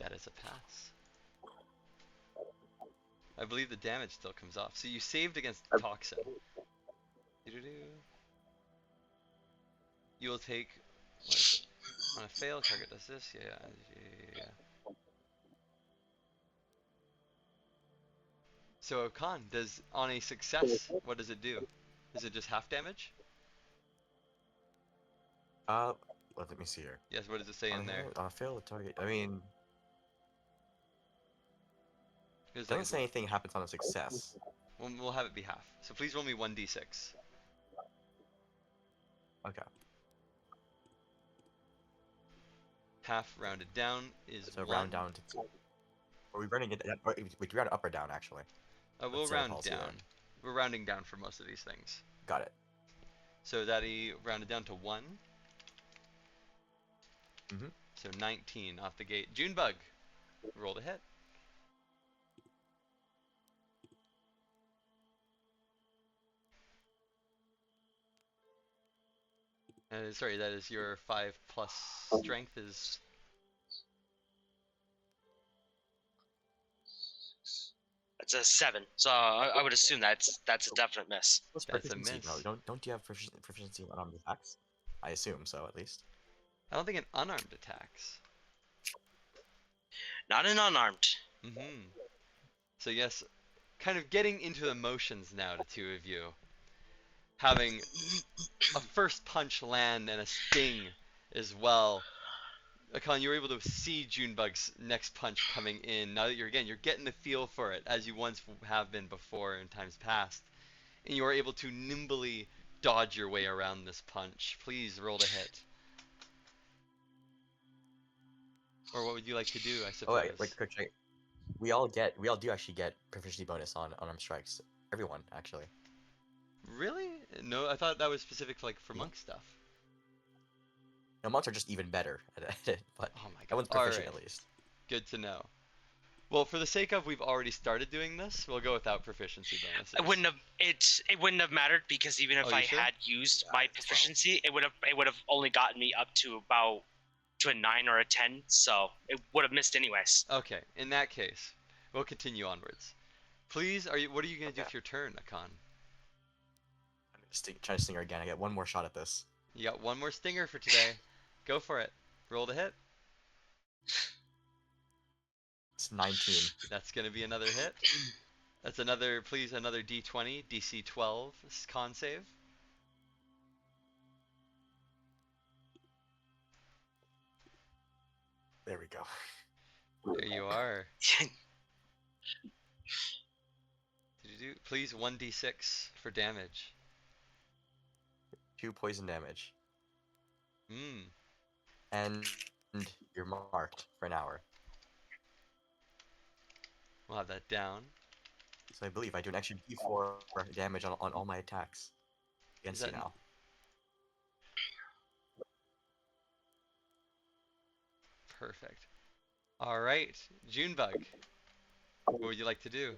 That is a pass. I believe the damage still comes off. So you saved against toxin. Doo-doo-doo. You will take. What is it? On a fail, target does this. Yeah. So Khan, does on a success, what does it do? Is it just half damage? Well, let me see here. Yes. What does it say in there? On a fail target. I mean, It it doesn't say anything happens on a success. We'll have it be half. So please roll me 1d6. Okay. Half rounded down is So 1. round down to 2. Are we running it? Or we round it up or down actually? We'll Let's set a round policy down. there. We're rounding down for most of these things. Got it. So that he rounded down to 1. Mhm. So 19 off the gate. Junebug, roll to hit. Sorry, that is your 5 plus strength is. That's a 7. So I would assume that's a definite miss. What's That's a proficiency? miss. No, don't you have proficiency on armed attacks? I assume so, at least. I don't think an unarmed attacks. Not an unarmed. Mm-hmm. So yes, kind of getting into the motions now, the two of you. Having a first punch land and a sting as well. Akan, you were able to see Junebug's next punch coming in. Now that you're getting the feel for it as you once have been before in times past. And you are able to nimbly dodge your way around this punch. Please roll to hit. Or what would you like to do, I Oh suppose? wait, quick check. We all do actually get proficiency bonus on unarmed strikes. Everyone, actually. Really? No, I thought that was specific to, like, for Yeah. monk stuff. No, monks are just even better at it, but Oh my god. that one's proficient Alright. at least. Good to know. Well, for the sake of we've already started doing this, we'll go without proficiency bonuses. It wouldn't have mattered because even if Oh, you I sure? had used my it's fine. proficiency, it would have only gotten me up to a 9 or a 10, so it would have missed anyways. Okay, in that case, we'll continue onwards. Please, what are you gonna do Okay. for your turn, Akan? I'm gonna try to stinger again. I get one more shot at this. You got one more stinger for today. Go for it. Roll to hit. It's 19. That's gonna be another hit. That's another D20, DC 12 con save. There we go. There you are. Please 1d6 for damage. 2 poison damage. Mmm. And you're marked for an hour. We'll have that down. So I believe I do an extra d4 damage on all my attacks against you that- now. Perfect. Alright, Junebug. What would you like to do?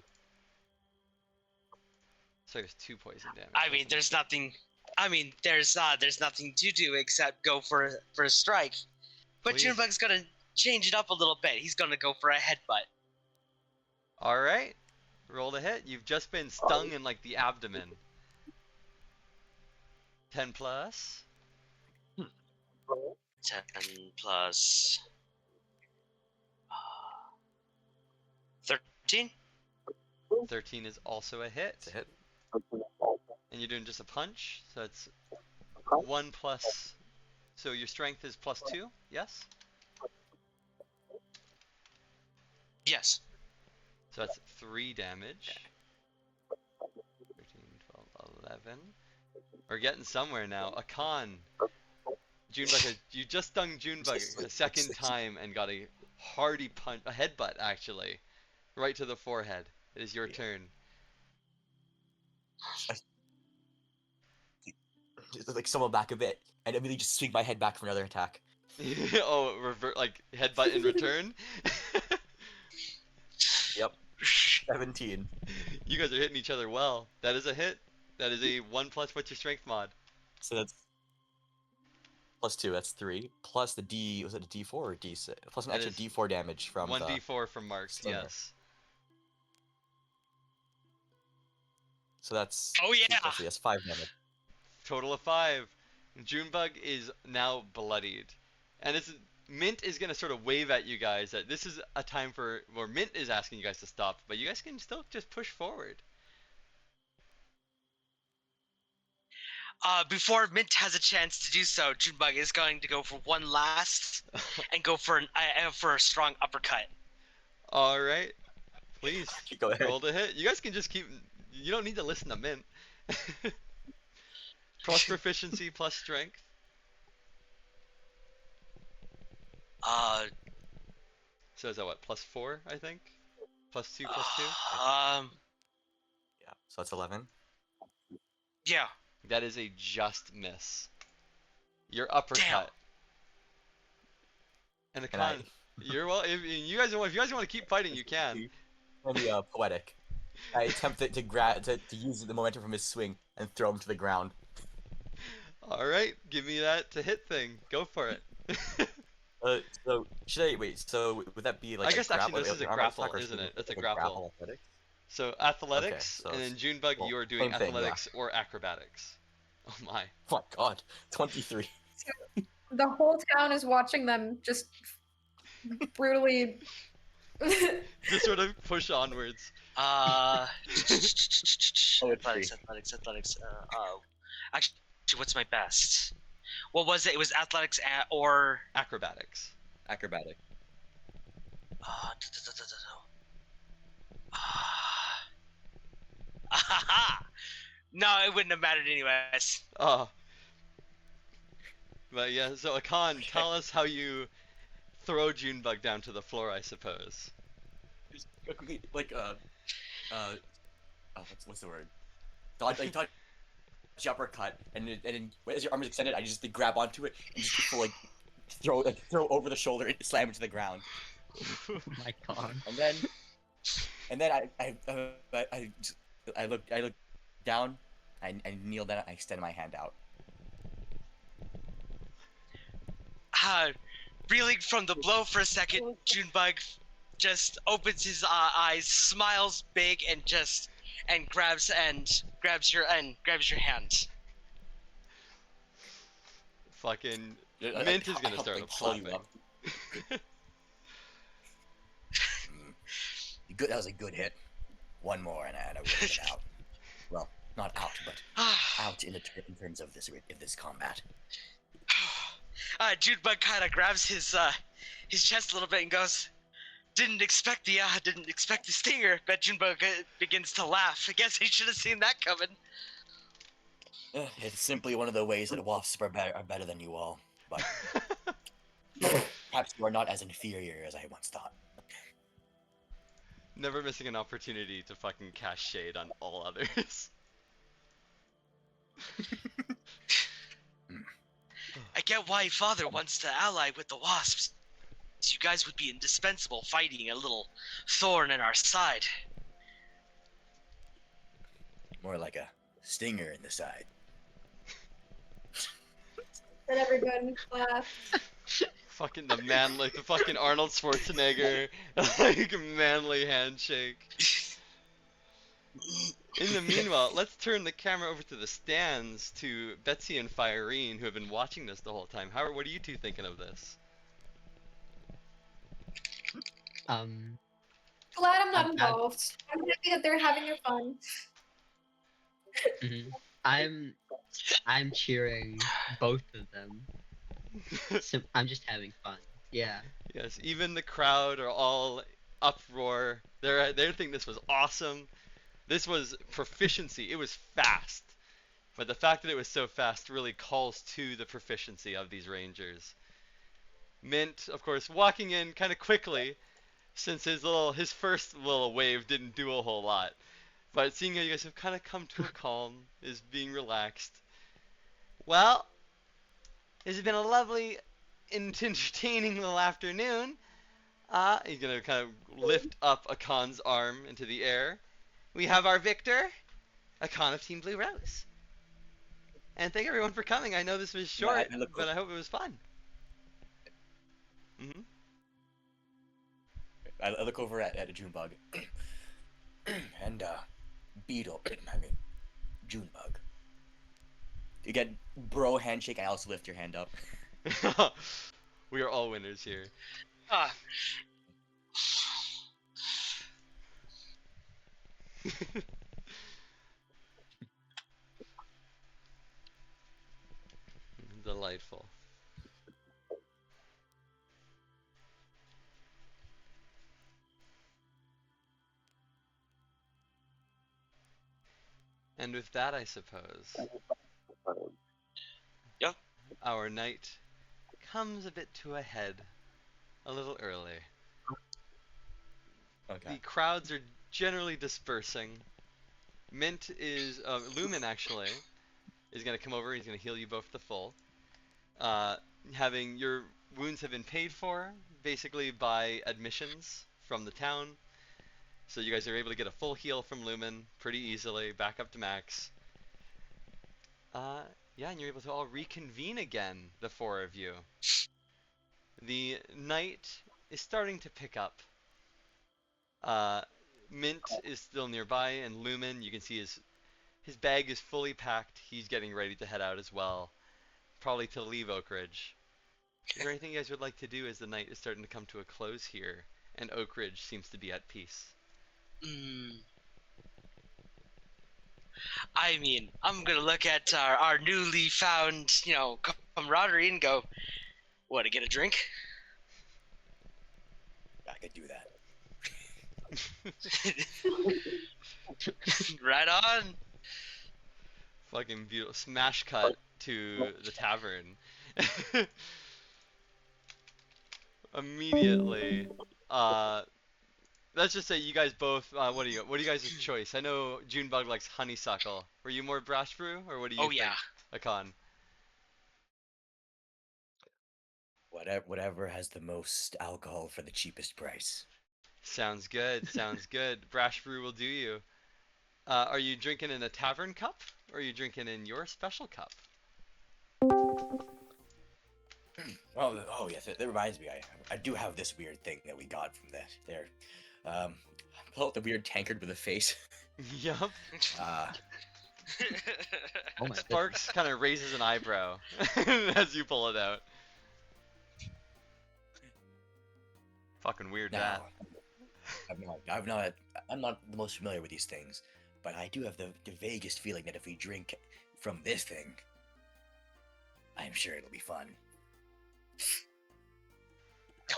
So it's 2 poison damage. I mean, there's nothing. I mean, there's nothing to do except go for a strike. But Please. Junebug's gonna change it up a little bit. He's gonna go for a headbutt. Alright. Roll to hit. You've just been stung in like the abdomen. 10 plus. 10 plus 13. 13 is also a hit. It's a hit. And you're doing just a punch, so it's 1 plus. So your strength is +2, yes? Yes. So that's 3 damage. 13, 12, 11. We're getting somewhere now. A con. Junebug, you just stung Junebug a second time and got a hearty punch, a headbutt actually, right to the forehead. It is your turn. Just like stumble back a bit, and immediately just swing my head back for another attack. Oh, revert, like headbutt in return. Yep. 17. You guys are hitting each other well. That is a hit. That is a 1 plus what's your strength mod? So that's +2. That's 3. Plus the D. Was it a D4 or D6? Plus an That extra is D4 damage from 1d4 from Mark. Stinger. Yes. So that's. Oh, yeah! That's 5 damage. Total of 5. Junebug is now bloodied, and it's Mint is gonna sort of wave at you guys that this is a time for, or Mint is asking you guys to stop, but you guys can still just push forward. Before Mint has a chance to do so, Junebug is going to go for one last and go for a strong uppercut. All right, please Go ahead. roll the hit. You guys can just keep. You don't need to listen to Mint. Plus proficiency, plus strength. So is that what? +4, I think. +2, +2. Yeah. So that's 11. That is a just miss. Your uppercut. Damn. And the And I- con. You're well. If you guys want to keep fighting, you can. Let me poetic. I attempt to use the momentum from his swing and throw him to the ground. All right, give me that to hit thing. Go for it. So should I wait? So would that be like? I guess actually grapple, this is a arm grapple, attack, or isn't should it? That's a like grapple. athletics? So athletics, so and then it's- Junebug, well, you are doing same thing, yeah. athletics or acrobatics. Oh my. Oh my god, 23. The whole town is watching them just brutally. Just sort of push onwards. Athletics. Actually, what's my best? What was it? It was athletics or Acrobatics. Acrobatic. No, it wouldn't have mattered anyways. Oh. But yeah, so Akan, tell us how you throw Junebug down to the floor, I suppose. Just like what's the word? Dodge, like dodge the uppercut, and then as your arm is extended, I just grab onto it and just full, throw over the shoulder and slam it to the ground. Oh my god. And then I look down, I kneel down, I extend my hand out. Reeling from the blow for a second, Junebug just opens his eyes, smiles big, and grabs your hand. Fucking Mint is gonna start applauding. Good. That was a good hit. One more, and I would have been out. Well, not out, but out in terms of this combat. Junebug kind of grabs his chest a little bit and goes, "Didn't expect the stinger." Bet Junebug begins to laugh. I guess he should have seen that coming. It's simply one of the ways that wasps are better than you all, but perhaps you are not as inferior as I once thought. Never missing an opportunity to fucking cast shade on all others. I get why Father wants to ally with the wasps. You guys would be indispensable fighting a little thorn in our side. More like a stinger in the side. And everyone laughed. Fucking the fucking Arnold Schwarzenegger, like manly handshake. In the meanwhile, let's turn the camera over to the stands to Betsy and Firene, who have been watching this the whole time. Howard, what are you two thinking of this? Glad I'm not I'm- involved. I'm happy that they're having their fun. Mhm. I'm cheering both of them. I'm just having fun. Yeah. Yes, even the crowd are all uproar. They think this was awesome. This was proficiency. It was fast. But the fact that it was so fast really calls to the proficiency of these rangers. Mint, of course, walking in kind of quickly, since his first little wave didn't do a whole lot. But seeing how you guys have kind of come to a calm, is being relaxed. Well, this has been a lovely, entertaining little afternoon. He's gonna kind of lift up Akan's arm into the air. We have our victor, Akan of Team Blue Rose. And thank everyone for coming. I know this was short, but I hope it was fun. Mm-hmm. I look over at a Junebug. And, Beetle. I mean, Junebug. You get bro handshake, I also lift your hand up. We are all winners here. Ah, Delightful. And with that, I suppose, Yep. our night comes a bit to a head, a little early. Okay. The crowds are generally dispersing. Mint is, Lumen actually, is going to come over. He's going to heal you both to full. Having your wounds have been paid for, basically by admissions from the town. So you guys are able to get a full heal from Lumen pretty easily, back up to max. Yeah, and you're able to all reconvene again, the four of you. The night is starting to pick up. Mint is still nearby, and Lumen, you can see his bag is fully packed. He's getting ready to head out as well, probably to leave Oakridge. Is there anything you guys would like to do as the night is starting to come to a close here, and Oakridge seems to be at peace? I mean, I'm gonna look at our newly found, camaraderie and go, "Want to get a drink?" I could do that. Right on. Fucking beautiful. Smash cut to the tavern. Immediately. Let's just say you guys both. What do you guys' choice? I know Junebug likes honeysuckle. Were you more brash brew, or what do you Oh think, yeah. Akan? Whatever has the most alcohol for the cheapest price. Sounds good. Sounds good. Brash brew will do you. Are you drinking in a tavern cup, or are you drinking in your special cup? Oh yes, that reminds me. I do have this weird thing that we got from there. Pull out the weird tankard with a face. Yup. Oh my Sparks kind of raises an eyebrow as you pull it out. Fucking weird that. I'm not the most familiar with these things, but I do have the vaguest feeling that if we drink from this thing, I'm sure it'll be fun.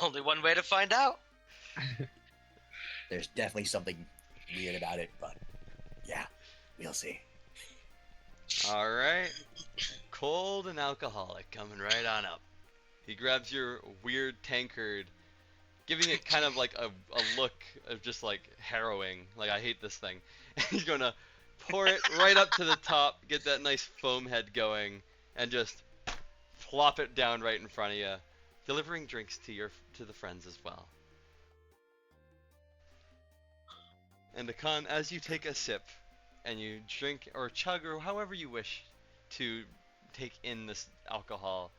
Only one way to find out. There's definitely something weird about it, but yeah, we'll see. All right. Cold and alcoholic coming right on up. He grabs your weird tankard, giving it kind of like a look of just like harrowing. Like, I hate this thing. And he's gonna pour it right up to the top, get that nice foam head going, and just plop it down right in front of you, delivering drinks to the friends as well. And Akan, as you take a sip, and you drink or chug or however you wish to take in this alcohol,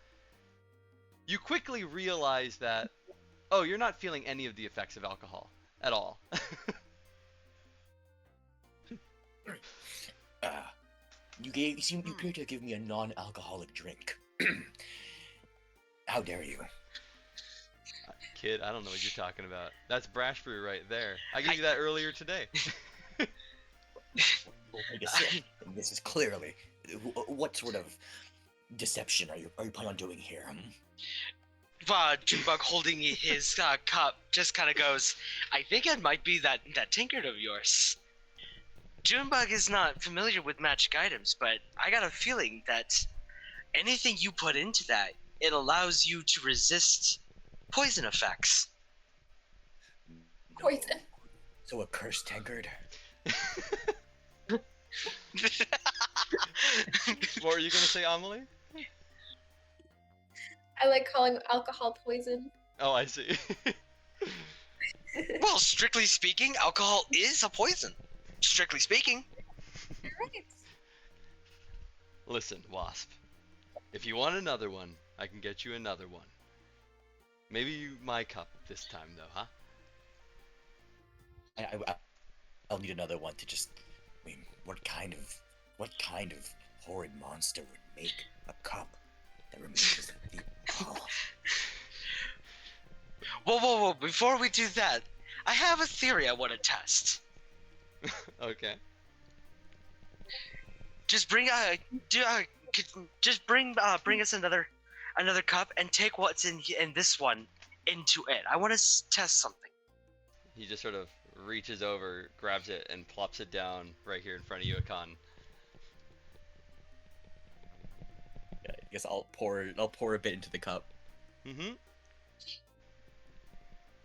you quickly realize that, oh, you're not feeling any of the effects of alcohol at all. You appear to give me a non-alcoholic drink. How dare you? Kid, I don't know what you're talking about. That's brash brew right there. I gave you that earlier today. Take a sip. This is clearly. What sort of deception are you planning on doing here? Junebug holding his cup just kind of goes, I think it might be that tankard of yours. Junebug is not familiar with magic items, but I got a feeling that anything you put into that, it allows you to resist poison effects. Poison. So a cursed tankard? What were you gonna say, Amelie? I like calling alcohol poison. Oh, I see. Well, strictly speaking, alcohol is a poison. Strictly speaking. You're right. Listen, Wasp. If you want another one, I can get you another one. Maybe my cup this time, though, huh? I'll need another one to just. I mean, what kind of horrid monster would make a cup that removes the alcohol? Whoa! Before we do that, I have a theory I want to test. Okay. Just bring bring us another cup and take what's in this one into it. I want to test something. He just sort of reaches over, grabs it, and plops it down right here in front of you, Akan. Yeah, I guess I'll pour a bit into the cup. Mm-hmm.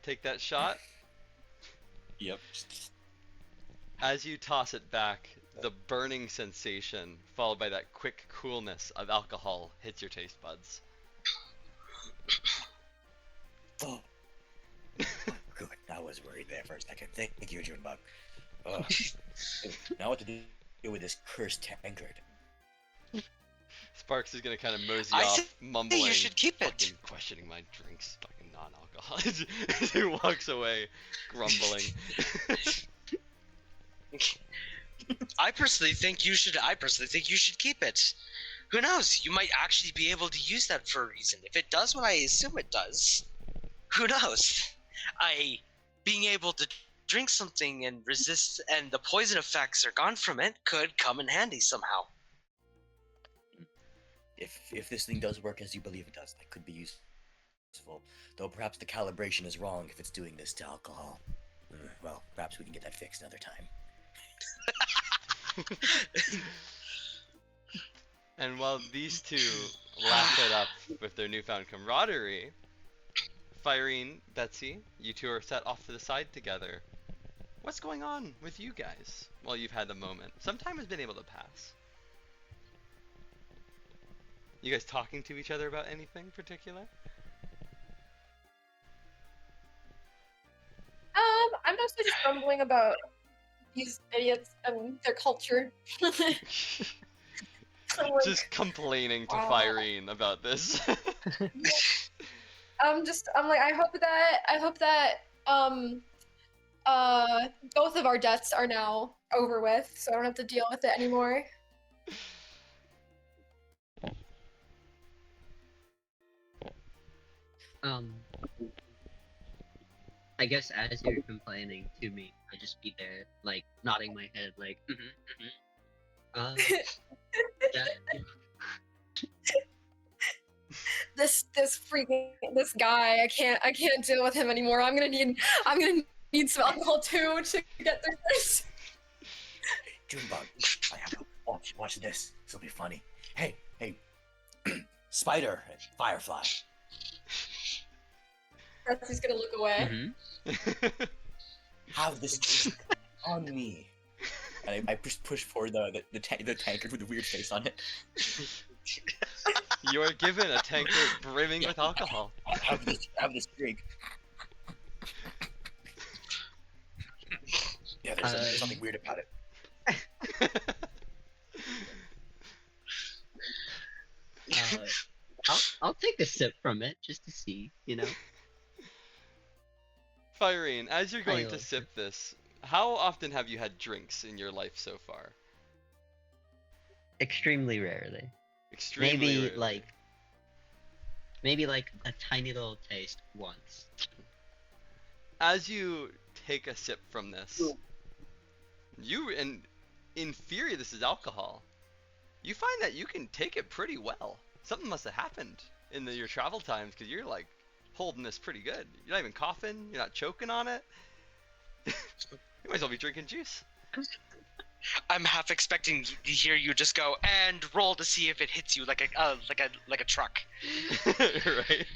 Take that shot. Yep. As you toss it back, the burning sensation, followed by that quick coolness of alcohol, hits your taste buds. Oh. Good. I was worried there for a second. Thank you, Junebug. Now what to do with this cursed tankard? Sparks is gonna kind of mosey I off, say mumbling, you should keep it. fucking questioning my drinks, fucking non-alcoholic. As he walks away, grumbling. I personally think you should keep it. Who knows? You might actually be able to use that for a reason. If it does what I assume it does, who knows? Being able to drink something and resist, and the poison effects are gone from it, could come in handy somehow. If this thing does work as you believe it does, that could be useful. Though perhaps the calibration is wrong if it's doing this to alcohol. Well, perhaps we can get that fixed another time. And while these two laugh it up with their newfound camaraderie, Firene, Betsy, you two are set off to the side together. What's going on with you guys? Well, you've had a moment. Some time has been able to pass. You guys talking to each other about anything particular? I'm mostly just grumbling about these idiots and their culture. I'm like, Just complaining to wow. Firene about this. I'm like, I hope that both of our deaths are now over with, so I don't have to deal with it anymore. I guess as you're complaining to me, I just be there, like, nodding my head, like, This guy, I can't deal with him anymore. I'm gonna need some alcohol too to get through this. Junebug, I have to watch this. This will be funny. Hey, Spider, Firefly. Bretsy's gonna look away. Have this drink on me. And I just push forward the tankard with the weird face on it. You are given a tankard brimming with alcohol. Have this drink. Yeah, there's something weird about it. I'll take a sip from it just to see, you know. Firene, as you're going to like sip this, How often have you had drinks in your life so far? Extremely rarely. Extremely Maybe rarely. like a tiny little taste once. As you take a sip from this, and in theory this is alcohol, you find that you can take it pretty well. Something must have happened in your travel times, because you're like holding this pretty good. You're not even coughing, you're not choking on it. You might as well be drinking juice. I'm half expecting to hear you just go and roll to see if it hits you like a truck. Right?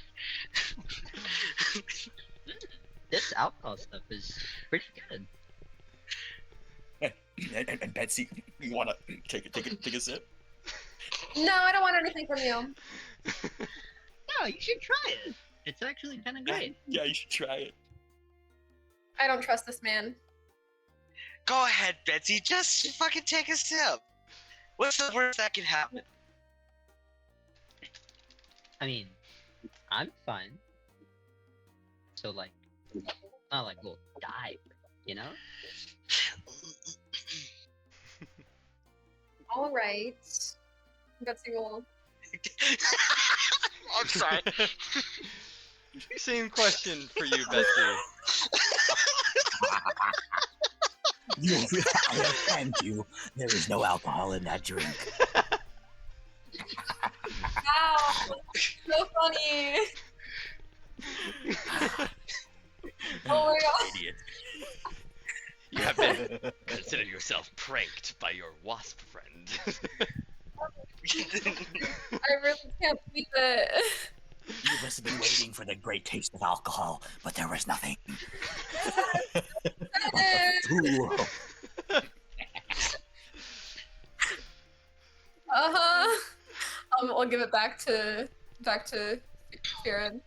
This alcohol stuff is pretty good. And Betsy, you wanna take a sip? No, I don't want anything from you. No, you should try it. It's actually kind of great. Yeah, you should try it. I don't trust this man. Go ahead, Betsy. Just fucking take a sip. What's the worst that can happen? I mean, I'm fine. So like, not like we'll die, you know? All right. Betsy will. I'm sorry. Same question for you, Betsy. I offend you. There is no alcohol in that drink. Wow, so funny. Oh my god. Idiot. You have been consider yourself pranked by your wasp friend. I really can't believe it. You must have been waiting for the great taste of alcohol, but there was nothing. Ooh. Uh-huh. I'll give it back to Kieran.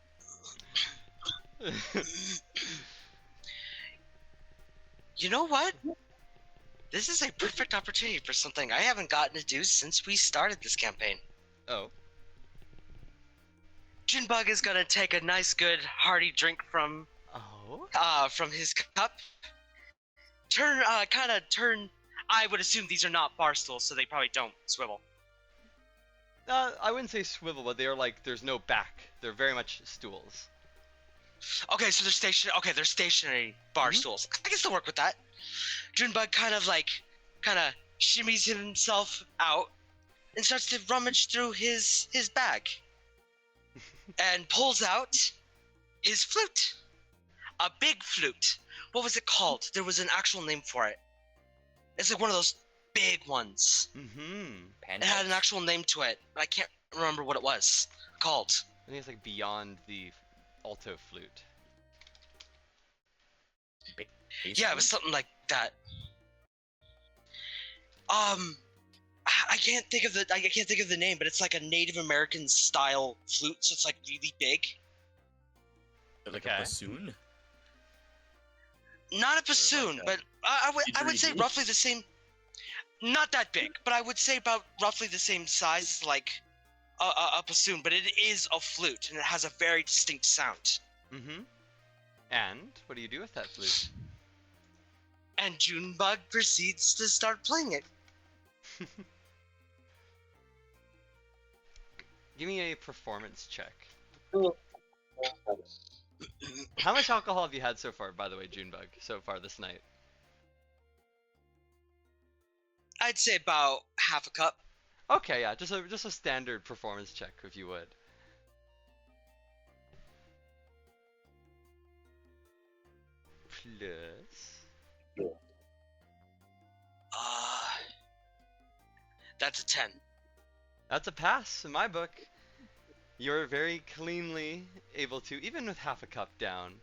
You know what? This is a perfect opportunity for something I haven't gotten to do since we started this campaign. Oh. Junebug is gonna take a nice, good, hearty drink from his cup. Turn. I would assume these are not bar stools, so they probably don't swivel. I wouldn't say swivel, but they are like, there's no back. They're very much stools. Okay, so they're stationary. Okay, they're stationary bar stools. I can still work with that. Junebug kind of shimmies himself out and starts to rummage through his bag and pulls out his flute. A big flute. What was it called? There was an actual name for it. It's like one of those big ones. Mm-hmm. It had an actual name to it, but I can't remember what it was called. I think it's like beyond the alto flute. Yeah, it was something like that. I can't think of the name, but it's like a Native American style flute, so it's like really big. Like Okay. a bassoon? Not a bassoon, but I would say Didgeridoo? roughly the same. Not that big, but I would say about roughly the same size as like a bassoon, but it is a flute and it has a very distinct sound. Mm-hmm. And what do you do with that flute? And Junebug proceeds to start playing it. Give me a performance check. How much alcohol have you had so far, by the way, Junebug, so far this night? I'd say about half a cup. Okay, yeah, just a standard performance check, if you would. Plus. That's a 10. That's a pass in my book. You're very cleanly able to, even with half a cup down,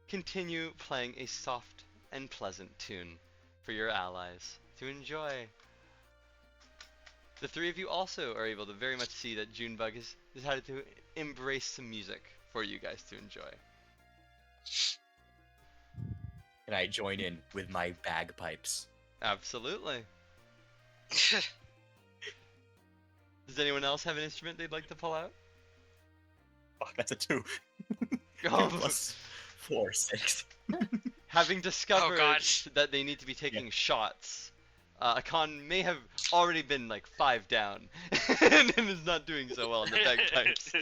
continue playing a soft and pleasant tune for your allies to enjoy. The three of you also are able to very much see that Junebug has decided to embrace some music for you guys to enjoy. And I join in with my bagpipes. Absolutely. Does anyone else have an instrument they'd like to pull out? Oh, that's a 2. Oh, Plus 4, 6. Having discovered God. that they need to be taking shots, Akon may have already been like 5 down and is not doing so well in the bagpipes.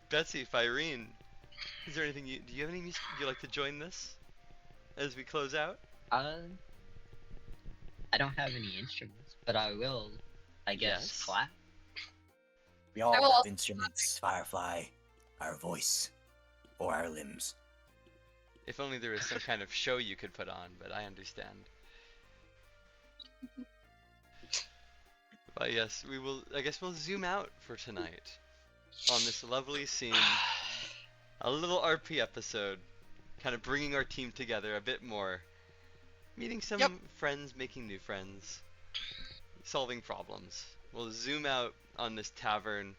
Betsy, Firene, is there anything do you have any music you'd like to join this as we close out? I don't have any instruments, but I will, I guess, Yes. clap. We all I will have also- instruments, Firefly. Our voice. Or our limbs. If only there was some kind of show you could put on, but I understand. But yes, we will. I guess we'll zoom out for tonight on this lovely scene. A little RP episode, kind of bringing our team together a bit more. Meeting some Yep. friends, making new friends, solving problems. We'll zoom out on this tavern,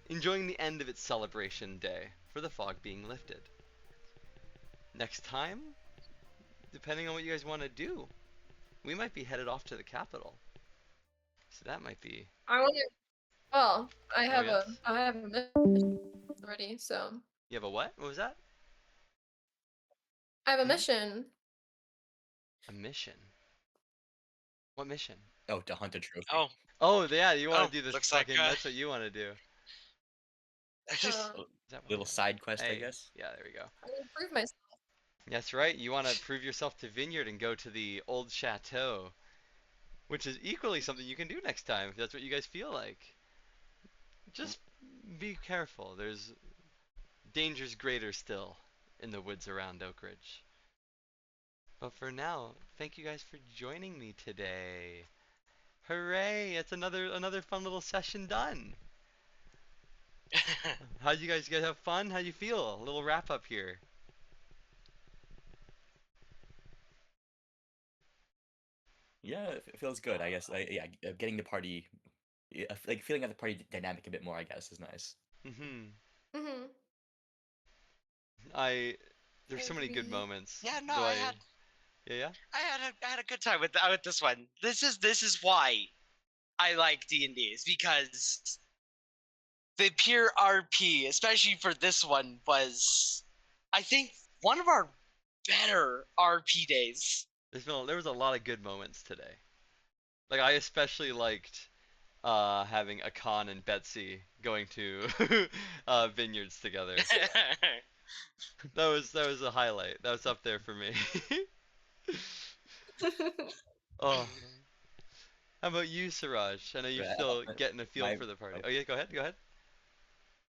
enjoying the end of its celebration day for the fog being lifted. Next time, depending on what you guys want to do, we might be headed off to the capital. So that might be. I wonder. Well, I have yes? I have a mission already, so You have a what? What was that? I have a Hmm? mission. A mission. What mission? Oh, to hunt a trophy. Oh, Oh, yeah, you want Oh, to do this looks like, fucking. That's what you want to do. So, Is that what Little it is? side quest, I Hey, guess. Yeah, there we go. I will prove myself. That's right. You want to prove yourself to Vineyard and go to the old chateau, which is equally something you can do next time if that's what you guys feel like. Just be careful. There's dangers greater still in the woods around Oakridge. But for now, thank you guys for joining me today. Hooray! It's another fun little session done. How'd you guys have fun? How you feel? A little wrap up here. Yeah, it feels good. I guess. Getting the party, like feeling out the party dynamic a bit more. I guess is nice. Mhm. Mhm. There's so many good Agree. moments. Yeah, no, though I had- Yeah. I had a good time with this one. This is why I like D&D, is because the pure RP, especially for this one, was, I think, one of our better RP days. There was a lot of good moments today. Like I especially liked having Akon and Betsy going to vineyards together. That was a highlight. That was up there for me. Oh. How about you, Siraj? I know you're Yeah, still getting a feel my- for the party. Oh yeah, go ahead. Go ahead.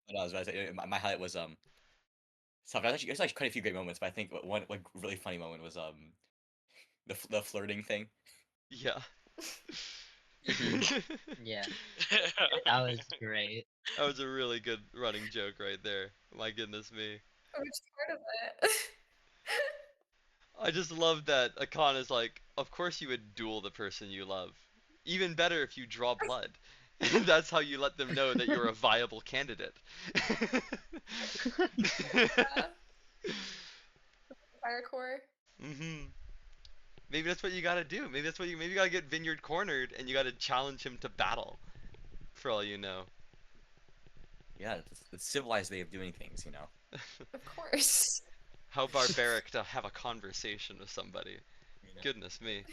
But I was about to say, my highlight was So there's actually quite a few great moments, but I think one really funny moment was the flirting thing. Yeah. Yeah, that was great. That was a really good running joke right there. My goodness me. Which part of it? I just love that Akon is like, of course you would duel the person you love. Even better if you draw blood. That's how you let them know that you're a viable candidate. Fire core. Mhm. Maybe that's what you gotta do. Maybe that's what maybe you gotta get Vineyard cornered and you gotta challenge him to battle. For all you know. Yeah, it's a civilized way of doing things, you know. Of course. How barbaric to have a conversation with somebody. You know? Goodness me.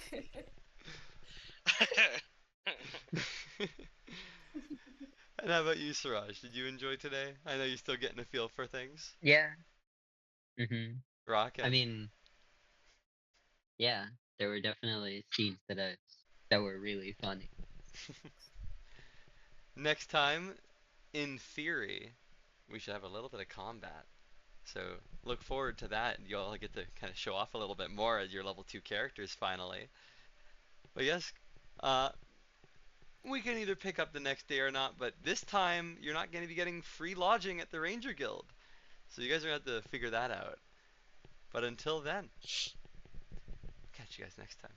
And how about you, Siraj? Did you enjoy today? I know you're still getting a feel for things. Yeah. Mhm. Rock. I mean, yeah, there were definitely scenes that were really funny. Next time, in theory, we should have a little bit of combat. So look forward to that. You all get to kind of show off a little bit more as your level 2 characters finally. But yes, we can either pick up the next day or not, but this time you're not going to be getting free lodging at the Ranger Guild. So you guys are going to have to figure that out. But until then, catch you guys next time.